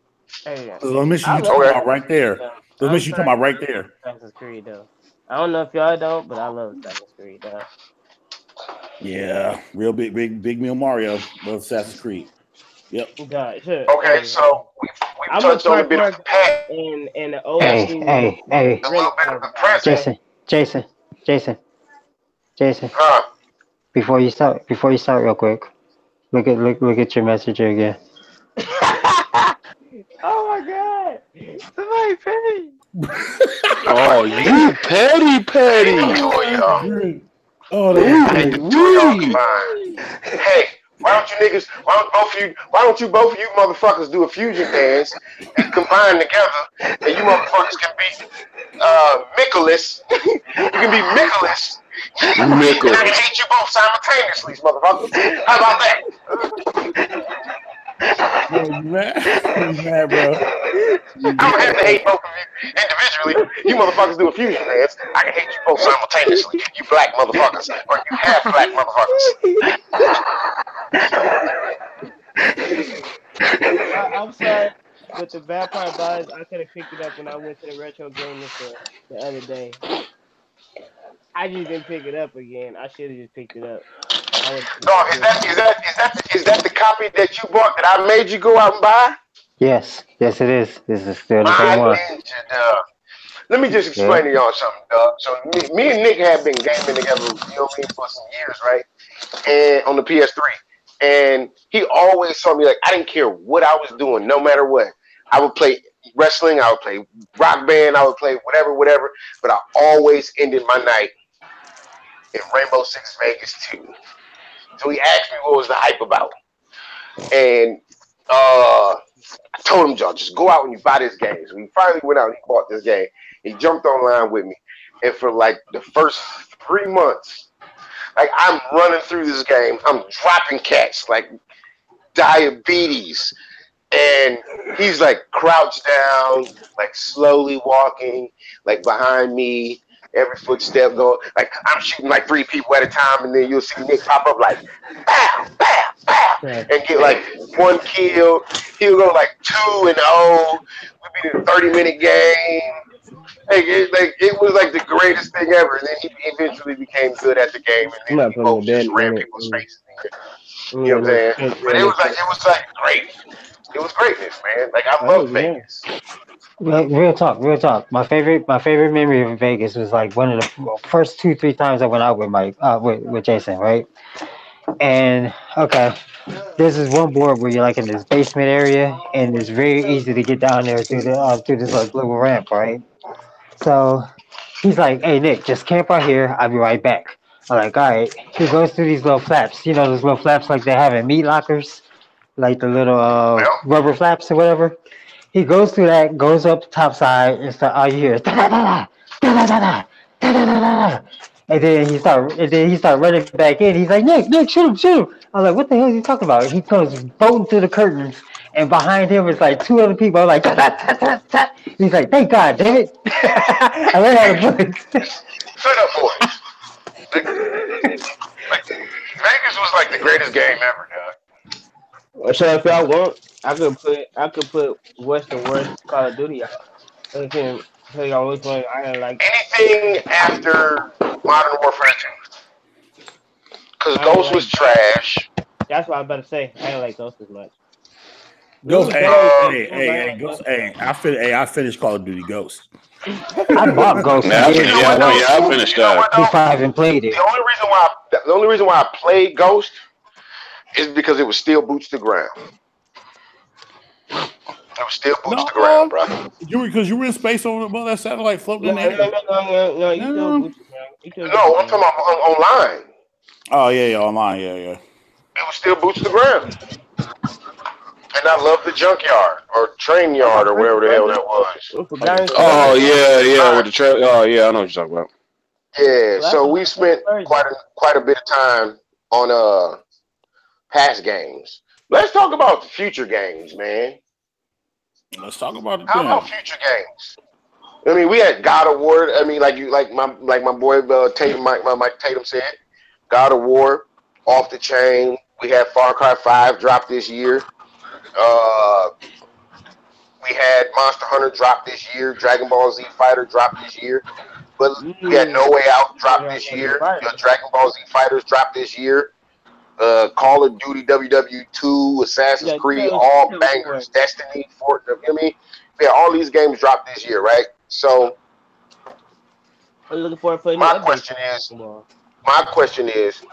A: The mission you talking about right there. The mission you talking about right there.
G: Assassin's Creed, though. I don't know if y'all don't, but I love Assassin's Creed, though.
A: Yeah, real big meal Mario, but Assassin's Creed. Yep.
G: Sure.
C: Okay, so we touched on a bit of the past.
G: And the old
B: Hey.
C: A little bit of the present.
B: Jason. Before you start real quick, look at your messenger again.
G: Oh my God! Somebody pay!
D: Oh, you petty!
C: Oh, hey, why don't you both of you motherfuckers do a fusion dance and combine together, and you motherfuckers can be Nicholas. You can be Nicholas. And I can hate you both simultaneously, motherfuckers. How about that?
A: You mad, bro?
C: I'm gonna have to hate both of you individually. You motherfuckers do a fusion dance. I can hate you both simultaneously. You black motherfuckers, or you half black motherfuckers.
G: I'm sorry, but the Vampire Boys, I could have picked it up when I went to the retro game the other day. I just didn't pick it up again. I should have just picked it up.
C: Dog, is that the copy that you bought that I made you go out and buy?
B: Yes, it is. This is still the same one.
C: Let me just explain to y'all something, dog. So me and Nick have been gaming together, for some years, right? And on the PS3. And he always told me, like, I didn't care what I was doing, no matter what. I would play wrestling, I would play rock band, I would play whatever, but I always ended my night in Rainbow Six Vegas 2. So he asked me what was the hype about. And I told him, John, just go out and you buy this game. So he finally went out and he bought this game. He jumped online with me. And for like the first 3 months, like I'm running through this game. I'm dropping cats like diabetes. And he's like crouched down, like slowly walking, like behind me, every footstep going, like I'm shooting like 3 people at a time, and then you'll see Nick pop up like, pow, pow, pow, and get like 1 kill. He'll go like 2-0. We'd be in a 30-minute game. It was like the greatest thing ever. And then he eventually became good at the game, and then he both just ran people's faces. You know what I'm saying? But it was like great. It was greatness, man. Like I love Vegas.
B: Real talk. My favorite memory of Vegas was like one of the first 2-3 times I went out with with Jason, right? And okay, this is one board where you're like in this basement area, and it's very easy to get down there through this like little ramp, right? So he's like, "Hey Nick, just camp out here. I'll be right back." I'm like, "All right." He goes through these little flaps, you know, those little flaps like they have in meat lockers. Like the little rubber flaps or whatever. He goes through that, goes up the top side, and all you hear is da da da da da da da da da. And then he start running back in. He's like, Nick, shoot him. I'm like, what the hell are you talking about? He comes bolting through the curtains, and behind him is like 2 other people. I'm like, ta, ta, ta, ta, ta. He's like, thank God, damn it. I ran out of bullets.
C: Shut up, boys. Like, Vegas was like the greatest game ever, dog.
G: So if y'all want, I could put Western Worst Call of Duty out. I can tell y'all which one I didn't like.
C: Anything after Modern Warfare 2. Because Ghost was trash.
G: That's what I was about to say. I didn't like Ghost as much.
A: Ghost, Ghost. I finished Call of Duty Ghost.
B: I bought Ghost.
D: I finished that.
B: I haven't played it.
C: The only reason why I played Ghost is because it was still boots to ground. It was still boots to ground, bro.
A: Because you were in space above that satellite floating in there.
C: No, I'm talking about online.
A: Oh yeah, online, yeah.
C: It was still boots to ground. And I love the junkyard or train yard or whatever the hell that was.
D: Oh yeah, with the trail. Oh yeah, I know what you're talking about.
C: Yeah, so we spent quite a bit of time on past games. Let's talk about the future games, man.
A: Let's talk about it.
C: How about future games? I mean, we had God of War. I mean, like my boy Tatum, Mike Tatum said, God of War, off the chain. We had Far Cry 5 drop this year. We had Monster Hunter drop this year. Dragon Ball Z Fighter drop this year. But we had No Way Out drop this year. Dragon Ball Z Fighters drop this year. Call of Duty WW2, Assassin's Creed, all bangers, Destiny, Fortnite. I mean, yeah, all these games dropped this year, right? So, my question is,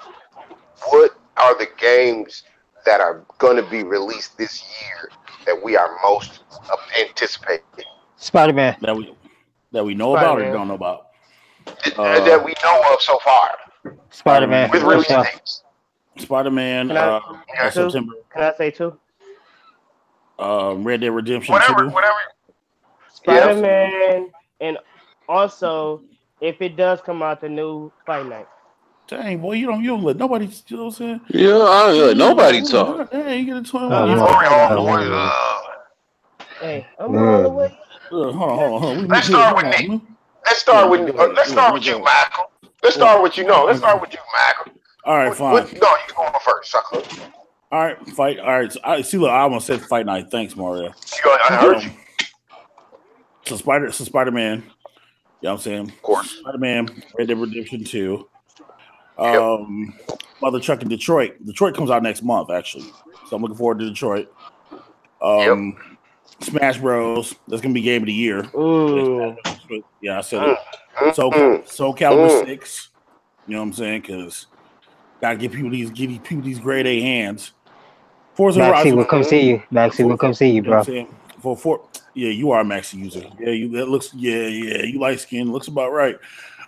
C: what are the games that are going to be released this year that we are most anticipating?
B: Spider-Man.
A: That we know about or don't know about?
C: That we know of so far.
B: Spider-Man.
C: With release dates.
A: Spider-Man, September.
G: Can I say 2?
A: Red Dead Redemption 2.
C: Whatever.
G: Spider-Man, and also, if it does come out, the new Fight Night.
A: Dang, boy, you don't let nobody, you know what I'm saying?
D: Yeah, I don't let nobody talk.
A: Dang, you get a 20.
G: Hey, I'm all the way.
A: Hold on.
C: Let's start with Nick. Let's start with you, Michael. Let's start with you, Michael.
A: All right, fine.
C: No, you going first, sucker.
A: All right, fight. All right, I almost said Fight Night. Thanks, Mario.
C: I heard you.
A: So Spider-Man. You know what I'm saying?
C: Of course.
A: Spider-Man, Red Dead Redemption 2. Mother Truck in Detroit. Detroit comes out next month, actually. So I'm looking forward to Detroit. Smash Bros. That's gonna be Game of the Year.
G: Ooh.
A: Yeah, I said it. So Calibur 6. You know what I'm saying? Because gotta give people these grade A hands. Forza
B: Maxie will come see you. Maxie will come see you, bro.
A: Yeah, you are a Maxi user. Yeah, you light skin. Looks about right.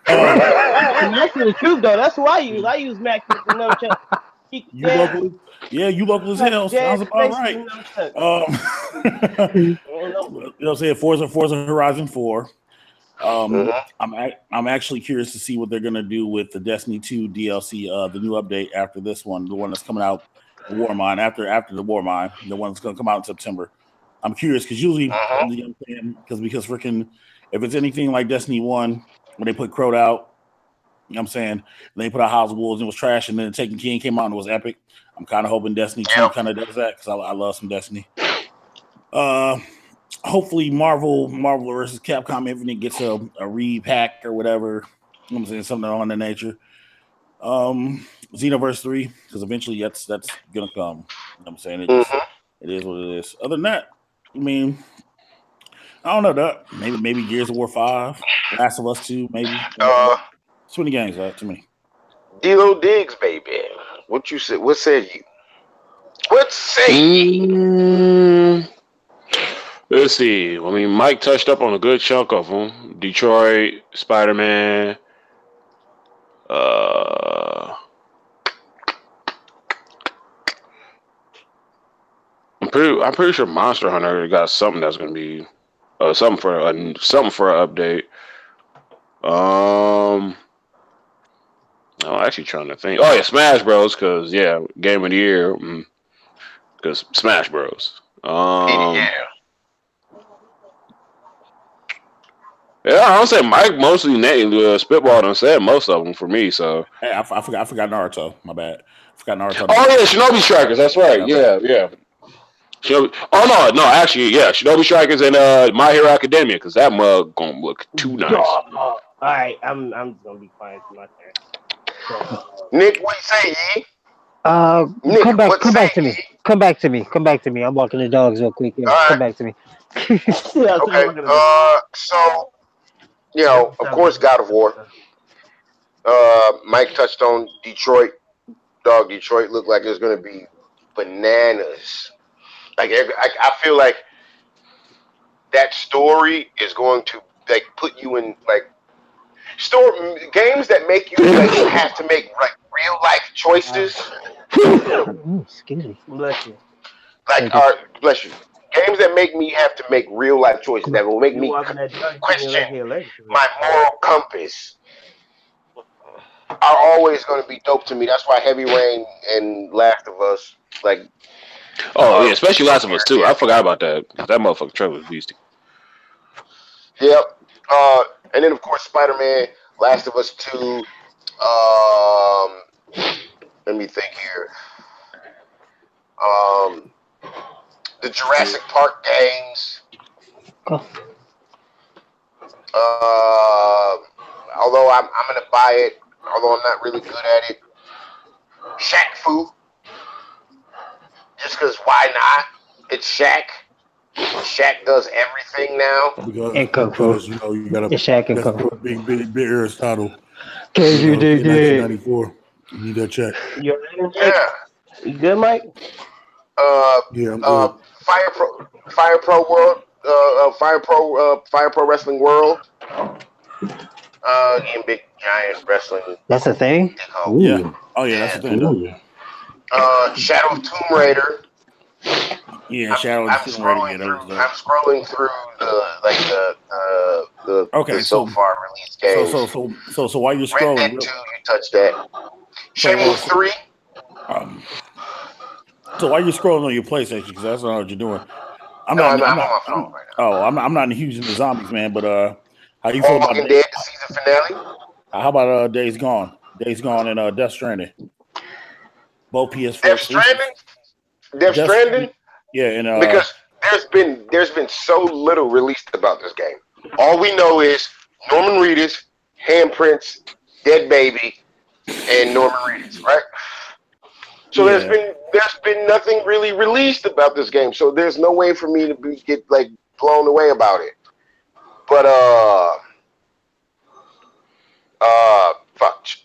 G: That's the truth though. That's who I use. I use Max with the no chuck.
A: You local? Yeah, you local as hell. Sounds about right. You know what I'm saying? Forza Horizon 4. I'm actually curious to see what they're gonna do with the Destiny 2 DLC, the new update after this one, the one that's coming out, the Warmind after the Warmind, the one that's gonna come out in September. I'm curious because usually, because freaking, if it's anything like Destiny 1, when they put Crowd out, you know what I'm saying, they put out House of Wolves and it was trash, and then Taken King came out and it was epic. I'm kind of hoping Destiny 2 kind of does that because I love some Destiny. Hopefully Marvel versus Capcom Infinite gets a repack or whatever. You know what I'm saying, something on that nature. Xenoverse 3, because eventually that's gonna come. You know what I'm saying? It is what it is. Other than that, I mean, I don't know that. Maybe Gears of War 5, Last of Us 2, maybe. Too many games, right? Too many.
C: D-Lo Diggs, baby. What you said? What said you? What say you?
D: Let's see. I mean, Mike touched up on a good chunk of them. Detroit, Spider-Man. I'm pretty sure Monster Hunter got something that's gonna be something for an update. I'm actually trying to think. Oh yeah, Smash Bros. Because Game of the Year. Because Smash Bros. Yeah, I don't say Mike mostly spitballed and said most of them for me. So
A: hey, I forgot Naruto. My bad. I forgot Naruto.
D: Oh yeah, Shinobi Strikers. That's right. Yeah. Shinobi, actually, Shinobi Strikers and My Hero Academia, because that mug gonna look too nice.
G: All right, I'm just gonna be quiet for my turn.
C: Nick, what say ye?
B: Nick, come back to me. Come back to me. I'm walking the dogs real quick. Yeah, come back to me.
C: Okay. So, of course, God of War. Mike touched on Detroit. Detroit looked like it's going to be bananas. Like, I feel like that story is going to put you in games that make you have to make real life choices.
B: Excuse me.
G: Bless you.
C: Bless you. Games that make me have to make real life choices that will make me question my moral compass are always going to be dope to me. That's why Heavy Rain and Last of Us,
D: especially Last of Us 2. I forgot about that. That motherfucker trailer was beastie.
C: Yep. And then of course Spider-Man, Last of Us 2. Let me think here. The Jurassic Park games. Although I'm gonna buy it, although I'm not really good at it. Shaq Fu. Just because why not? It's Shaq. Shaq does everything now.
A: Because you gotta
B: Shaq and Kung Fu.
A: Big Aristotle.
B: Cause you did good.
A: 1994. You need that check.
G: You good, Mike?
A: Yeah, I'm good.
C: Fire Pro Wrestling World. Getting big giant wrestling.
B: That's a thing?
A: Yeah. Oh yeah, that's the thing.
C: Shadow of Tomb Raider.
A: Yeah, Shadow of Tomb Raider.
C: I'm scrolling through the so far released games.
A: So while you're scrolling,
C: Red Dead 2, you touched that. Shenmue 3.
A: So while you're scrolling on your PlayStation, because that's not what you're doing. I'm not huge into zombies, man. But how you feel about
C: Dead season finale?
A: How about Days Gone? Days Gone and Death Stranding. Both PS4.
C: Death Stranding?
A: Yeah, and
C: because there's been so little released about this game. All we know is Norman Reedus, handprints, dead baby, and Norman Reedus, right? So there's been nothing really released about this game. So there's no way for me to get blown away about it. But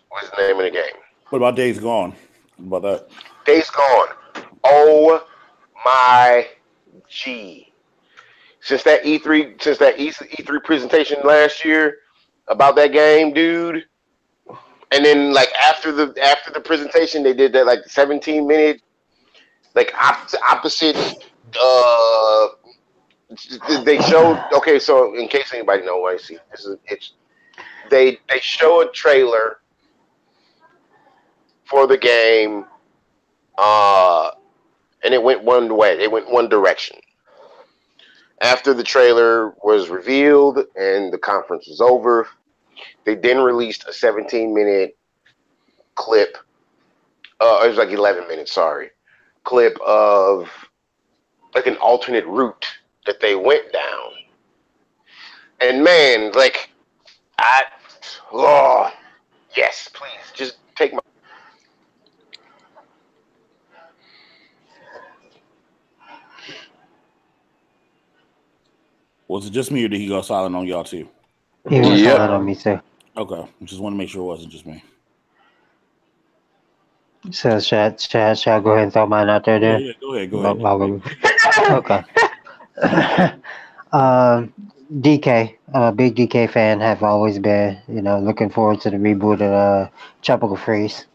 C: what's the name of the game?
A: What about Days Gone? What about that?
C: Days Gone. Oh my G. Since that E3 presentation last year, about that game, dude. And then like after the presentation, they did that like 17-minute like opposite. Uh, they showed. Okay, so in case anybody know what I see, they show a trailer for the game, and it went one way. It went one direction. After the trailer was revealed and the conference was over, they then released a 17-minute clip. It was like 11 minutes. Sorry, clip of like an alternate route that they went down. And man, like oh yes, please just take my.
A: Was it just me or did he go silent on y'all too?
B: He went silent on me too.
A: Okay, just want to make sure it wasn't just me.
B: So should I go ahead and throw mine out there then?
A: Yeah, go ahead.
B: Okay. DK, I'm a big DK fan. Have always been. Looking forward to the reboot of Tropical Freeze.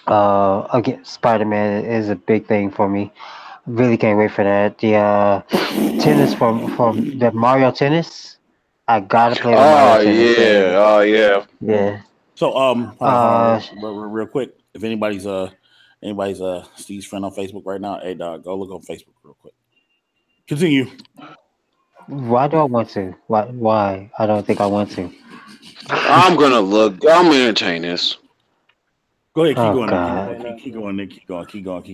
B: Again, Spider-Man is a big thing for me. Really can't wait for that. The tennis from the Mario Tennis. I gotta play the Mario Tennis game.
D: Oh yeah.
B: Yeah.
A: So real quick, if anybody's Steve's friend on Facebook right now, hey dog, go look on Facebook real quick. Continue.
B: Why do I want to? Why? I don't think I want to.
D: I'm gonna look. I'm gonna entertain this.
A: Go ahead, keep going. Keep going.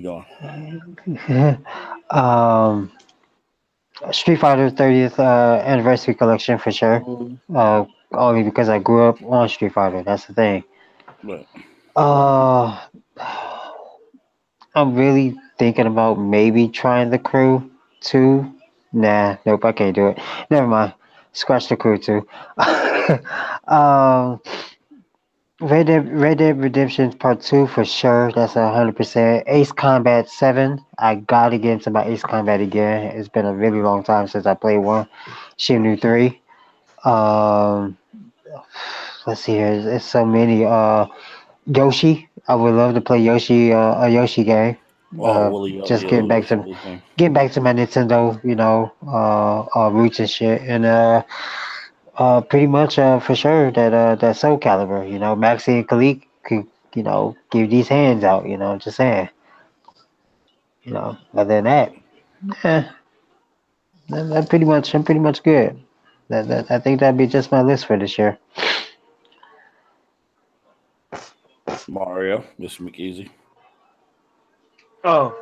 B: Street Fighter 30th anniversary collection for sure. Only because I grew up on Street Fighter. That's the thing.
A: Right.
B: I'm really thinking about maybe trying the Crew 2. Nah, nope, I can't do it. Never mind. Scratch the Crew 2. Red Dead Redemption Part 2 for sure. That's 100%. Ace Combat 7. I gotta get into my Ace Combat again. It's been a really long time since I played one. Shenmue 3. Let's see here. It's so many. Yoshi. I would love to play Yoshi. A Yoshi game. Just getting back to my Nintendo. Roots and shit. And pretty much for sure that Soul Calibur. Maxi and Khalik could give these hands out. Just saying. Other than that, I'm pretty much good. I think that'd be just my list for this year.
A: Mario, MrMcEasy.
G: Oh,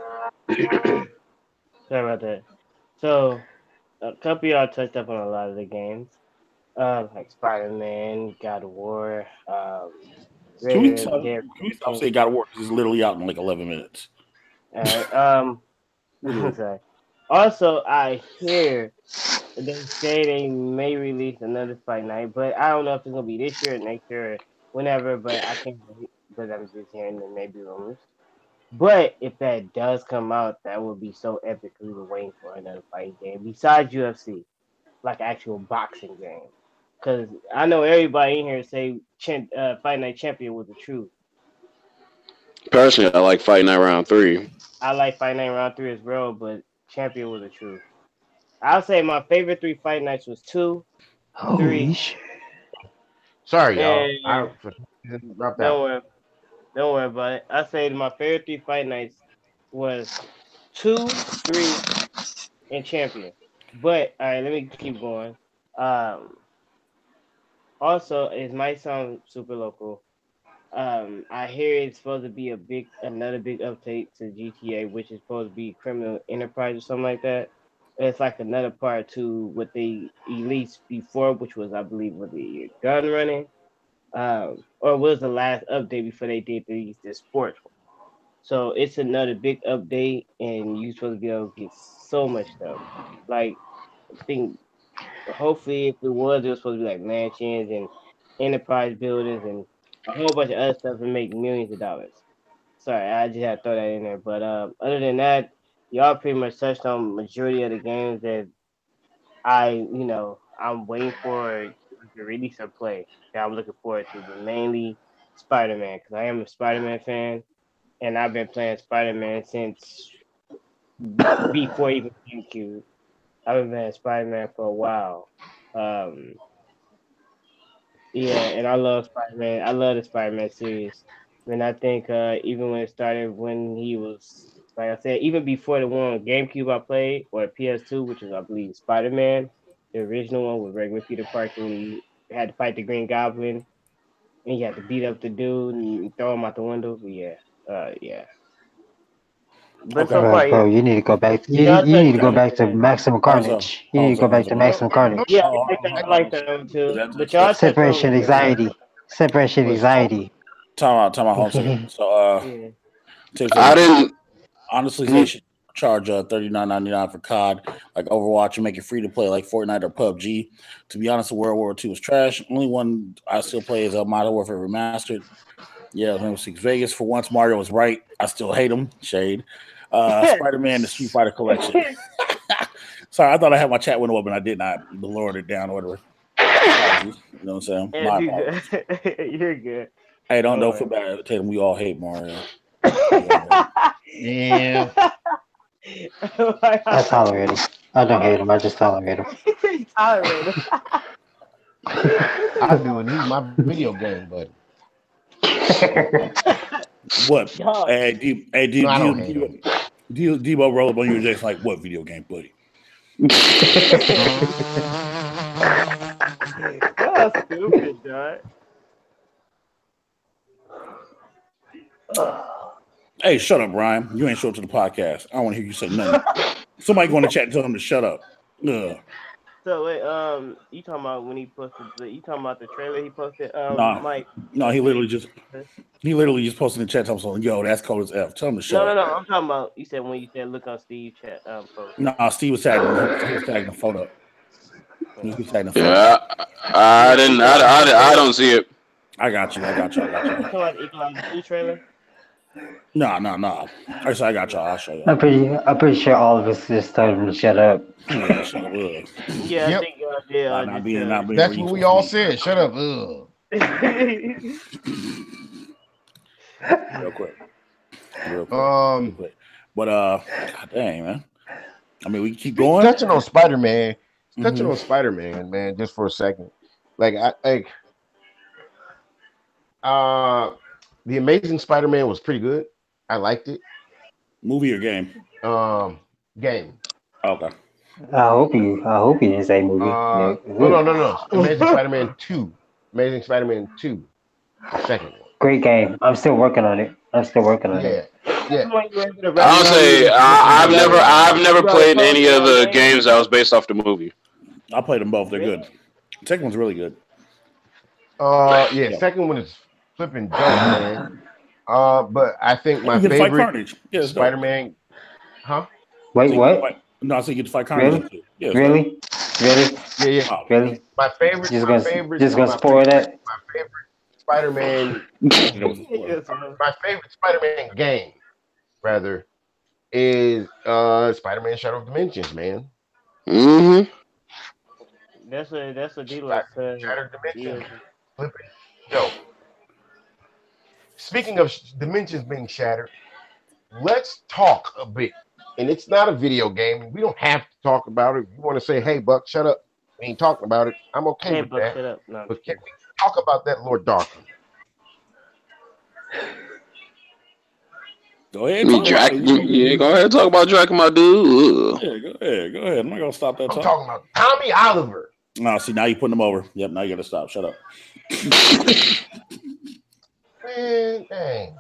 G: sorry about that. So, a couple of y'all touched up on a lot of the games, like Spider-Man, God of War.
A: Can we stop saying God of War? Because it's literally out in like 11 minutes.
G: All right. Sorry. Also, I hear they say they may release another Fight Night, but I don't know if it's gonna be this year or next year or whenever. But I can't because I'm just hearing the maybe rumors. But if that does come out, that would be so epic. We were waiting for another fighting game besides UFC, like actual boxing game. Because I know everybody in here say Fight Night Champion was the truth.
D: Personally, I like Fight Night Round 3.
G: I like Fight Night Round 3 as well, but Champion was the truth. I'll say my favorite 3 Fight Nights was 2, 3.
B: Shit.
I: Sorry, y'all.
G: Don't worry about it. I say my favorite 3 Fight Nights was 2, 3, and Champion. But all right, let me keep going. Also, it might sound super local. I hear it's supposed to be another big update to GTA, which is supposed to be Criminal Enterprise or something like that. It's like another part to what they released before, which was, I believe, the gun running, or was the last update before they did the sports one. So it's another big update, and you're supposed to be able to get so much stuff. Like, I think hopefully, if it was supposed to be like mansions and enterprise buildings and a whole bunch of other stuff and make millions of dollars. Sorry, I just had to throw that in there. But other than that, y'all pretty much touched on majority of the games that I'm waiting for to release or play that I'm looking forward to, but mainly Spider-Man, because I am a Spider-Man fan, and I've been playing Spider-Man since before even GameCube. I've been playing Spider-Man for a while. Yeah, and I love Spider-Man. I love the Spider-Man series. And I think even when it started, when he was, like I said, even before the one on GameCube I played, or PS2, which is, I believe, Spider-Man, the original one with regular Peter Parker, when he had to fight the Green Goblin, and he had to beat up the dude and throw him out the window. But yeah. But so far,
B: Bro, you need to go back. You need to go back to Maximum Carnage. You need to go back to Maximum Carnage.
G: Yeah, I like that one too. But y'all
B: Separation anxiety. Separation anxiety.
A: Time out, hold on a second. So
D: I didn't
A: honestly they should charge $39.99 for COD, like Overwatch, and make it free to play like Fortnite or PUBG. To be honest, World War II is trash. Only one I still play is Modern Warfare Remastered. Yeah, Rainbow Six Vegas. For once, Mario was right. I still hate him. Shade. Spider-Man, the Street Fighter Collection. Sorry, I thought I had my chat window open. I did not. Lowered it down or whatever. You know what I'm saying?
G: You're good.
A: Hey, don't feel bad, Tatum. We all hate Mario.
I: Yeah.
B: I tolerate him. I don't hate him. I just tolerate him.
G: Tolerate him.
I: I do need my video game, buddy.
A: What? Hey, Debo roll up on you, Jason. Like, what video game, buddy?
G: That's stupid, John.
A: Hey, shut up, Ryan. You ain't show up to the podcast. I don't want to hear you say nothing. Somebody go in the chat and tell him to shut up. Ugh.
G: So wait, you talking about when he posted? You talking about the trailer he posted? Mike.
A: No, he literally just posted in the chat. Telling him, "Yo, that's cold as F." Tell him to shut up.
G: No. I'm talking about. You said when you said look on Steve chat. Post.
A: No, Steve was tagging. He was tagging the photo.
D: Yeah, I didn't. I don't see it.
A: I got you.
G: You talking about the Equalizer 2 trailer?
A: No. I got y'all. I'll show you.
B: I'm pretty sure all of us just told him to shut up.
A: Yeah, shut up.
G: Yeah, I think
A: not being
I: that's what we all said. Shut up.
A: Real quick. But God dang, man. I mean, we keep going.
I: Touching on Spider-Man. On Spider-Man, man, just for a second. The Amazing Spider-Man was pretty good. I liked it.
A: Movie or game?
I: Game.
A: Okay.
B: I hope you didn't say movie.
I: No. Amazing Spider-Man 2. Amazing Spider-Man 2. The second one.
B: Great game. I'm still working on it.
I: Yeah.
D: I'll say I've never played any of the games that was based off the movie.
A: I played them both. They're good. The second one's really good.
I: Second one is flipping dope, man. But I think my favorite Spider-Man. Huh?
B: Wait, what?
A: No, I said you get to fight Carnage.
B: Really?
I: Yeah.
B: Really?
I: My favorite.
B: Just gonna spoil that.
I: My favorite Spider-Man. My favorite Spider-Man game, rather, is Spider-Man Shadow of Dimensions, man.
D: Mm-hmm.
G: That's what D-Lo said.
I: Shattered Dimensions. Flipping dope. Speaking of dimensions being shattered, let's talk a bit. And it's not a video game. We don't have to talk about it. If you want to say, hey, Buck, shut up. We ain't talking about it. I'm okay with
G: Buck,
I: that.
G: shut up. No,
I: but can we talk about that Lord Darkman?
A: Go ahead.
D: Go ahead. Talk about Draco, my dude.
A: Yeah, go ahead. I'm not gonna stop that.
I: I'm talking about Tommy Oliver.
A: No, see, now you're putting them over. Yep, now you gotta stop. Shut up.
I: Man, dang.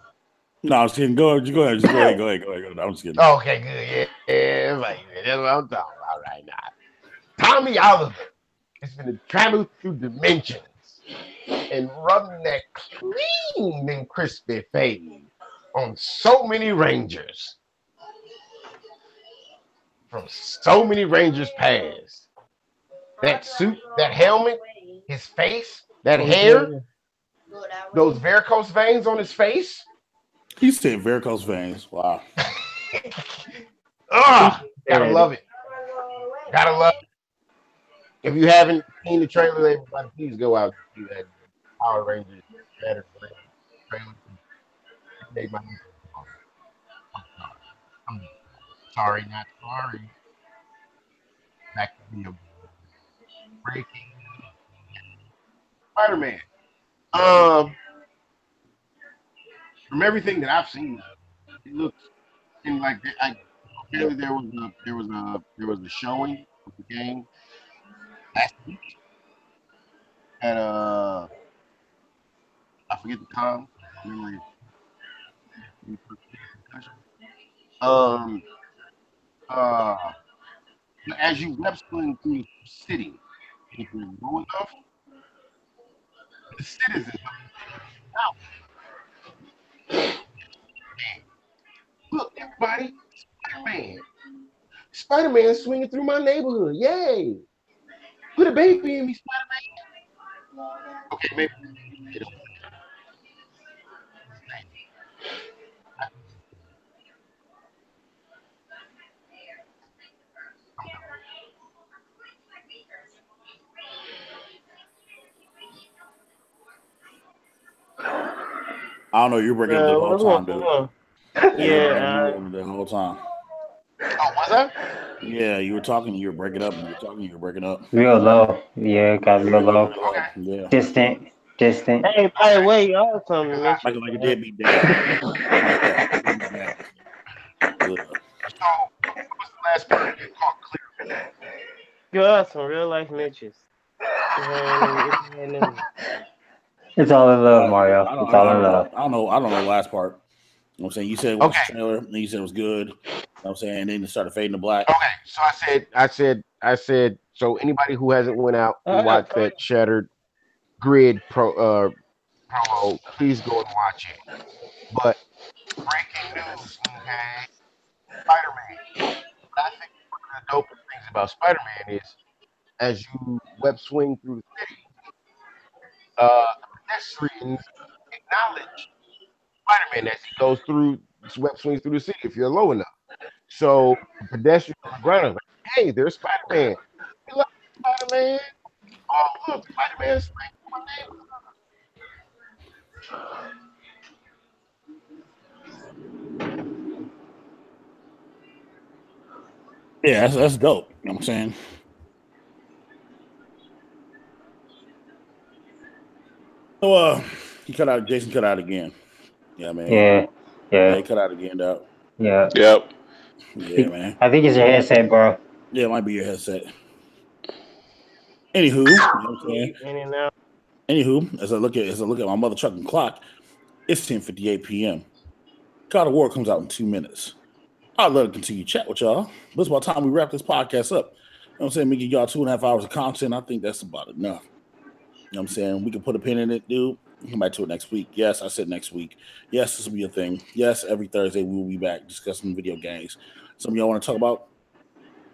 A: No, I'm just kidding. Go ahead. Go ahead. I'm just kidding.
I: Okay, good. Yeah, right. That's what I'm talking about right now. Tommy Oliver is going to travel through dimensions and run that clean and crispy fade on so many Rangers. From so many Rangers past. That suit, that helmet, his face, that hair, those varicose veins on his face.
A: He said varicose veins. Wow.
I: Gotta love it. if you haven't seen the trailer, everybody, please go out and see that Power Rangers Shattered trailer. It made my I'm sorry, not sorry. Back to video breaking Spider-Man. From everything that I've seen, it looks like apparently there was a showing of the game last week at I forget the time. Memory. As you web swing through the city, if you're low enough, the citizens out. Look, everybody, Spider-Man. Spider-Man swinging through my neighborhood. Yay! Put a baby in me, Spider-Man. Okay, maybe.
A: I don't know. You're breaking up the whole time, dude.
G: Yeah,
A: the whole time.
I: Oh, was I?
A: Yeah, you were talking. You were breaking up. You were talking. You were breaking up.
B: Real low. Yeah, got real low.
I: Okay.
A: Yeah.
B: Distant.
G: Hey, by the way, y'all told me
A: Like a deadbeat dad.
I: So, what was the last part you caught clear?
G: Got some real life Mitches.
B: It's all in love, Mario. It's all in love.
A: I don't know the last part. You know what I'm saying? You said it was a trailer, and you said it was good. You know what I'm saying? And then it started fading to black.
I: Okay, so I said, so anybody who hasn't went out and watched that Shattered Grid promo, please go and watch it. But breaking news, okay? Spider-Man. I think one of the dopest things about Spider-Man is as you web swing through the city, pedestrians acknowledge Spider-Man as he goes through, web swings through the city if you're low enough. So pedestrians on the ground are like, hey, there's Spider-Man. We love Spider-Man. Oh, look, Spider-Man's swinging through my neighborhood.
A: Yeah, that's dope. You know what I'm saying? So he cut out. Jason cut out again. Yeah, man.
B: Yeah.
A: He cut out again, though.
B: Yeah.
D: Yep.
A: Yeah, man.
B: I think it's your headset, bro.
A: Yeah, it might be your headset. Anywho, you know what I'm saying? Anywho, as I look at my mother trucking clock, it's 10:58 p.m. God of War comes out in 2 minutes. I'd love to continue to chat with y'all, but it's about time we wrap this podcast up. You know what I'm saying? We give y'all 2.5 hours of content. I think that's about enough. You know what I'm saying? We can put a pin in it, dude. We'll come back to it next week. Yes, I said next week. Yes, this will be a thing. Yes, every Thursday we will be back discussing video games. Some of y'all want to talk about,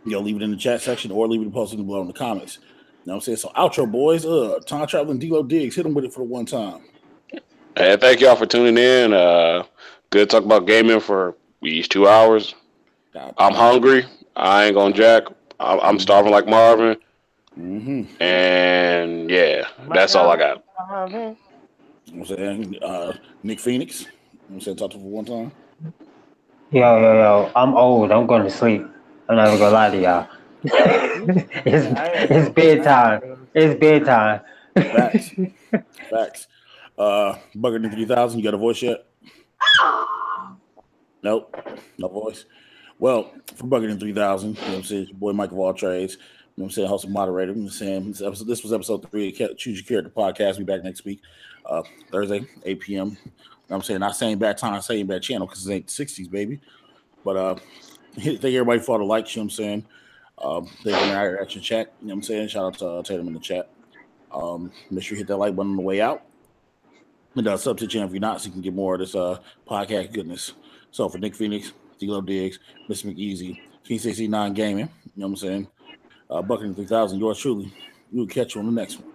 A: leave it in the chat section or leave it posted below in the comments. You know what I'm saying? So outro, boys. Time traveling D-Lo Diggs. Hit them with it for the one time.
D: Hey, thank y'all for tuning in. Good talk about gaming for these 2 hours. I'm hungry. I ain't gonna jack. I'm starving like Marvin.
A: Mm-hmm.
D: And yeah, that's all I got.
A: You know what I'm saying? Nick Phenix. You know what I'm saying? Talk to him for one time.
B: Yo. I'm old. I'm going to sleep. I'm not even gonna lie to y'all. It's bedtime. It's bedtime.
A: Facts. Buckertin3000, you got a voice yet? Nope. No voice. Well, for Buckertin3000, you know what I'm saying? It's your boy MikeOfAllTrades. You know what I'm saying? Host and moderator. You know what I'm saying? This was episode 3 of Choose Your Character podcast. We'll be back next week. Thursday, 8 p.m. You know what I'm saying? Not saying bad time, saying bad channel because it ain't the 60s, baby. But thank everybody for all the likes, you know what I'm saying? Thank you for our action chat. You know what I'm saying? Shout out to Tatum in the chat. Make sure you hit that like button on the way out. And sub to the channel if you're not, so you can get more of this podcast goodness. So for Nick Phenix, D-Lo Diggs, MrMcEasy, KingStacey89 Gaming, you know what I'm saying? Buckertin3000, yours truly. We'll catch you on the next one.